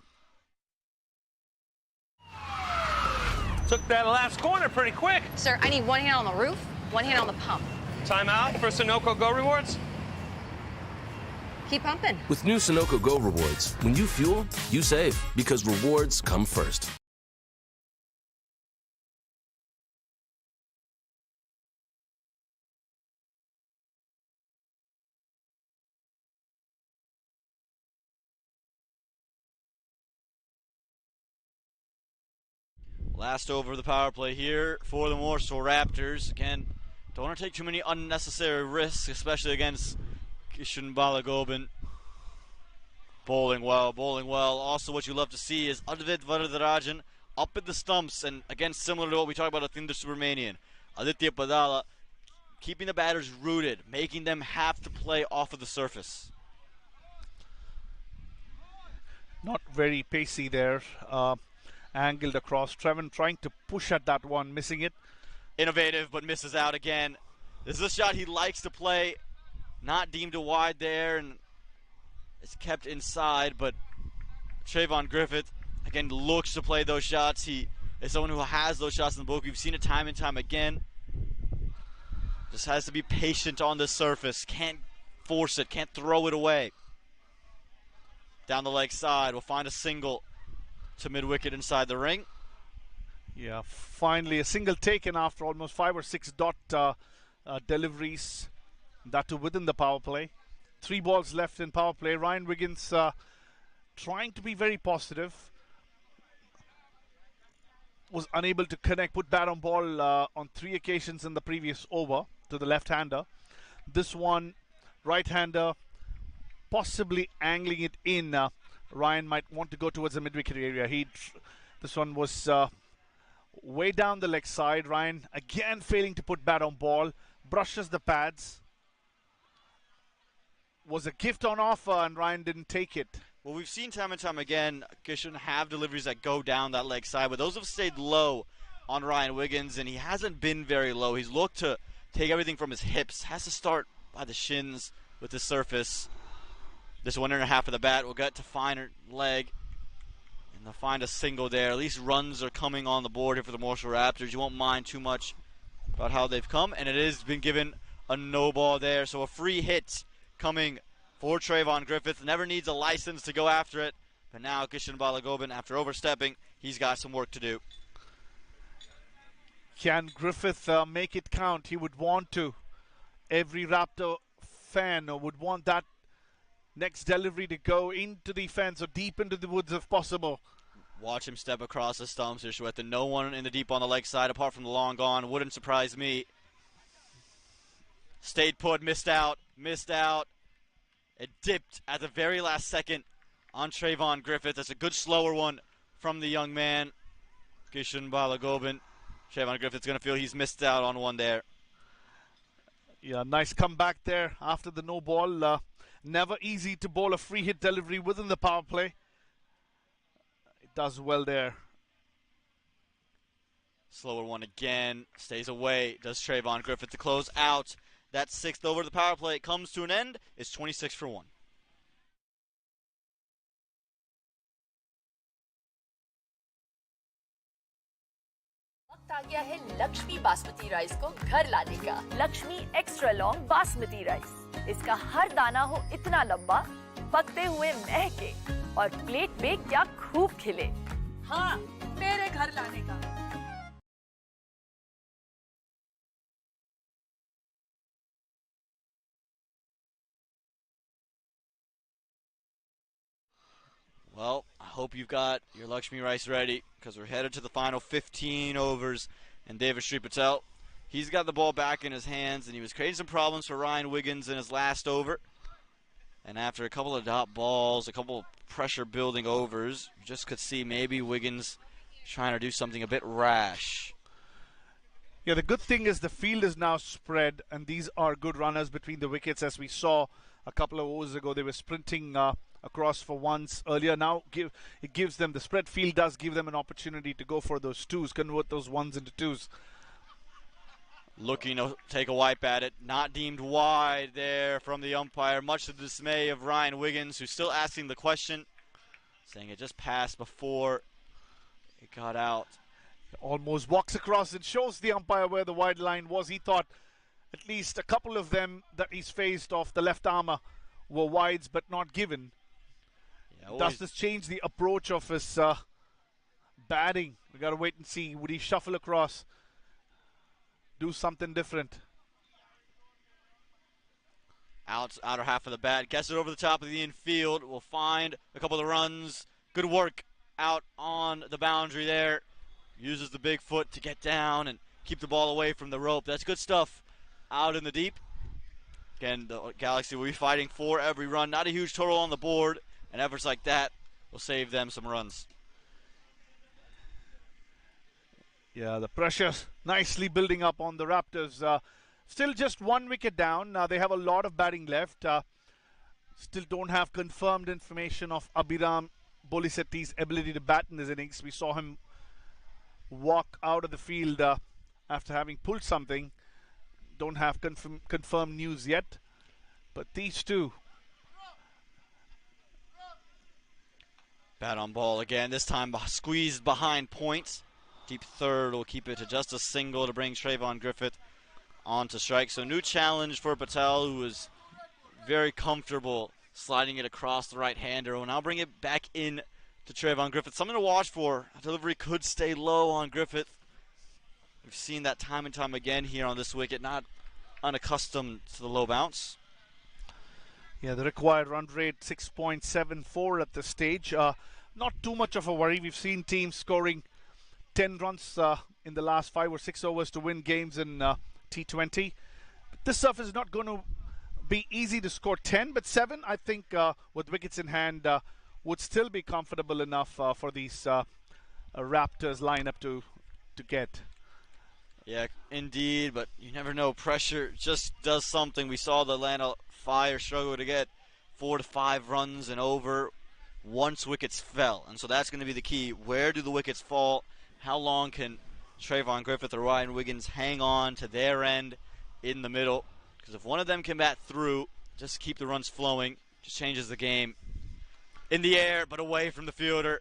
C: Took that last corner pretty quick.
D: Sir, I need 1 hand on the roof, 1 hand on the pump.
C: Timeout for Sunoco Go Rewards.
I: Keep pumping.
E: With new Sunoco Go rewards, when you fuel, you save, because rewards come first.
B: Last over of the power play here for the Morrisville Raptors. Again, don't want to take too many unnecessary risks, especially against Kishan Balagobin. Bowling well, bowling well. Also, what you love to see is Advait Varadarajan up at the stumps, and again, similar to what we talked about at the Subramanian. Aditya Padala keeping the batters rooted, making them have to play off of the surface.
G: Not very pacey there. Angled across. Trevin trying to push at that one, missing it.
B: Innovative, but misses out again. This is a shot he likes to play. Not deemed a wide there, and it's kept inside, but Trayvon Griffith, again, looks to play those shots. He is someone who has those shots in the book. We've seen it time and time again. Just has to be patient on the surface. Can't force it, can't throw it away. Down the leg side, we'll find a single to mid-wicket inside the ring.
G: Yeah, finally a single taken after almost 5 or 6 dot deliveries. That too within the power play. 3 balls left in power play. Ryan Wiggins trying to be very positive. Was unable to connect, put bat on ball on 3 occasions in the previous over to the left-hander. This one, right-hander, possibly angling it in. Ryan might want to go towards the mid-wicket area. This one was way down the leg side. Ryan again failing to put bat on ball. Brushes the pads. Was a gift on offer, and Ryan didn't take it.
B: Well, we've seen time and time again Kishan have deliveries that go down that leg side, but those have stayed low on Ryan Wiggins, and he hasn't been very low. He's looked to take everything from his hips. Has to start by the shins with the surface. This 1.5 of the bat will get to finer leg, and they'll find a single there. At least runs are coming on the board here for the Morrisville Raptors. You won't mind too much about how they've come, and it has been given a no ball there. So a free hit coming for Trayvon Griffith. Never needs a license to go after it, but now Kishan Balagobin, after overstepping, he's got some work to do.
G: Can Griffith make it count? He would want to. Every Raptor fan would want that next delivery to go into the fence or deep into the woods if possible.
B: Watch him step across the stumps here, Shweta. No one in the deep on the leg side apart from the long gone. Wouldn't surprise me. Stayed put, missed out. It dipped at the very last second on Trayvon Griffith. That's a good slower one from the young man. Kishan Balagobin. Trayvon Griffith's going to feel he's missed out on one there.
G: Yeah, nice comeback there after the no ball. Never easy to bowl a free hit delivery within the power play. It does well there.
B: Slower one again. Stays away. Does Trayvon Griffith to close out. That sixth over the power play comes to an end. It's 26 for 1.
F: वक्त आ गया है Lakshmi basmati rice को घर लाने का। Lakshmi extra long basmati rice. इसका हर दाना हो इतना लंबा, पकते हुए महके और प्लेट पे क्या खूब खिले। हाँ, मेरे घर लाने का।
B: Well, I hope you've got your Lakshmi rice ready because we're headed to the final 15 overs. And David Sri Patel, he's got the ball back in his hands, and he was creating some problems for Ryan Wiggins in his last over. And after a couple of dot balls, a couple of pressure-building overs, you just could see maybe Wiggins trying to do something a bit rash.
G: Yeah, the good thing is the field is now spread, and these are good runners between the wickets. As we saw a couple of overs ago, they were sprinting across for ones earlier. Now it gives them, the spread field does give them an opportunity to go for those twos, convert those ones into twos.
B: Looking to take a wipe at it. Not deemed wide there from the umpire, much to the dismay of Ryan Wiggins, who's still asking the question, saying it just passed before it got out.
G: Almost walks across and shows the umpire where the wide line was. He thought at least a couple of them that he's faced off the left armour were wides but not given. Does this change the approach of his batting? We got to wait and see. Would he shuffle across, do something different?
B: Outer half of the bat, gets it over the top of the infield. Will find a couple of runs. Good work out on the boundary there. Uses the big foot to get down and keep the ball away from the rope. That's good stuff out in the deep. Again, the Galaxy will be fighting for every run. Not a huge total on the board, and efforts like that will save them some runs.
G: Yeah, the pressure nicely building up on the Raptors. Still just 1 wicket down. They have a lot of batting left. Still don't have confirmed information of Abhiram Bolisetti's ability to bat in this innings. We saw him walk out of the field after having pulled something. Don't have confirmed news yet. But these two.
B: Bat on ball again. This time squeezed behind points. Deep third will keep it to just a single to bring Trayvon Griffith onto strike. So new challenge for Patel, who was very comfortable sliding it across the right-hander. Will now bring it back in to Trayvon Griffith. Something to watch for. Delivery could stay low on Griffith. We've seen that time and time again here on this wicket. Not unaccustomed to the low bounce.
G: Yeah, the required run rate 6.74 at this stage. Not too much of a worry. We've seen teams scoring 10 runs in the last 5 or 6 overs to win games in T20. But this stuff is not going to be easy to score 10, but 7, I think, with wickets in hand, would still be comfortable enough for these Raptors lineup to get.
B: Yeah, indeed, but you never know. Pressure just does something. We saw the Atlanta Fire struggle to get 4 to 5 runs and over once wickets fell. And so that's going to be the key. Where do the wickets fall? How long can Trayvon Griffith or Ryan Wiggins hang on to their end in the middle? Because if one of them can bat through, just keep the runs flowing, just changes the game. In the air, but away from the fielder.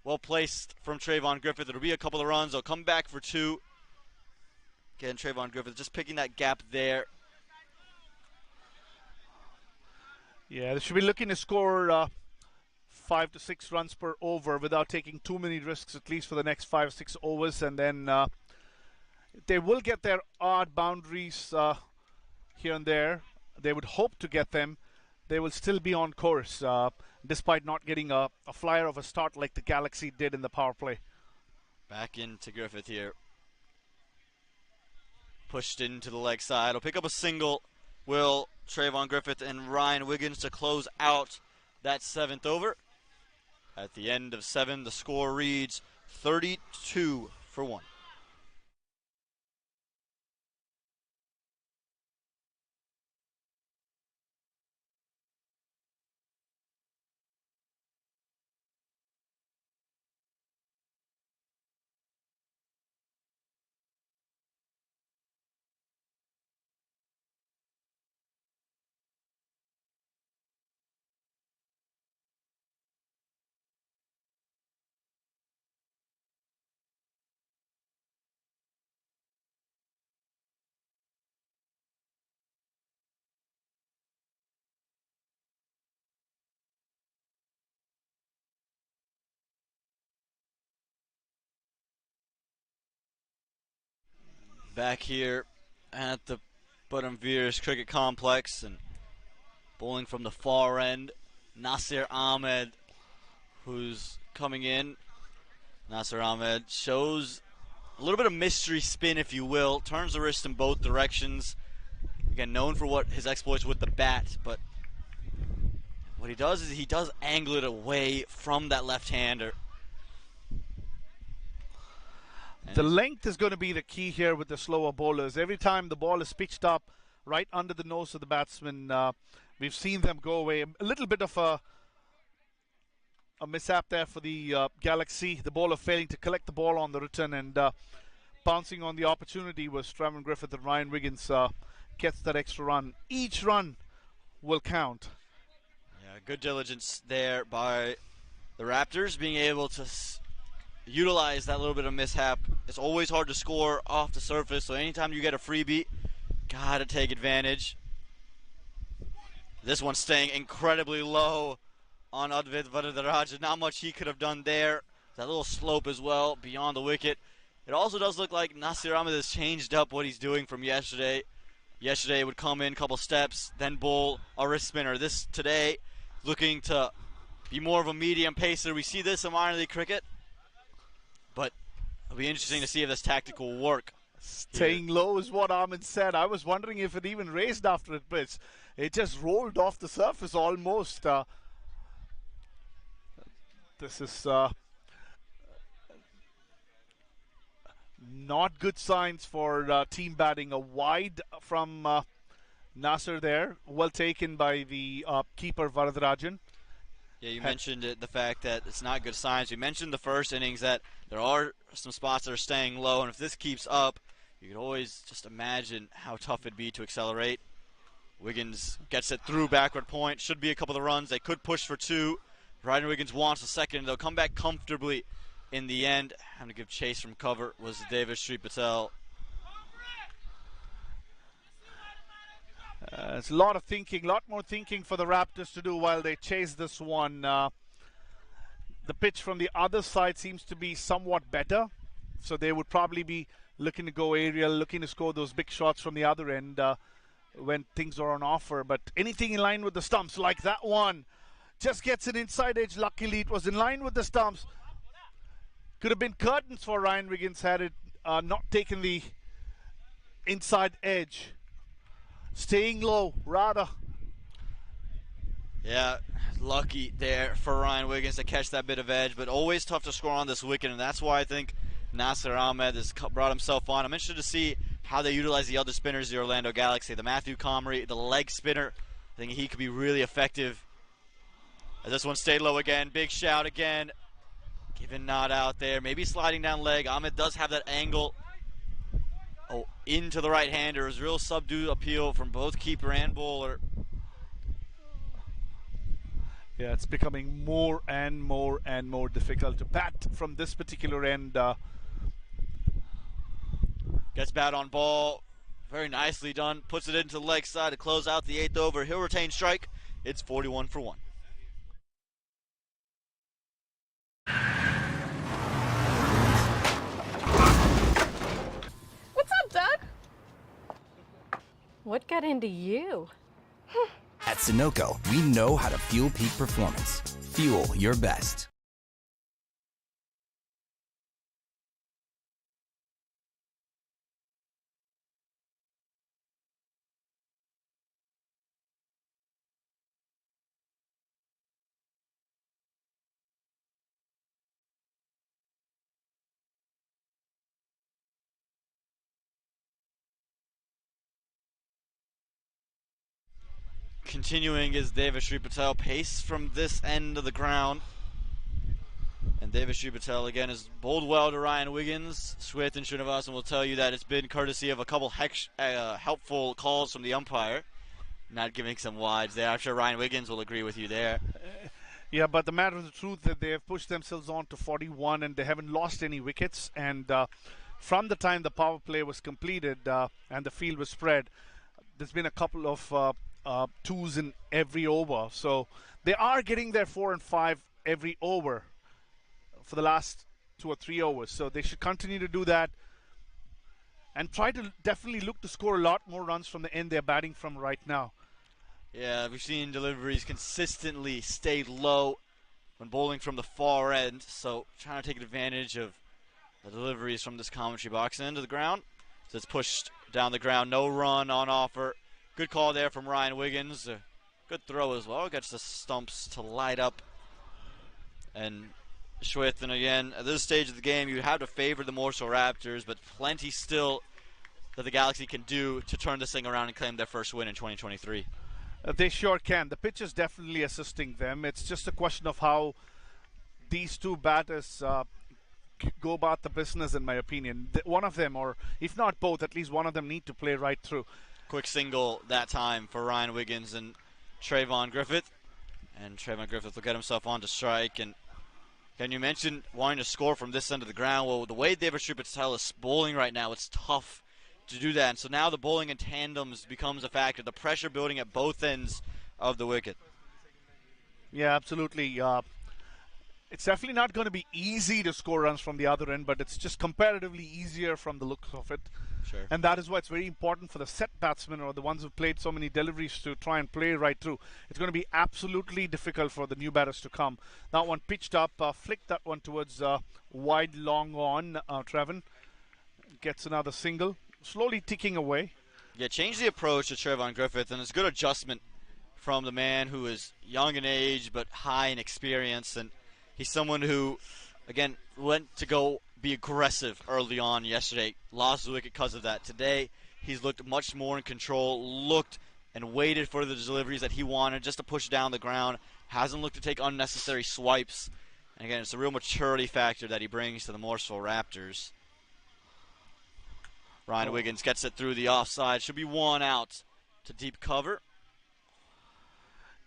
B: Well placed from Trayvon Griffith. It'll be a couple of runs. They'll come back for 2. Again, Trayvon Griffith just picking that gap there.
G: Yeah, they should be looking to score 5 to 6 runs per over without taking too many risks, at least for the next 5 or 6 overs. And then they will get their odd boundaries here and there. They would hope to get them. they will still be on course, despite not getting a flyer of a start like the Galaxy did in the power play.
B: Back into Griffith here. Pushed into the leg side. He'll pick up a single. Will Trayvon Griffith and Ryan Wiggins to close out that 7th over. At the end of 7, the score reads 32-1. Back here at the Budham Veers Cricket Complex, and bowling from the far end, Nasir Ahmed, who's coming in. Nasir Ahmed shows a little bit of mystery spin, if you will, turns the wrist in both directions. Again, known for what his exploits with the bat, but what he does is he does angle it away from that left-hander.
G: The length is going to be the key here with the slower bowlers. Every time the ball is pitched up right under the nose of the batsman, we've seen them go away. A little bit of a mishap there for the Galaxy. The bowler failing to collect the ball on the return, and pouncing on the opportunity was Trayvon Griffith, and Ryan Wiggins gets that extra run. Each run will count.
B: Yeah, good diligence there by the Raptors, being able to utilize that little bit of mishap. It's always hard to score off the surface, so anytime you get a freebie, gotta take advantage. This one's staying incredibly low on Advait Varadarajan. Not much he could have done there. That little slope as well beyond the wicket. It also does look like Nasir Ahmed has changed up what he's doing from yesterday. Yesterday it would come in a couple steps, then bowl a wrist spinner. This today looking to be more of a medium pacer. We see this in minor league cricket, but it'll be interesting to see if this tactic will work.
G: Staying low is what Ahmed said. I was wondering if it even raised after it pitched. It just rolled off the surface almost. This is not good signs for team batting. A wide from Nasir there. Well taken by the keeper Varadarajan.
B: Yeah, you mentioned the fact that it's not good signs. You mentioned the first innings that there are some spots that are staying low, and if this keeps up, you could always just imagine how tough it'd be to accelerate. Wiggins gets it through backward point. Should be a couple of runs. They could push for 2. Ryan Wiggins wants a second. They'll come back comfortably in the end. Having to give chase from cover was David Sri Patel.
G: It's a lot of thinking, a lot more thinking for the Raptors to do while they chase this one. The pitch from the other side seems to be somewhat better, so they would probably be looking to go aerial, looking to score those big shots from the other end when things are on offer. But anything in line with the stumps, like that one, just gets an inside edge. Luckily, it was in line with the stumps. Could have been curtains for Ryan Wiggins had it not taken the inside edge. Staying low, rather.
B: Yeah, lucky there for Ryan Wiggins to catch that bit of edge, but always tough to score on this wicket, and that's why I think Nasir Ahmed has brought himself on. I'm interested to see how they utilize the other spinners, the Orlando Galaxy, the Matthew Comrie, the leg spinner. I think he could be really effective. As this one stayed low again, big shout again. Given not out there, maybe sliding down leg. Ahmed does have that angle. Oh, into the right-hander. It was real subdued appeal from both keeper and bowler.
G: Yeah, it's becoming more and more and more difficult to bat from this particular end.
B: Gets bat on ball. Very nicely done. Puts it into the leg side to close out the 8th over. He'll retain strike. It's 41 for 1.
I: What's up, Doug? What got into you?
H: At Sunoco, we know how to fuel peak performance. Fuel your best.
B: Continuing is David Sri Patel. Pace from this end of the ground. And David Sri Patel again has bowled well to Ryan Wiggins. Swith and Srinivasan will tell you that it's been courtesy of a couple helpful calls from the umpire. Not giving some wides there. I'm sure Ryan Wiggins will agree with you there.
G: Yeah, but the matter of the truth that they have pushed themselves on to 41 and they haven't lost any wickets. And from the time the power play was completed and the field was spread, there's been a couple of twos in every over. So they are getting their 4 and 5 every over for the last 2 or 3 overs. So they should continue to do that and try to definitely look to score a lot more runs from the end they're batting from right now.
B: Yeah, we've seen deliveries consistently stay low when bowling from the far end. So trying to take advantage of the deliveries from this commentary box and into the ground. So it's pushed down the ground. No run on offer. Good call there from Ryan Wiggins. Good throw as well. Gets the stumps to light up. And Schwith, and again, at this stage of the game, you have to favor the Morrisville Raptors, but plenty still that the Galaxy can do to turn this thing around and claim their first win in 2023.
G: They sure can. The pitch is definitely assisting them. It's just a question of how these two batters go about the business, in my opinion. One of them, or if not both, at least one of them need to play right through.
B: Quick single that time for Ryan Wiggins and Trayvon Griffith. And Trayvon Griffith will get himself on to strike. And again, you mentioned wanting to score from this end of the ground. Well, the way David Sri Patel is bowling right now, it's tough to do that. And so now the bowling in tandems becomes a factor. The pressure building at both ends of the wicket.
G: Yeah, absolutely. It's definitely not going to be easy to score runs from the other end, but it's just comparatively easier from the looks of it.
B: Sure.
G: And that is why it's very important for the set batsmen or the ones who've played so many deliveries to try and play right through. It's going to be absolutely difficult for the new batters to come. That one pitched up, flicked that one towards wide long on. Trevin gets another single, slowly ticking away.
B: Yeah, change the approach to Trayvon Griffith, and it's a good adjustment from the man who is young in age but high in experience. And he's someone who, again, went to go be aggressive early on yesterday. Lost the wicket because of that. Today, he's looked much more in control, looked and waited for the deliveries that he wanted just to push down the ground. Hasn't looked to take unnecessary swipes. And again, it's a real maturity factor that he brings to the Morrisville Raptors. Ryan Wiggins gets it through the offside. Should be one out to deep cover.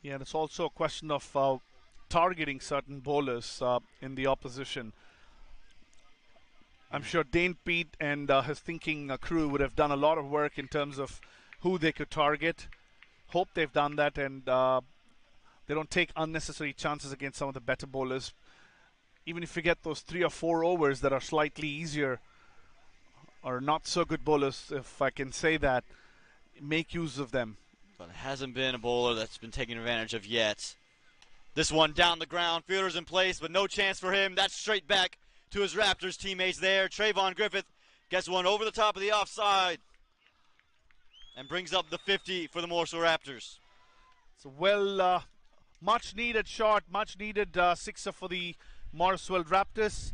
G: Yeah, and it's also a question of targeting certain bowlers in the opposition. I'm sure Dane Pete and his thinking crew would have done a lot of work in terms of who they could target. Hope they've done that and they don't take unnecessary chances against some of the better bowlers. Even if you get those 3 or 4 overs that are slightly easier or not so good bowlers, if I can say that, make use of them.
B: But it hasn't been a bowler that's been taken advantage of yet. This one down the ground, fielder's in place, but no chance for him. That's straight back to his Raptors teammates there. Trayvon Griffith gets one over the top of the offside and brings up the 50 for the Morrisville Raptors.
G: So, much needed shot, much needed sixer for the Morrisville Raptors.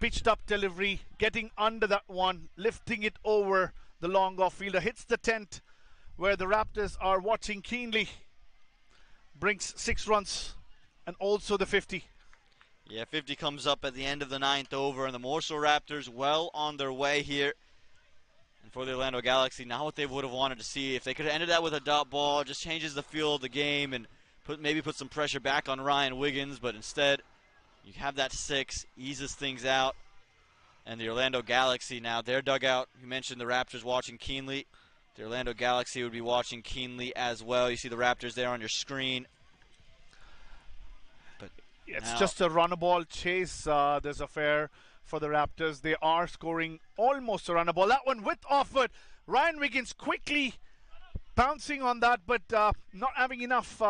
G: Pitched up delivery, getting under that one, lifting it over the long off fielder. Hits the tent where the Raptors are watching keenly. Brings 6 runs and also the 50.
B: Yeah, 50 comes up at the end of the 9th over, and the Morrisville Raptors well on their way here. And for the Orlando Galaxy, not what they would have wanted to see. If they could have ended that with a dot ball, it just changes the feel of the game and maybe put some pressure back on Ryan Wiggins, but instead you have that 6, eases things out. And the Orlando Galaxy now, their dugout, you mentioned the Raptors watching keenly. The Orlando Galaxy would be watching keenly as well. You see the Raptors there on your screen. But
G: it's just a run a ball chase. There's a fair for the Raptors. They are scoring almost a run a ball. That one with offered. Ryan Wiggins quickly Pouncing on that, but not having enough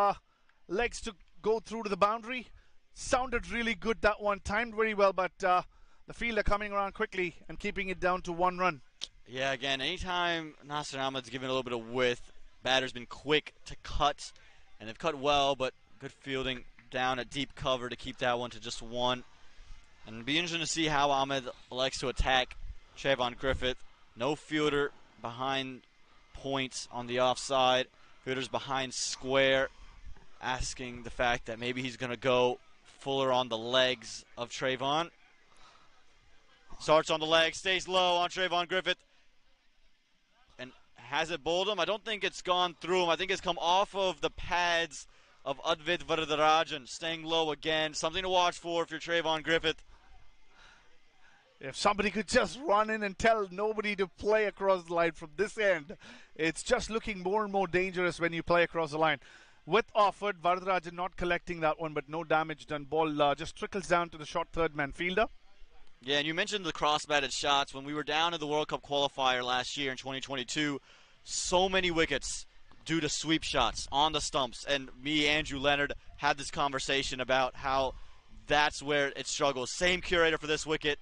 G: legs to go through to the boundary. Sounded really good that one, timed very well, but the fielder coming around quickly and keeping it down to 1 run.
B: Yeah, again, anytime Nasser Ahmed's given a little bit of width, batter's been quick to cut, and they've cut well, but good fielding down at deep cover to keep that one to just 1. And it'll be interesting to see how Ahmed likes to attack Trayvon Griffith. No fielder behind points on the offside. Fielder's behind square, asking the fact that maybe he's going to go fuller on the legs of Trayvon. Starts on the leg, stays low on Trayvon Griffith. And has it bowled him? I don't think it's gone through him. I think it's come off of the pads of Advait Varadarajan. Staying low again. Something to watch for if you're Trayvon Griffith.
G: If somebody could just run in and tell nobody to play across the line from this end, it's just looking more and more dangerous when you play across the line. With offered, Varadarajan not collecting that one, but no damage done. Ball just trickles down to the short third man fielder.
B: Yeah, and you mentioned the cross-batted shots. When we were down in the World Cup qualifier last year in 2022, so many wickets due to sweep shots on the stumps. And me, Andrew Leonard, had this conversation about how that's where it struggles. Same curator for this wicket.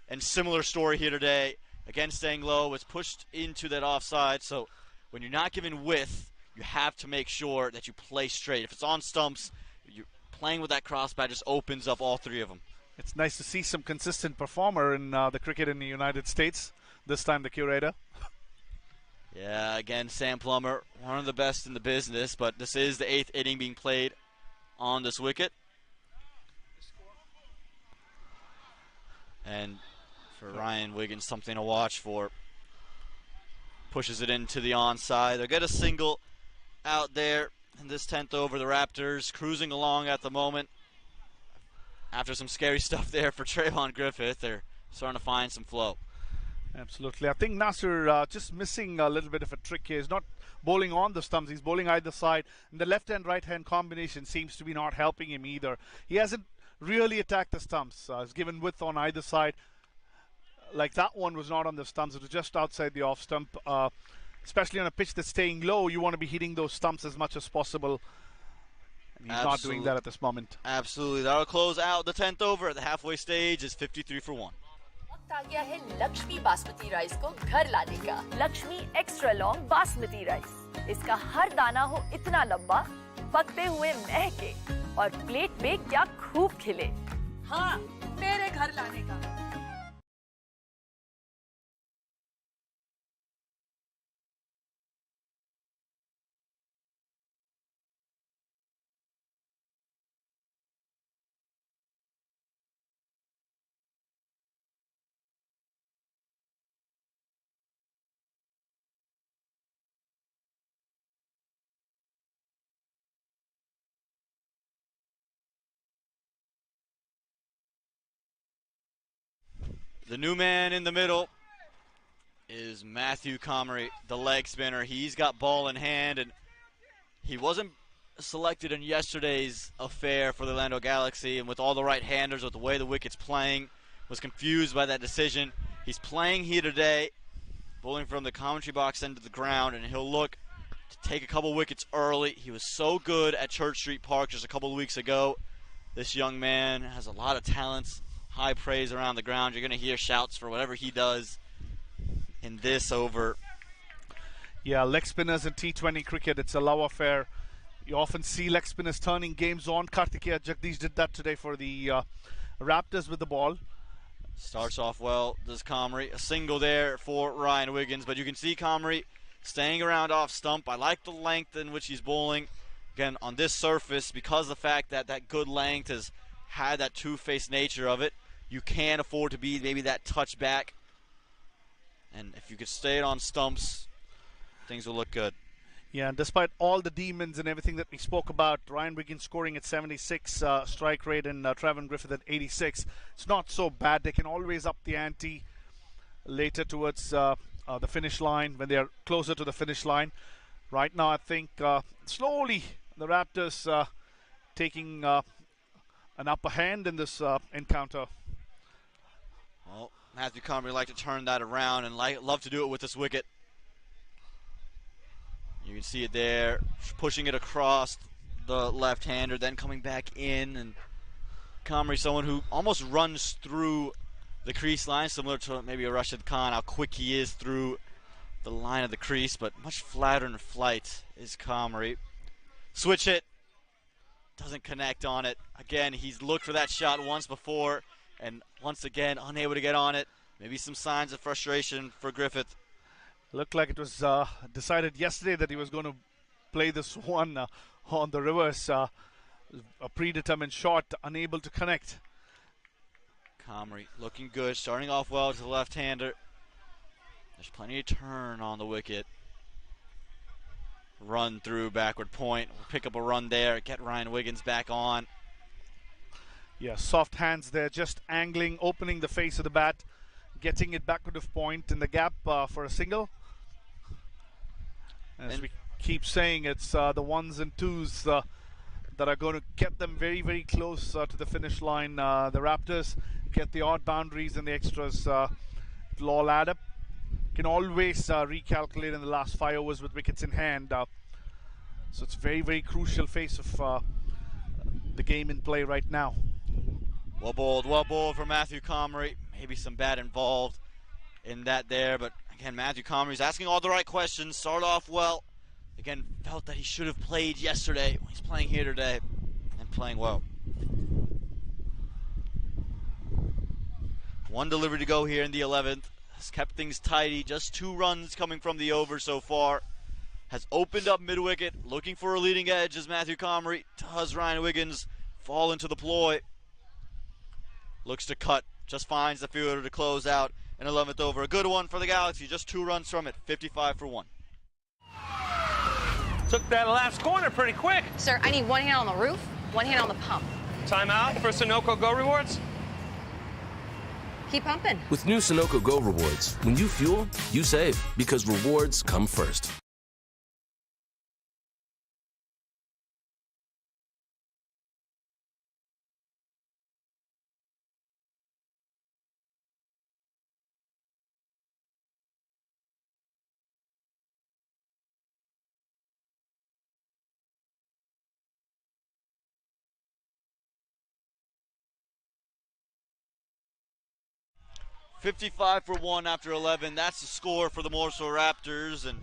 B: And similar story here today. Again, staying low. It's pushed into that offside. So when you're not given width, you have to make sure that you play straight. If it's on stumps, you're playing with that crossbat just opens up all 3 of them.
G: It's nice to see some consistent performer in the cricket in the United States. This time the curator.
B: Yeah, again, Sam Plummer, one of the best in the business. But this is the 8th inning being played on this wicket. And for Ryan Wiggins, something to watch for. Pushes it into the onside. They'll get a single out there in this 10th over. The Raptors cruising along at the moment. After some scary stuff there for Trayvon Griffith, they're starting to find some flow.
G: Absolutely. I think Nasser just missing a little bit of a trick here. He's not bowling on the stumps. He's bowling either side. And the left-hand, right-hand combination seems to be not helping him either. He hasn't really attacked the stumps. He's given width on either side. Like that one was not on the stumps. It was just outside the off stump. Especially on a pitch that's staying low, you want to be hitting those stumps as much as possible. And he's not doing that at this moment.
B: Absolutely. That'll close out the 10th over at the halfway stage. Is 53 for 1.
F: वक्त आ गया है Lakshmi basmati rice को घर लाने का। Lakshmi extra long basmati rice. इसका हर दाना हो इतना लंबा, पकते हुए महके और प्लेट पे क्या खूब खिले। हाँ, मेरे घर लाने का।
B: The new man in the middle is Matthew Comrie, the leg spinner. He's got ball in hand, and he wasn't selected in yesterday's affair for the Orlando Galaxy, and with all the right-handers, with the way the wicket's playing, was confused by that decision. He's playing here today, bowling from the commentary box into the ground, and he'll look to take a couple wickets early. He was so good at Church Street Park just a couple of weeks ago. This young man has a lot of talents. High praise around the ground. You're going to hear shouts for whatever he does in this over.
G: Yeah, leg spinners in T20 cricket, it's a love affair. You often see leg spinners turning games on. Kartikeya Jagdish did that today for the Raptors with the ball.
B: Starts off well, does Comrie. A single there for Ryan Wiggins, but you can see Comrie staying around off stump. I like the length in which he's bowling. Again, on this surface, because of the fact that that good length has had that two-faced nature of it, you can afford to be maybe that touch back. And if you could stay it on stumps, things will look good.
G: Yeah, and despite all the demons and everything that we spoke about, Ryan Wiggins scoring at 76 strike rate and Trayvon Griffith at 86. It's not so bad. They can always up the ante later towards the finish line when they are closer to the finish line. Right now, I think slowly the Raptors taking an upper hand in this encounter.
B: Well, Matthew Comrie like to turn that around and love to do it with this wicket. You can see it there, pushing it across the left-hander, then coming back in. And Comrie, someone who almost runs through the crease line, similar to maybe a Rashid Khan, how quick he is through the line of the crease, but much flatter in flight is Comrie. Switch hit, doesn't connect on it. Again, he's looked for that shot once before, and once again, unable to get on it. Maybe some signs of frustration for Griffith.
G: Looked like it was decided yesterday that he was going to play this one on the reverse. A predetermined shot, unable to connect.
B: Comrie looking good, starting off well to the left-hander. There's plenty of turn on the wicket. Run through backward point. We'll pick up a run there, get Ryan Wiggins back on.
G: Yeah, soft hands there, just angling, opening the face of the bat, getting it backward of point in the gap for a single. As we keep saying, it's the ones and twos that are going to get them very, very close to the finish line. The Raptors get the odd boundaries and the extras. It'll all add up. Can always recalculate in the last 5 overs with wickets in hand. So it's very, very crucial phase of the game in play right now.
B: Well bowled for Matthew Comrie. Maybe some bat involved in that there, but again, Matthew Comrie's asking all the right questions. Started off well. Again, felt that he should have played yesterday. He's playing here today and playing well. One delivery to go here in the 11th. Has kept things tidy. Just 2 runs coming from the over so far. Has opened up mid-wicket, looking for a leading edge as Matthew Comrie. Does Ryan Wiggins fall into the ploy? Looks to cut. Just finds the fielder to close out an 11th over. A good one for the Galaxy. Just 2 runs from it. 55 for 1.
C: Took that last corner pretty quick.
D: Sir, I need one hand on the roof, one hand on the pump.
C: Timeout for Sunoco Go Rewards.
I: Keep pumping.
E: With new Sunoco Go rewards, when you fuel, you save because rewards come first.
B: $55 for 1 after 11. That's the score for the Morrisville Raptors, and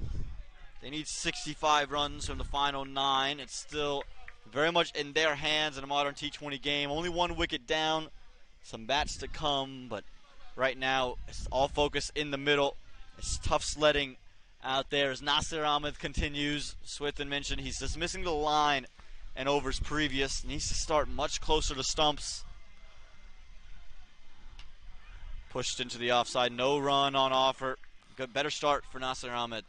B: they need 65 runs from the final 9. It's still very much in their hands in a modern T20 game. Only 1 wicket down, some bats to come, but right now it's all focus in the middle. It's tough sledding out there as Nasir Ahmed continues. Swithin mentioned he's just missing the line and overs previous. Needs to start much closer to stumps. Pushed into the offside, no run on offer. Good, better start for Nasir Ahmed.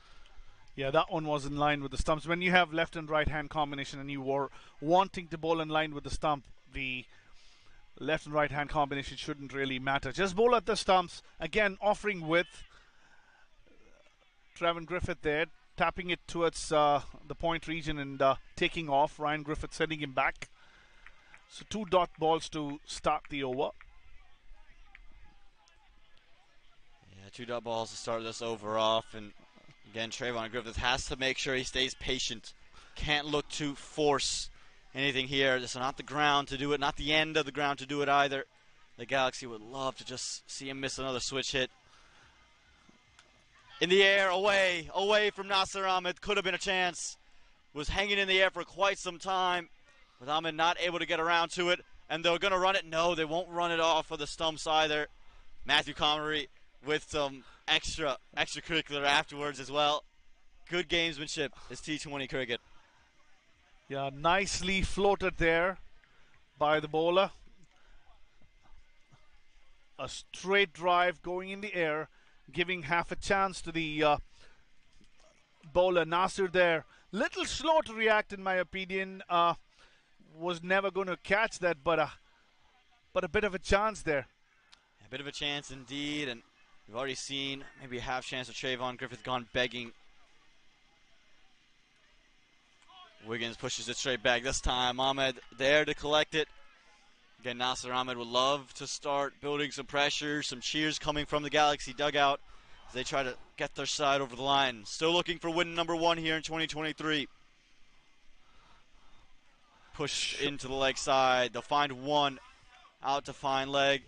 G: Yeah, that one was in line with the stumps. When you have left and right hand combination and you were wanting to bowl in line with the stump, the left and right hand combination shouldn't really matter. Just bowl at the stumps. Again, offering width. Trevin Griffith there, tapping it towards the point region and taking off. Ryan Griffith sending him back. So 2 dot balls to start the over.
B: 2 dot balls to start this over off, and again, Trayvon Griffith has to make sure he stays patient. Can't look to force anything here. This is not the ground to do it, not the end of the ground to do it either. The Galaxy would love to just see him miss another switch hit. In the air, away from Nasir Ahmed. Could have been a chance. Was hanging in the air for quite some time, with Ahmed not able to get around to it. And they're going to run it. No, they won't run it off of the stumps either. Matthew Comrie with some extracurricular afterwards as well. Good gamesmanship is T20 cricket.
G: Yeah, nicely floated there by the bowler. A straight drive going in the air, giving half a chance to the bowler. Nasir there, little slow to react in my opinion. Was never going to catch that, but a bit of a chance there.
B: A bit of a chance indeed, and we've already seen maybe a half chance of Trayvon Griffith gone begging. Wiggins pushes it straight back this time. Ahmed there to collect it. Again, Nasir Ahmed would love to start building some pressure, some cheers coming from the Galaxy dugout. They try to get their side over the line. Still looking for win number 1 here in 2023. Push into the leg side. They'll find one. Out to find leg.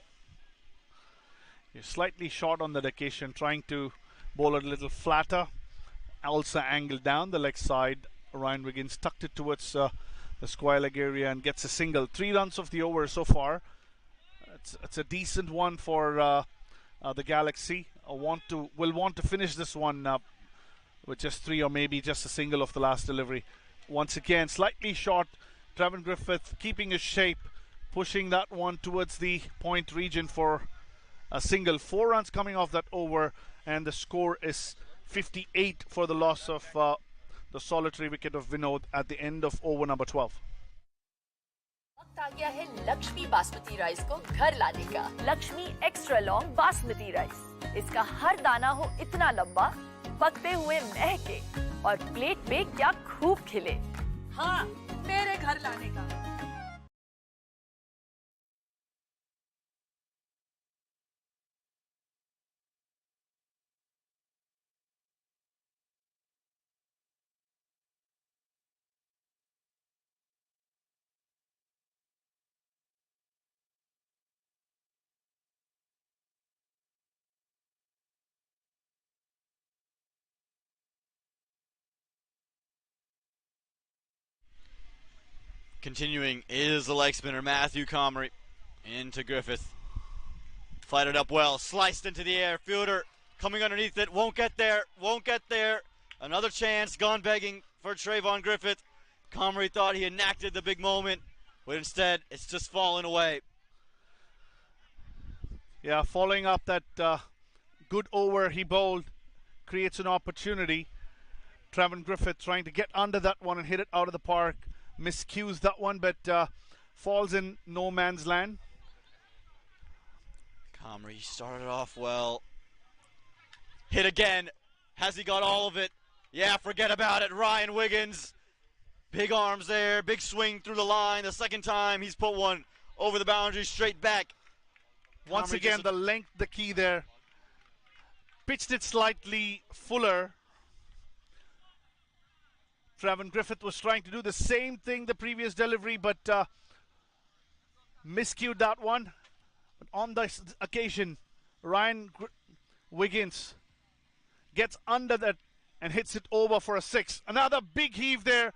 G: You're slightly short on that occasion, trying to bowl it a little flatter. Also angled down the leg side. Ryan Wiggins tucked it towards the square leg area and gets a single. 3 runs of the over so far. It's a decent one for the Galaxy. Will want to finish this one with just 3 or maybe just a single of the last delivery. Once again, slightly short. Trevin Griffith keeping his shape, pushing that one towards the point region for a single. 4 runs coming off that over, and the score is 58 for the loss of the solitary wicket of Vinod at the end of over number 12.
F: वक्त आ गया है Lakshmi basmati rice को घर लाने का। Lakshmi extra long basmati rice. इसका हर दाना हो इतना लंबा, पकते हुए महके और प्लेट पे क्या खूब खिले। हाँ, मेरे घर लाने का।
B: Continuing is the leg spinner, Matthew Comrie. Into Griffith. Fight it up well. Sliced into the air. Fielder coming underneath it. Won't get there. Won't get there. Another chance gone begging for Trayvon Griffith. Comrie thought he enacted the big moment, but instead it's just fallen away.
G: Yeah, following up that good over he bowled creates an opportunity. Trevin Griffith trying to get under that one and hit it out of the park. Miscues that one, but falls in no man's land.
B: Comrie started off well. Hit again. Has he got all of it? Yeah, forget about it. Ryan Wiggins. Big arms there. Big swing through the line. The second time he's put one over the boundary straight back.
G: Once again, the length, the key there. Pitched it slightly fuller. Trevin Griffith was trying to do the same thing the previous delivery, but miscued that one. But on this occasion, Ryan Wiggins gets under that and hits it over for a 6. Another big heave there.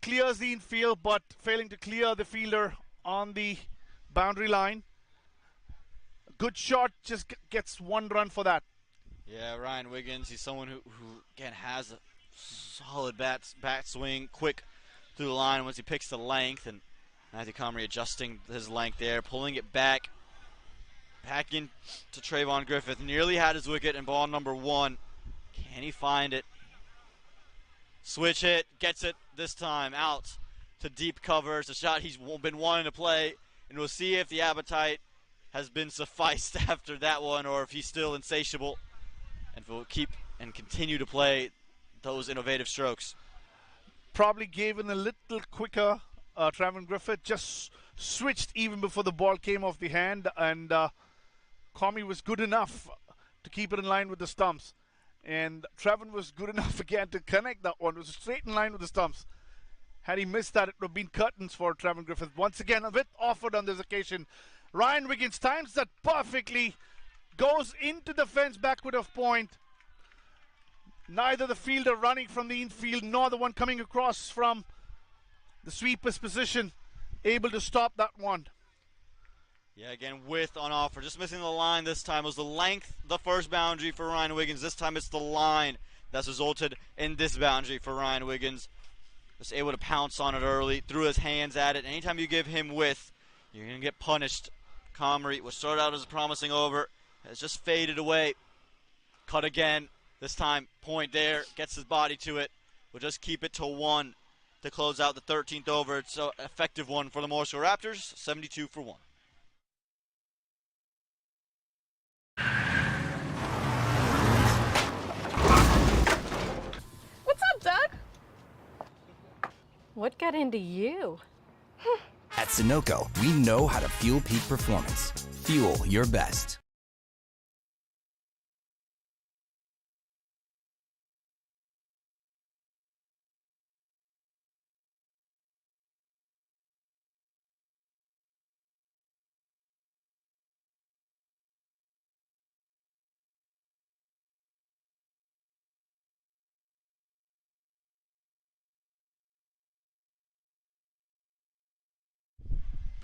G: Clears the infield, but failing to clear the fielder on the boundary line. Good shot, just gets 1 run for that.
B: Yeah, Ryan Wiggins, he's someone who again has a solid bat swing, quick through the line once he picks the length, and Matthew Comrie adjusting his length there, pulling it back in to Trayvon Griffith. Nearly had his wicket in ball number 1. Can he find it? Switch hit, gets it this time out to deep cover. It's a shot he's been wanting to play, and we'll see if the appetite has been sufficed after that one, or if he's still insatiable and will keep and continue to play those innovative strokes.
G: Probably gave in a little quicker. Trevin Griffith just switched even before the ball came off the hand, and Comrie was good enough to keep it in line with the stumps. And Trevin was good enough again to connect that one. It was straight in line with the stumps. Had he missed that, it would have been curtains for Trevin Griffith. Once again, a bit offered on this occasion. Ryan Wiggins times that perfectly, goes into the fence backward of point. Neither the fielder running from the infield nor the one coming across from the sweeper's position able to stop that one.
B: Yeah, again, width on offer. Just missing the line this time. It was the length, the first boundary for Ryan Wiggins. This time it's the line that's resulted in this boundary for Ryan Wiggins. Just able to pounce on it early, threw his hands at it. Anytime you give him width, you're going to get punished. Comrie, what started out as a promising over, has just faded away. Cut again. This time, point there, gets his body to it. We'll just keep it to 1 to close out the 13th over. It's an effective one for the Morrisville Raptors, 72 for 1.
I: What's up, Doug? What got into you?
H: At Sunoco, we know how to fuel peak performance. Fuel your best.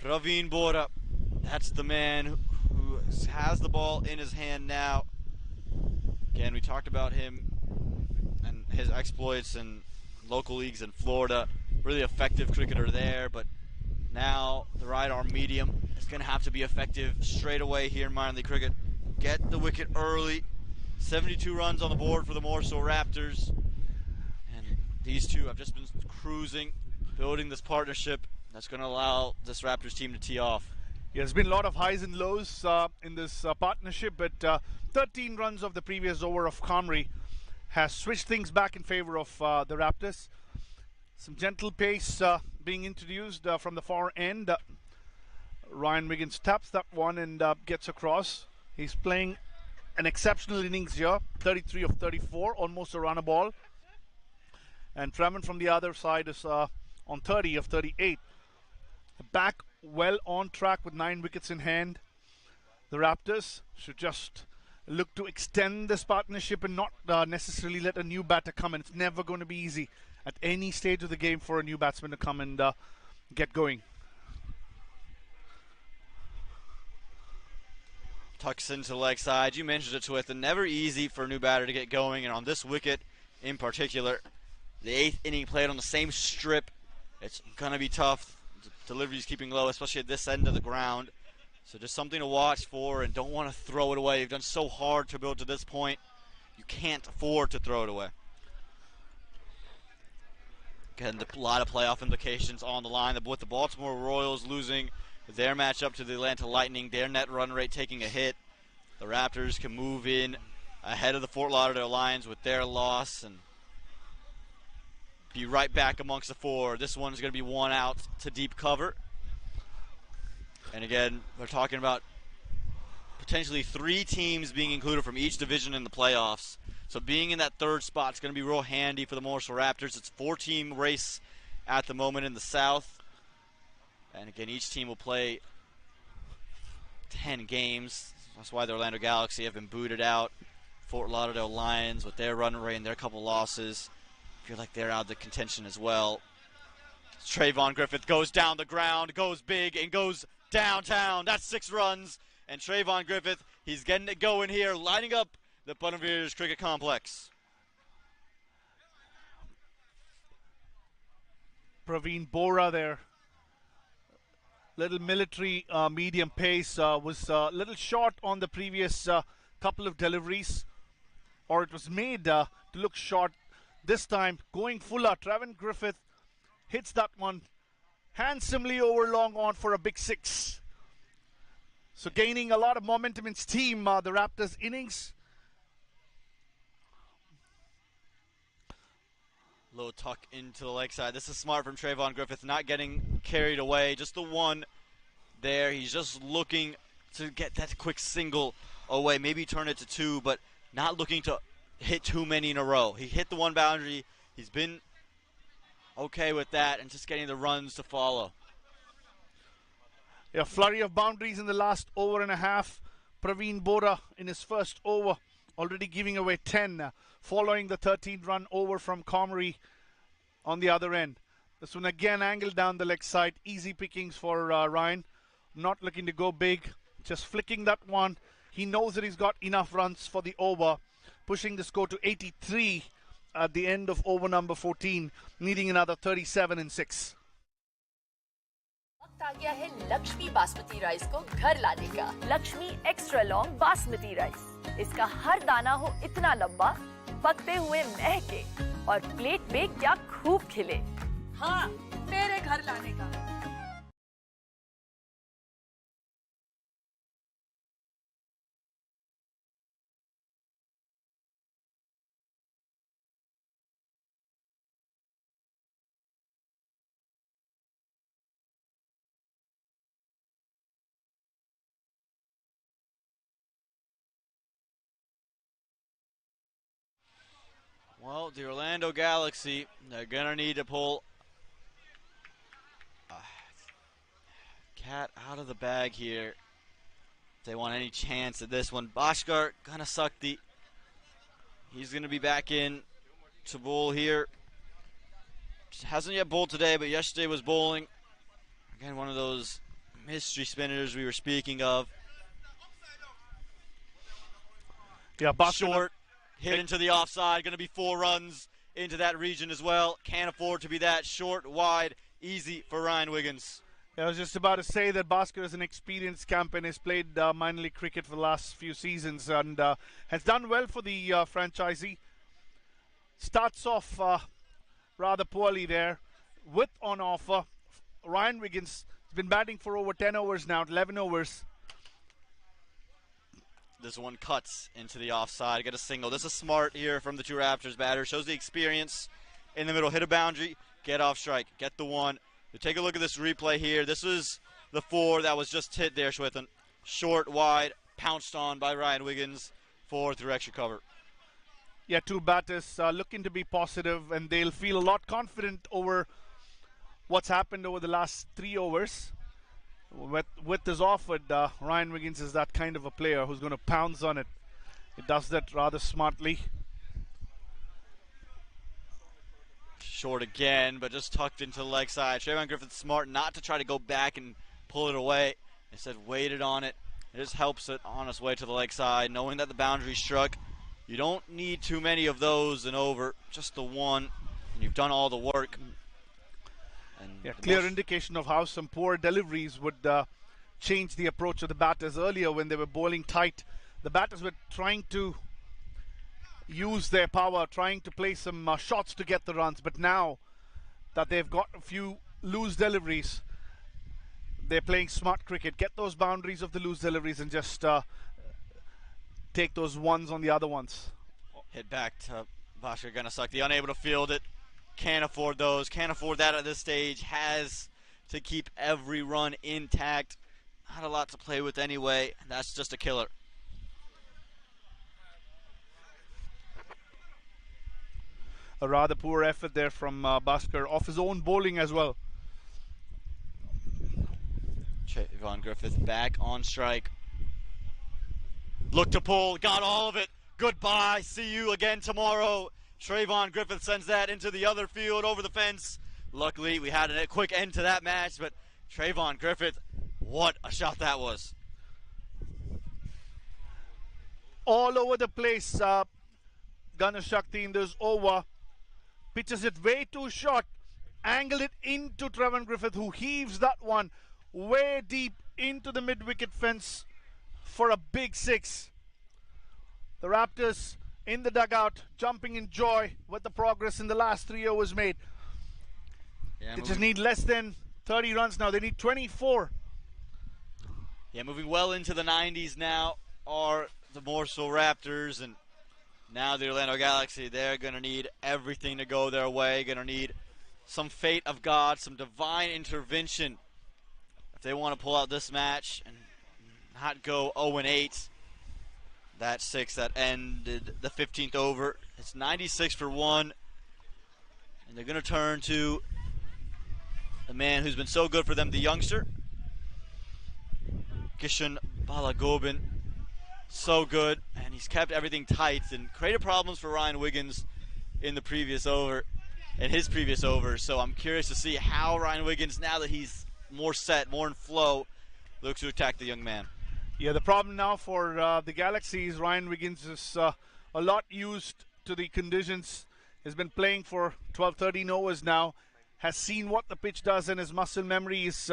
B: Praveen Bora, that's the man who has the ball in his hand now. Again, we talked about him and his exploits in local leagues in Florida. Really effective cricketer there, but now the right arm medium is going to have to be effective straight away here in minor league cricket. Get the wicket early. 72 runs on the board for the Morrisville Raptors. And these two have just been cruising, building this partnership that's going to allow this Raptors team to tee off.
G: Yeah, there's been a lot of highs and lows in this partnership, but 13 runs of the previous over of Comrie has switched things back in favor of the Raptors. Some gentle pace being introduced from the far end. Ryan Wiggins taps that one and gets across. He's playing an exceptional innings here, 33 of 34, almost a run a ball. And Tremont from the other side is on 30 of 38. Back well on track with 9 wickets in hand. The Raptors should just look to extend this partnership and not necessarily let a new batter come in. It's never going to be easy at any stage of the game for a new batsman to come and get going.
B: Tucks into the leg side. You mentioned it, Twith, and never easy for a new batter to get going, and on this wicket in particular, the 8th inning played on the same strip. It's going to be tough. Delivery's keeping low, especially at this end of the ground. So just something to watch for, and don't want to throw it away. You've done so hard to build to this point. You can't afford to throw it away. Again, a lot of playoff implications on the line. With the Baltimore Royals losing their matchup to the Atlanta Lightning, their net run rate taking a hit, the Raptors can move in ahead of the Fort Lauderdale Lions with their loss and be right back amongst the 4. This one's going to be one out to deep cover. And again, we're talking about potentially 3 teams being included from each division in the playoffs. So being in that 3rd spot is going to be real handy for the Morrisville Raptors. It's a 4-team race at the moment in the South. And again, each team will play 10 games. That's why the Orlando Galaxy have been booted out. Fort Lauderdale Lions with their run rate and their couple losses feel like they're out of the contention as well. Trayvon Griffith goes down the ground, goes big, and goes downtown. That's 6 runs. And Trayvon Griffith, he's getting it going here, lining up the Bunaviers Cricket Complex.
G: Praveen Bora there. Little military medium pace was a little short on the previous couple of deliveries, or it was made to look short. This time going fuller. Trayvon Griffith hits that one handsomely over long on for a big 6. So gaining a lot of momentum in steam, the Raptors innings.
B: Low tuck into the leg side. This is smart from Trayvon Griffith, not getting carried away. Just the one there. He's just looking to get that quick single away. Maybe turn it to 2, but not looking to hit too many in a row. He hit the one boundary. He's been okay with that and just getting the runs to follow.
G: A flurry of boundaries in the last over and a half. Praveen Bora in his first over already giving away 10, following the 13-run over from Comrie on the other end. This one again angled down the leg side. Easy pickings for Ryan. Not looking to go big. Just flicking that one. He knows that he's got enough runs for the over. Pushing the score to 83 at the end of over number 14. Needing another 37 and 6.
F: वक्त आ गया है Lakshmi basmati rice को घर लाने का। Lakshmi extra long basmati rice. इसका हर दाना हो इतना लंबा, पकते हुए महके और प्लेट पे क्या खूब खिले। हाँ, मेरे घर लाने का।
B: Well, the Orlando Galaxy, they're going to need to pull cat out of the bag here if they want any chance at this one. Bhaskar going to suck the... He's going to be back in to bowl here. Hasn't yet bowled today, but yesterday was bowling. Again, one of those mystery spinners we were speaking of.
G: Yeah, Boston
B: Short, hit into the offside. Going to be 4 runs into that region as well. Can't afford to be that short, wide, easy for Ryan Wiggins.
G: I was just about to say that Bhaskar is an experienced camp and has played minor league cricket for the last few seasons and has done well for the franchisee. Starts off rather poorly there with on offer. Ryan Wiggins has been batting for over 10 overs now, 11 overs.
B: This one cuts into the offside. Get a single. This is smart here from the two Raptors batters. Shows the experience in the middle. Hit a boundary. Get off strike. Get the one. You take a look at this replay here. This is the 4 that was just hit there, Schwithen. Short, wide, pounced on by Ryan Wiggins for through extra cover.
G: Yeah, two batters looking to be positive, and they'll feel a lot confident over what's happened over the last 3 overs. With this offered, Ryan Wiggins is that kind of a player who's going to pounce on it. He does that rather smartly.
B: Short again, but just tucked into the leg side. Trayvon Griffith's smart not to try to go back and pull it away. Instead, waited on it. It just helps it on its way to the leg side, knowing that the boundary struck. You don't need too many of those and over, just the one, and you've done all the work. And
G: yeah, clear indication of how some poor deliveries would change the approach of the batters. Earlier when they were bowling tight, the batters were trying to use their power, trying to play some shots to get the runs, but now that they've got a few loose deliveries, they're playing smart cricket. Get those boundaries of the loose deliveries and just take those ones on the other ones.
B: Hit back to Bhaskar Ganasakti, unable to field it. Can't afford those, can't afford that at this stage. Has to keep every run intact. Not a lot to play with anyway. That's just a killer.
G: A rather poor effort there from Bhaskar, off his own bowling as well.
B: Trayvon Griffith back on strike. Look to pull, got all of it. Goodbye, see you again tomorrow. Trayvon Griffith sends that into the other field over the fence. Luckily, we had a quick end to that match, but Trayvon Griffith, what a shot that was.
G: All over the place, Ganasakti in this over. Pitches it way too short. Angled it into Trayvon Griffith, who heaves that one way deep into the mid-wicket fence for a big 6. The Raptors in the dugout, jumping in joy with the progress in the last 3 overs made.
B: Yeah,
G: they just need less than 30 runs now. They need 24.
B: Yeah, moving well into the 90s now are the Morrisville Raptors, and now the Orlando Galaxy. They're going to need everything to go their way. Going to need some fate of God, some divine intervention if they want to pull out this match and not go 0-8. That 6 that ended the 15th over. It's 96 for 1. And they're going to turn to the man who's been so good for them, the youngster, Kishan Balagobin. So good, and he's kept everything tight and created problems for Ryan Wiggins in the previous over, So I'm curious to see how Ryan Wiggins, now that he's more set, more in flow, looks to attack the young man.
G: Yeah, the problem now for the Galaxy is Ryan Wiggins is a lot used to the conditions. He's been playing for 12, 13 overs now. Has seen what the pitch does, and his muscle memory is...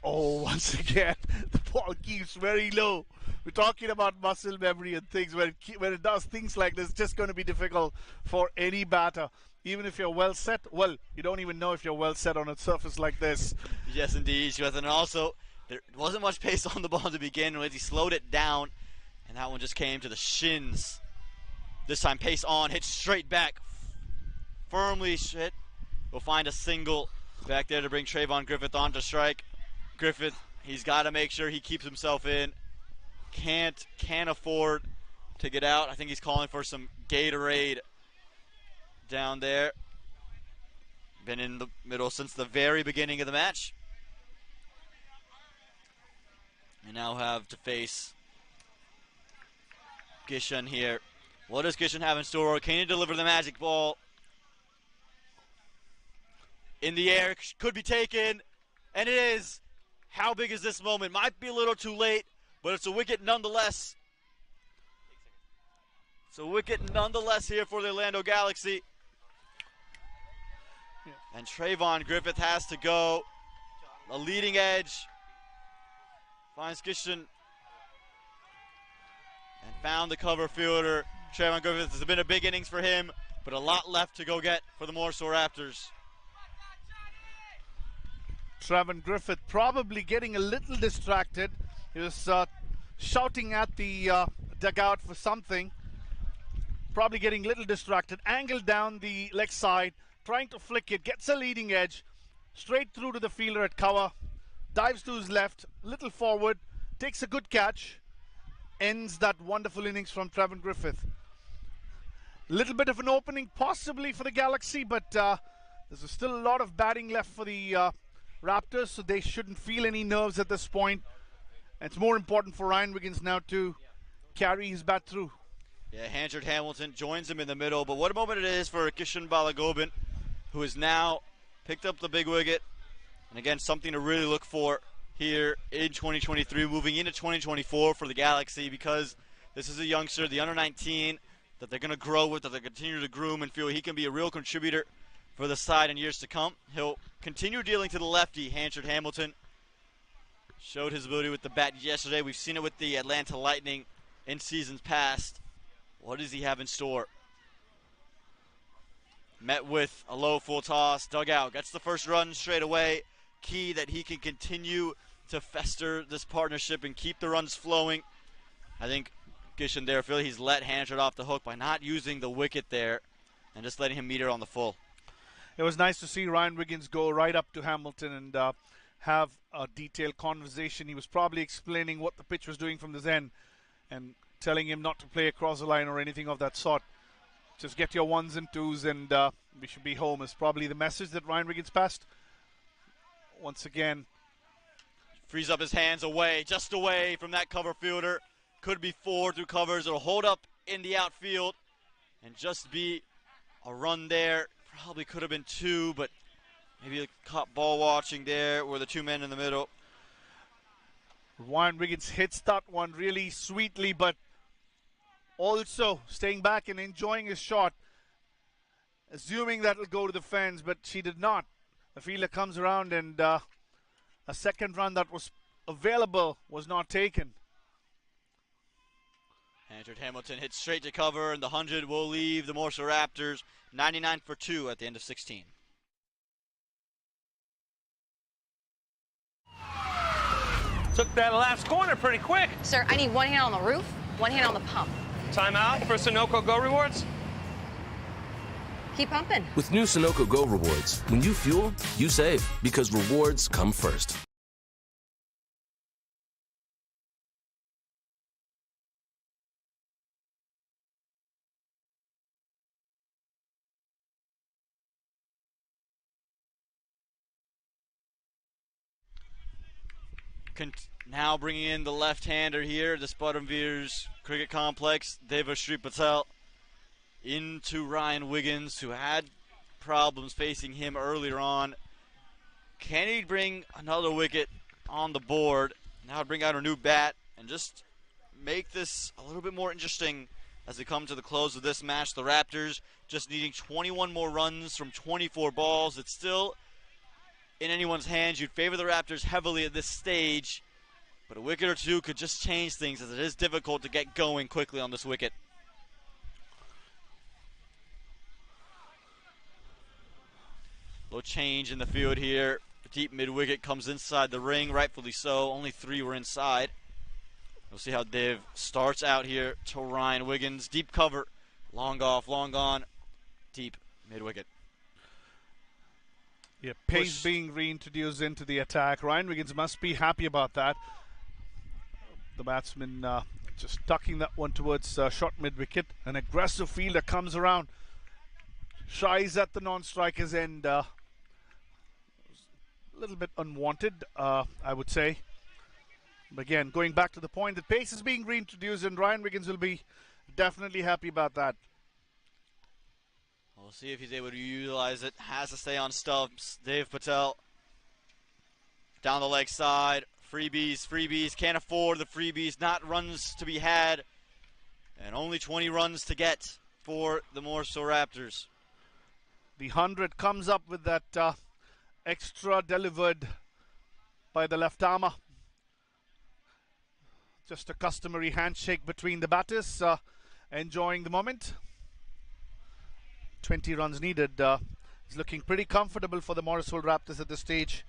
G: once again, the ball keeps very low. We're talking about muscle memory and things where it does things like this. It's just going to be difficult for any batter. Even if you're well set, well, you don't even know if you're well set on a surface like this.
B: Yes, indeed, Shwethan. And also, there wasn't much pace on the ball to begin with. He slowed it down, and that one just came to the shins. This time, pace on, hit straight back. Firmly hit. We'll find a single back there to bring Trayvon Griffith on to strike. Griffith, he's got to make sure he keeps himself in. Can't afford to get out. I think he's calling for some Gatorade down there. Been in the middle since the very beginning of the match. We now have to face Kishan here. What does Kishan have in store? Can he deliver the magic ball? In the air, could be taken. And it is. How big is this moment? Might be a little too late, but it's a wicket nonetheless. It's a wicket nonetheless here for the Orlando Galaxy. And Trayvon Griffith has to go. The leading edge. Finds Kishan. And found the cover fielder. Trayvon Griffith has been a big innings for him, but a lot left to go get for the Morrisville Raptors.
G: Trayvon Griffith probably getting a little distracted. He was shouting at the dugout for something. Probably getting a little distracted. Angled down the leg side, trying to flick it. Gets a leading edge. Straight through to the fielder at cover. Dives to his left. Little forward. Takes a good catch. Ends that wonderful innings from Trayvon Griffith. Little bit of an opening possibly for the Galaxy, but there's still a lot of batting left for the Raptors, so they shouldn't feel any nerves at this point. And it's more important for Ryan Wiggins now to carry his bat through.
B: Yeah, Hanchard Hamilton joins him in the middle, but what a moment it is for Kishan Balagobin, who has now picked up the big wicket. And again, something to really look for here in 2023, moving into 2024 for the Galaxy, because this is a youngster, the under-19, that they're going to grow with, that they continue to groom and feel he can be a real contributor for the side in years to come. He'll continue dealing to the lefty, Hanchard Hamilton. Showed his ability with the bat yesterday. We've seen it with the Atlanta Lightning in seasons past. What does he have in store? Met with a low full toss, dug out, gets the first run straight away. Key that he can continue to fester this partnership and keep the runs flowing. I think Kishan there, Phil, he's let Hanchard off the hook by not using the wicket there and just letting him meet her on the full.
G: It was nice to see Ryan Wiggins go right up to Hamilton and have a detailed conversation. He was probably explaining what the pitch was doing from this end and telling him not to play across the line or anything of that sort. Just get your ones and twos and we should be home is probably the message that Ryan Wiggins passed. Once again,
B: frees up his hands away, just away from that cover fielder. Could be 4 through covers. It'll hold up in the outfield and just be a run there. Probably could have been 2, but maybe a caught ball watching there were the 2 men in the middle.
G: Ryan Wiggins hits that one really sweetly, but also staying back and enjoying his shot, assuming that will go to the fence, but she did not. The fielder comes around and a second run that was available was not taken.
B: Hanchard Hamilton hits straight to cover, and the 100 will leave the Morrisville Raptors 99 for 2 at the end of 16.
C: Took that last corner pretty quick.
D: Sir, I need one hand on the roof, one hand on the pump.
C: Timeout for Sunoco Go Rewards.
D: Keep pumping.
E: With new Sunoco Go rewards, when you fuel, you save, because rewards come first.
B: Now bringing in the left-hander here, the Spuddamveers Cricket Complex, Devashri Patel into Ryan Wiggins, who had problems facing him earlier on. Can he bring another wicket on the board? Now bring out a new bat and just make this a little bit more interesting as we come to the close of this match. The Raptors just needing 21 more runs from 24 balls. It's still in anyone's hands. You'd favor the Raptors heavily at this stage, but a wicket or two could just change things, as it is difficult to get going quickly on this wicket. Little change in the field here. The deep mid-wicket comes inside the ring, rightfully so. Only 3 were inside. We'll see how Dev starts out here to Ryan Wiggins. Deep cover, long off, long on, deep mid-wicket.
G: Yeah, pace being reintroduced into the attack. Ryan Wiggins must be happy about that. The batsman just tucking that one towards short mid-wicket. An aggressive fielder comes around, shies at the non-striker's end. A little bit unwanted, I would say. But again, going back to the point, the pace is being reintroduced, and Ryan Wiggins will be definitely happy about that.
B: We'll see if he's able to utilize it. Has to stay on stumps. Dev Patel Down the leg side. Freebies. Can't afford the freebies. Not runs to be had. And only 20 runs to get for the Morrisville Raptors.
G: The 100 comes up with that extra delivered by the left armer. Just a customary handshake between the batters, enjoying the moment. 20 runs needed. It's looking pretty comfortable for the Morrisville Raptors at this stage.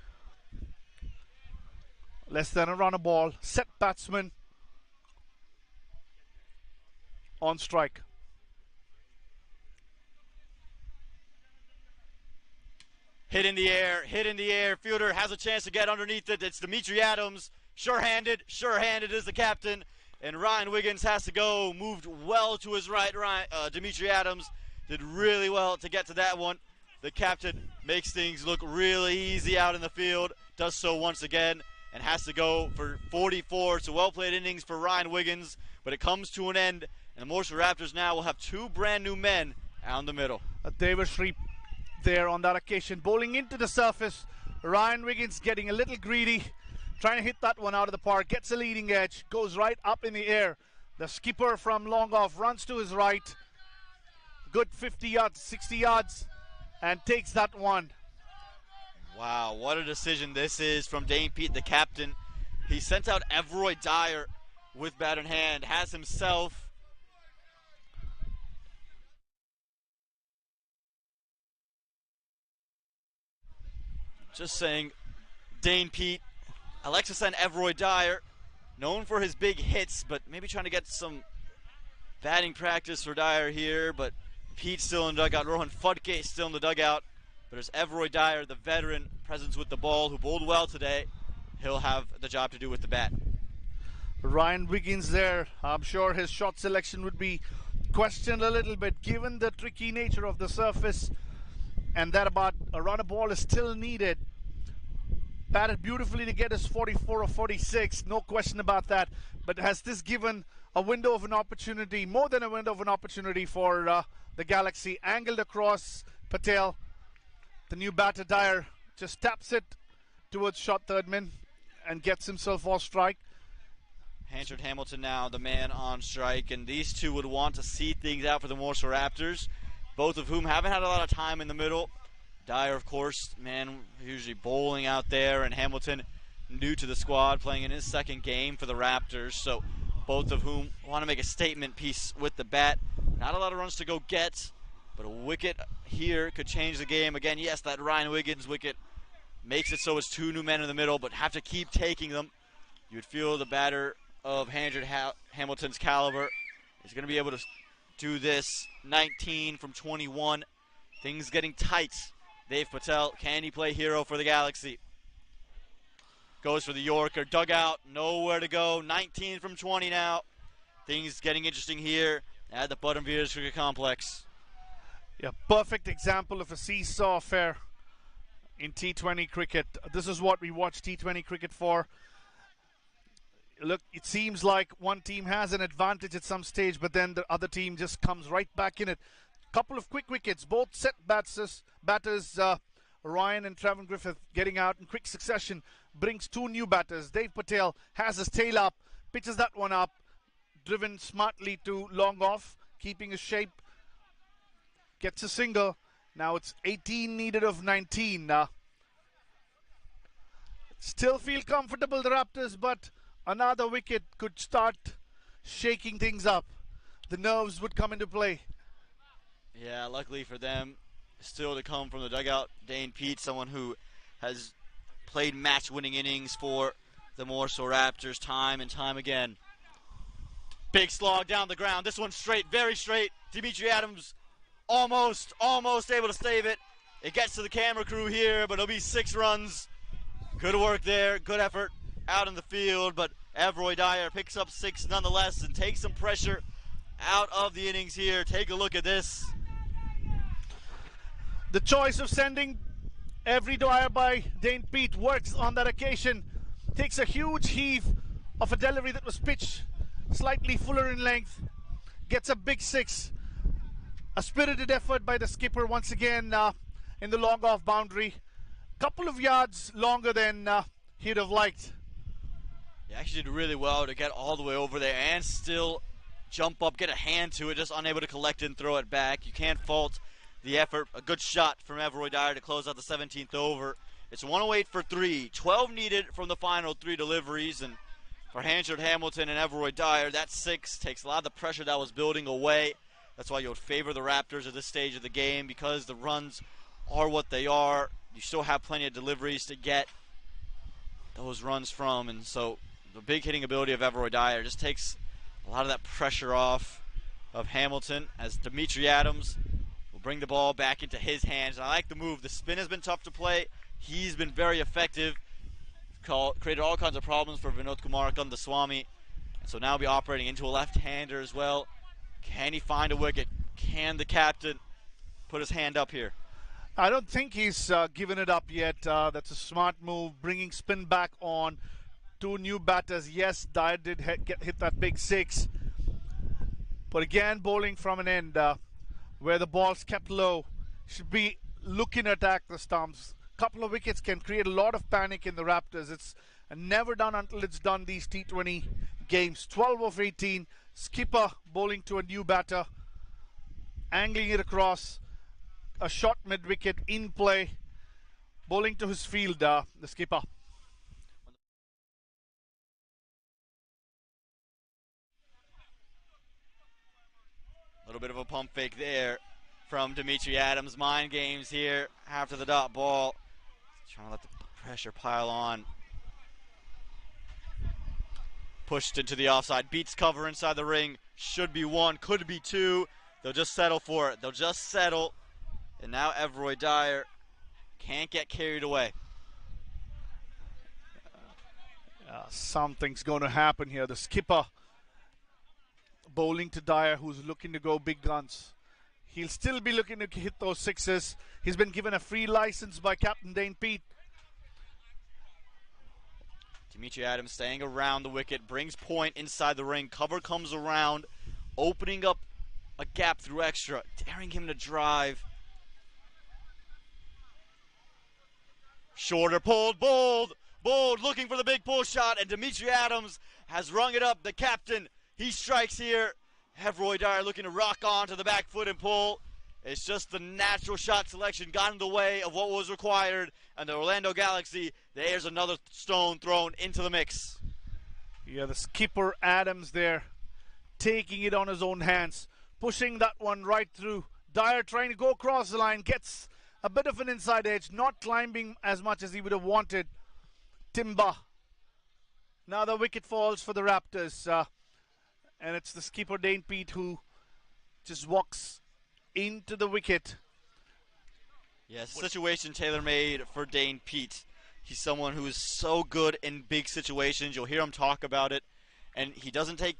G: Less than a run a ball. Set batsman on strike.
B: Hit in the air. Fielder has a chance to get underneath it. It's Dimitri Adams. Sure-handed is the captain. And Ryan Wiggins has to go. Moved well to his right. Dimitri Adams did really well to get to that one. The captain makes things look really easy out in the field. Does so once again and has to go for 44. It's a well-played innings for Ryan Wiggins, but it comes to an end. And the Morrisville Raptors now will have two brand new men out in the middle.
G: Devashri there on that occasion, bowling into the surface. Ryan Wiggins getting a little greedy, trying to hit that one out of the park, gets a leading edge, goes right up in the air. The skipper from long off runs to his right, good 50 yards, 60 yards, and takes that one.
B: Wow, what a decision this is from Dane Pete, the captain. He sent out Everroy Dyer with bat in hand, has himself just saying, Dane Pete, Alexis and Everroy Dyer, known for his big hits, but maybe trying to get some batting practice for Dyer here, but Pete's still in the dugout. Rohan Fudke still in the dugout, but there's Everroy Dyer, the veteran presence with the ball, who bowled well today. He'll have the job to do with the bat.
G: Ryan Wiggins there. I'm sure his shot selection would be questioned a little bit given the tricky nature of the surface, and that about a run a ball is still needed. Batted beautifully to get his 44 or 46, no question about that. But has this given a window of an opportunity, more than a window of an opportunity for the Galaxy? Angled across Patel. The new batter Dyer just taps it towards shot third man and gets himself off strike.
B: Hanchard Hamilton now the man on strike, and these two would want to see things out for the Morrisville Raptors, both of whom haven't had a lot of time in the middle. Dyer, of course, man, usually bowling out there, and Hamilton, new to the squad, playing in his second game for the Raptors, so both of whom want to make a statement piece with the bat. Not a lot of runs to go get, but a wicket here could change the game. Again, yes, that Ryan Wiggins wicket makes it so it's two new men in the middle, but have to keep taking them. You'd feel the batter of Hanchard Hamilton's caliber is going to be able to do this. 19 from 21. Things getting tight. Dave Patel, can he play hero for the Galaxy? Goes for the Yorker. Dugout, nowhere to go. 19 from 20 now. Things getting interesting here at the Button Viers Cricket Complex.
G: Yeah, perfect example of a seesaw affair in T20 cricket. This is what we watch T20 cricket for. Look, it seems like one team has an advantage at some stage, but then the other team just comes right back in it. Couple of quick wickets, both set batters, Ryan and Trevin Griffith getting out in quick succession, brings two new batters. Dave Patel has his tail up, pitches that one up, driven smartly to long off, keeping his shape, gets a single. Now it's 18 needed of 19. Still feel comfortable, the Raptors, but another wicket could start shaking things up. The nerves would come into play.
B: Yeah, luckily for them, still to come from the dugout, Dane Pete, someone who has played match-winning innings for the Morrisville Raptors time and time again. Big slog down the ground. This one's straight, very straight. Dimitri Adams almost able to save it. It gets to the camera crew here, but it'll be 6 runs. Good work there, good effort out in the field, but Everroy Dyer picks up 6 nonetheless and takes some pressure out of the innings here. Take a look at this.
G: The choice of sending every Dyer by Dane Pete works on that occasion. Takes a huge heave of a delivery that was pitched slightly fuller in length. Gets a big 6. A spirited effort by the skipper once again in the long off boundary. Couple of yards longer than he'd have liked.
B: He actually did really well to get all the way over there and still jump up, get a hand to it, just unable to collect it and throw it back. You can't fault the effort. A good shot from Everroy Dyer to close out the 17th over. It's 108 for 3. 12 needed from the final 3 deliveries. And for Hanchard, Hamilton, and Everroy Dyer, that 6 takes a lot of the pressure that was building away. That's why you would favor the Raptors at this stage of the game, because the runs are what they are. You still have plenty of deliveries to get those runs from. And so the big hitting ability of Everroy Dyer just takes a lot of that pressure off of Hamilton, as Dimitri Adams will bring the ball back into his hands. And I like the move. The spin has been tough to play. He's been very effective. Created all kinds of problems for Vinod Kumar Kandaswamy. And so now he'll be operating into a left-hander as well. Can he find a wicket? Can the captain put his hand up here?
G: I don't think he's given it up yet. That's a smart move, bringing spin back on. 2 new batters. Yes, Dyer did hit that big 6. But again, bowling from an end where the ball's kept low. Should be looking to attack the stumps. Couple of wickets can create a lot of panic in the Raptors. It's never done until it's done, these T20 games. 12 of 18. Skipper bowling to a new batter. Angling it across. A shot mid-wicket in play. Bowling to his field, the skipper.
B: A little bit of a pump fake there from Dimitri Adams. Mind games here after the dot ball. Trying to let the pressure pile on. Pushed into the offside. Beats cover inside the ring. Should be 1, could be 2. They'll just settle for it. They'll just settle. And now Everroy Dyer can't get carried away.
G: Something's going to happen here. The skipper bowling to Dyer, who's looking to go big guns. He'll still be looking to hit those 6s. He's been given a free license by Captain Dane Pete.
B: Dimitri Adams staying around the wicket, brings point inside the ring. Cover comes around, opening up a gap through extra, daring him to drive. Shorter, pulled, bowled, looking for the big pull shot, and Dimitri Adams has rung it up. The captain, he strikes here. Everroy Dyer looking to rock on to the back foot and pull. It's just the natural shot selection got in the way of what was required, and the Orlando Galaxy, there's another stone thrown into the mix.
G: Yeah, the skipper Adams there, taking it on his own hands, pushing that one right through. Dyer trying to go across the line, gets a bit of an inside edge, not climbing as much as he would have wanted. Timber. Now the wicket falls for the Raptors, and it's the skipper Dane Pete who just walks into the wicket.
B: Yes, situation tailor-made for Dane Pete. He's someone who is so good in big situations. You'll hear him talk about it, and he doesn't take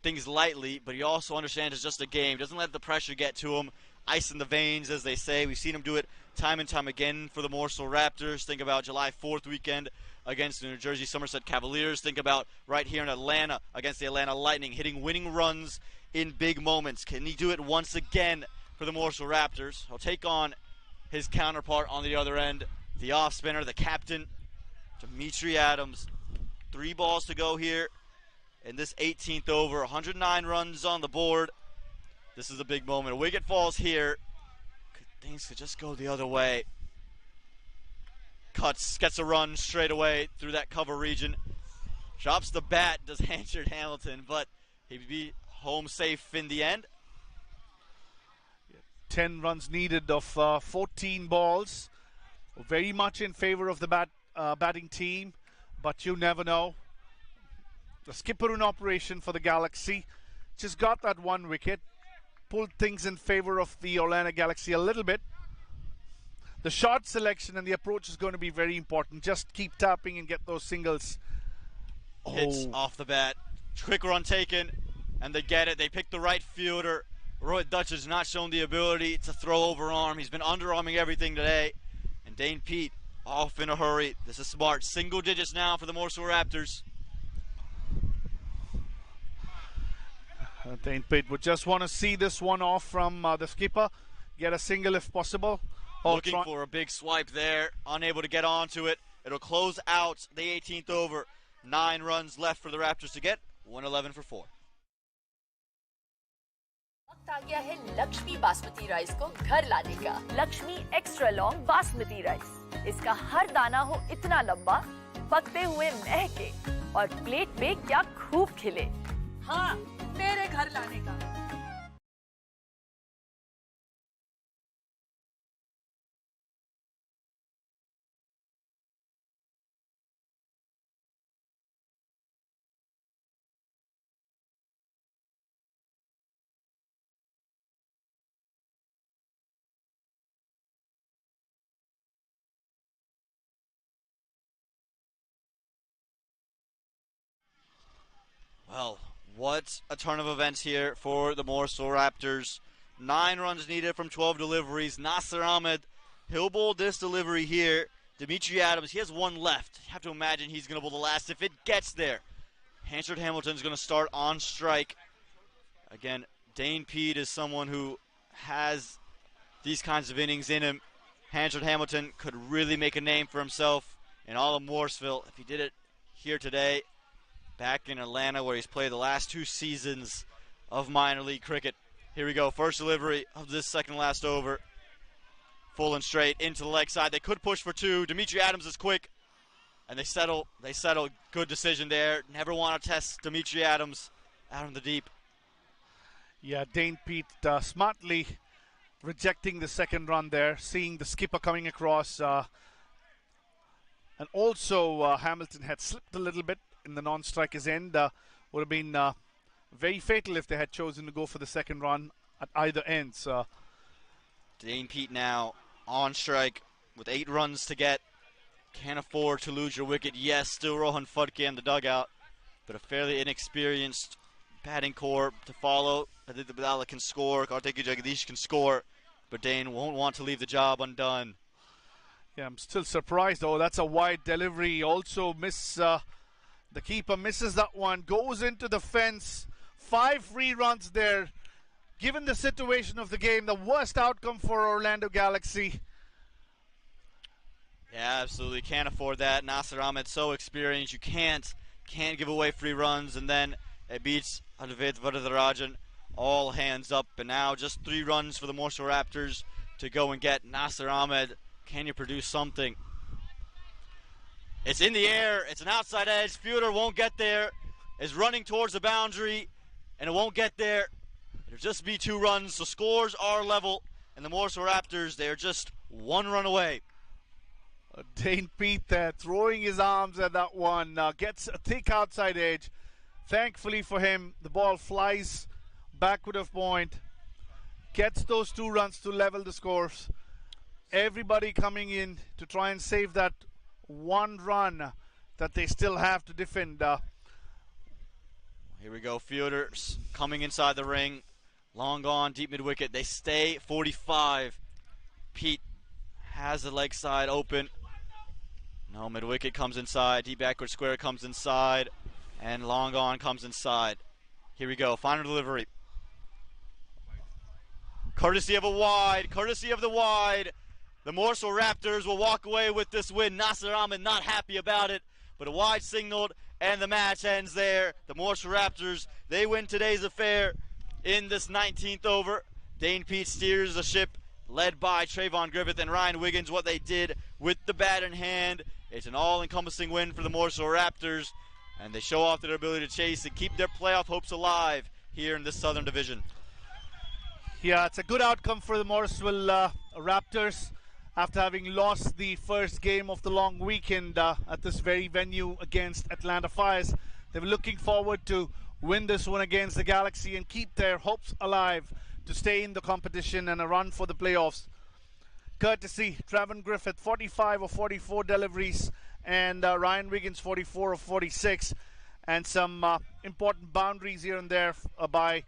B: things lightly, but he also understands it's just a game. Doesn't let the pressure get to him. Ice in the veins, as they say. We've seen him do it time and time again for the Morrisville Raptors. Think about July 4th weekend against the New Jersey Somerset Cavaliers. Think about right here in Atlanta against the Atlanta Lightning, hitting winning runs in big moments. Can he do it once again for the Morrisville Raptors? He'll take on his counterpart on the other end, the off spinner, the captain, Dimitri Adams. 3 balls to go here in this 18th over. 109 runs on the board. This is a big moment. A wicket falls here. Things could just go the other way. Cuts, gets a run straight away through that cover region. Drops the bat, does Hanchard Hamilton, but he'd be home safe in the end.
G: 10 runs needed of 14 balls. Very much in favor of the batting team, but you never know. The skipper in operation for the Galaxy just got that 1 wicket. Pulled things in favor of the Orlando Galaxy a little bit. The shot selection and the approach is going to be very important. Just keep tapping and get those singles.
B: Hits off the bat. Quick run taken, and they get it. They pick the right fielder. Rohit Dutch has not shown the ability to throw over arm. He's been underarming everything today. And Dane Pete off in a hurry. This is smart. Single digits now for the Morrisville Raptors.
G: Dane Pete would just want to see this one off from the skipper. Get a single if possible.
B: Looking for a big swipe there. Unable to get onto it. It'll close out the 18th over. 9 runs left for the Raptors to get. 111 for 4.
F: वक्त आ गया है Lakshmi basmati rice को घर लाने का। Lakshmi extra long basmati rice, इसका हर दाना हो इतना लंबा, पकते हुए महके और प्लेट पे क्या खूब खिले।
J: हाँ, मेरे घर लाने का।
B: Well, what a turn of events here for the Morrisville Raptors. 9 runs needed from 12 deliveries. Nasser Ahmed, he'll bowl this delivery here. Dimitri Adams, he has 1 left. You have to imagine he's going to bowl the last if it gets there. Hansard Hamilton's going to start on strike. Again, Dane Pede is someone who has these kinds of innings in him. Hansard Hamilton could really make a name for himself in all of Morrisville if he did it here today. Back in Atlanta where he's played the last 2 seasons of minor league cricket. Here we go, first delivery of this second last over. Full and straight into the leg side. They could push for 2. Dimitri Adams is quick. And they settle. Good decision there. Never want to test Dimitri Adams out in the deep.
G: Yeah, Dane Pete smartly rejecting the second run there, seeing the skipper coming across. And also Hamilton had slipped a little bit in the non-striker's end. Would have been very fatal if they had chosen to go for the second run at either ends.
B: Dane Pete now on strike with 8 runs to get. Can't afford to lose your wicket. Yes, still Rohan Fudke in the dugout, but a fairly inexperienced batting core to follow. Aditya Badala can score, Kartiki Jagadish can score, but Dane won't want to leave the job undone.
G: Yeah, I'm still surprised though. That's a wide delivery. Also the keeper misses that one, goes into the fence. 5 free runs there. Given the situation of the game, the worst outcome for Orlando Galaxy.
B: Yeah, absolutely. Can't afford that. Nasser Ahmed so experienced. You can't give away free runs, and then it beats Advait Varadarajan. All hands up, and now just 3 runs for the Morrisville Raptors to go and get Nasser Ahmed. Can you produce something? It's in the air. It's an outside edge. Fielder won't get there. Is running towards the boundary, and it won't get there. It'll just be 2 runs. So scores are level, and the Morrisville Raptors, they are just 1 run away.
G: Dane Pete there throwing his arms at that one. Gets a thick outside edge. Thankfully for him, the ball flies backward of point. Gets those 2 runs to level the scores. Everybody coming in to try and save that 1 run that they still have to defend.
B: Here we go, fielders coming inside the ring. Long gone, deep mid wicket. They stay 45. Pete has the leg side open. No, mid wicket comes inside. Deep backward square comes inside. And long gone comes inside. Here we go, final delivery. Courtesy of a wide, courtesy of the wide. The Morrisville Raptors will walk away with this win. Nasser Ahmed not happy about it, but a wide signaled, and the match ends there. The Morrisville Raptors, they win today's affair in this 19th over. Dane Pete steers the ship, led by Trayvon Griffith and Ryan Wiggins. What they did with the bat in hand, it's an all-encompassing win for the Morrisville Raptors, and they show off their ability to chase and keep their playoff hopes alive here in this Southern Division.
G: Yeah, it's a good outcome for the Morrisville Raptors after having lost the first game of the long weekend at this very venue against Atlanta Fires. They were looking forward to win this one against the Galaxy and keep their hopes alive to stay in the competition and a run for the playoffs. Courtesy Trayvon Griffith, 45 of 44 deliveries, and Ryan Wiggins, 44 of 46, and some important boundaries here and there by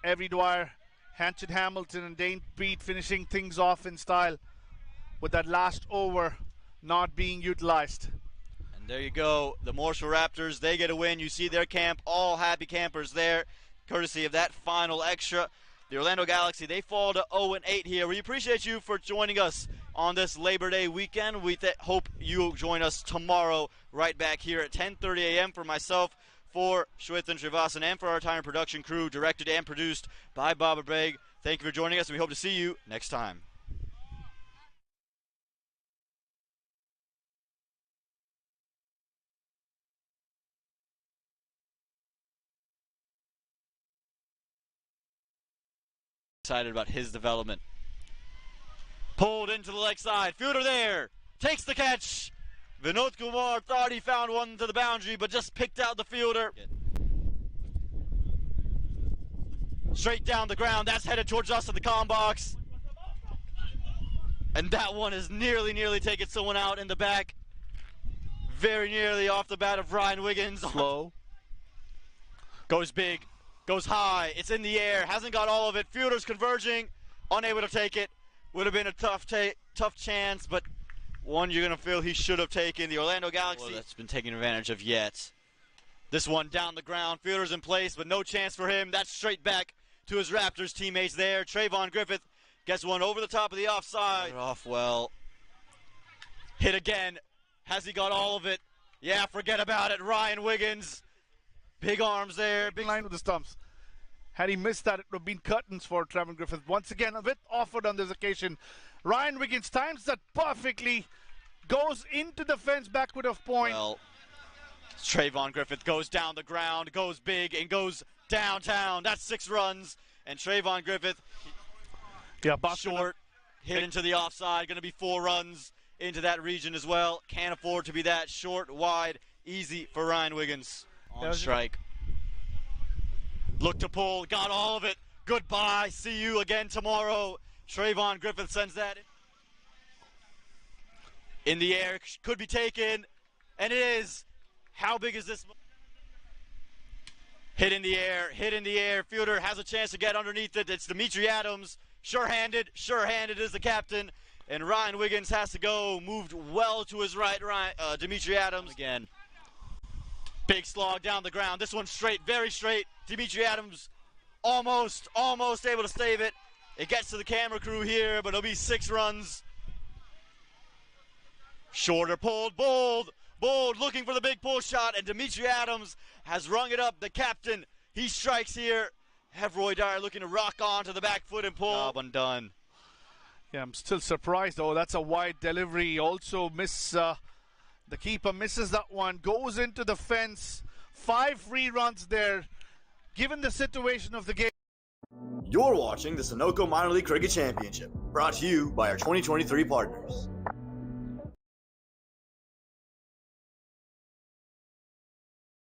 G: Avery Dwyer, Hansard Hamilton, and Dane Pete finishing things off in style with that last over not being utilized.
B: And there you go, the Morrisville Raptors, they get a win. You see their camp, all happy campers there, courtesy of that final extra. The Orlando Galaxy, they fall to 0-8 here. We appreciate you for joining us on this Labor Day weekend. We hope you join us tomorrow right back here at 10:30 a.m. for myself, for Shwethan Srivasan, and for our entire production crew, directed and produced by Baba Bragg. Thank you for joining us, and we hope to see you next time. Excited about his development. Pulled into the leg side. Fielder there. Takes the catch. Vinod Kumar thought he found one to the boundary, but just picked out the fielder. Straight down the ground. That's headed towards us in the comm box. And that one is nearly taken someone out in the back. Very nearly off the bat of Ryan Wiggins.
G: Slow.
B: Goes big. Goes high. It's in the air. Hasn't got all of it. Fielder's converging. Unable to take it. Would have been a tough chance, but one you're going to feel he should have taken. The Orlando Galaxy that's been taken advantage of yet. This one down the ground. Fielder's in place, but no chance for him. That's straight back to his Raptors teammates there. Trayvon Griffith gets one over the top of the offside. Off well. Hit again. Has he got all of it? Yeah, forget about it. Ryan Wiggins. Big arms there.
G: Big line with the stumps. Had he missed that, it would have been curtains for Trayvon Griffith. Once again, a bit offered on this occasion. Ryan Wiggins times that perfectly. Goes into the fence, backward of point.
B: Well, Trayvon Griffith goes down the ground, goes big, and goes downtown. That's 6 runs. And Trayvon Griffith, short, hit into the offside. Going to be 4 runs into that region as well. Can't afford to be that short, wide, easy for Ryan Wiggins. On strike. Look to pull, got all of it. Goodbye, see you again tomorrow. Trayvon Griffith sends that in the air, could be taken, and it is. How big is this? Hit in the air. Fielder has a chance to get underneath it. It's Dimitri Adams, sure-handed is the captain, and Ryan Wiggins has to go. Moved well to his right, Dimitri Adams again. Big slog down the ground. This one straight, very straight. Dimitri Adams almost able to save it. It gets to the camera crew here, but it'll be 6 runs. Shorter pulled, bold, looking for the big pull shot, and Dimitri Adams has rung it up. The captain, he strikes here. Have Roy Dyer looking to rock on to the back foot and pull. Job undone.
G: Yeah, I'm still surprised, though. That's a wide delivery. Also the keeper misses that one, goes into the fence. 5 free runs there, given the situation of the game.
A: You're watching the Sunoco Minor League Cricket Championship, brought to you by our 2023 partners.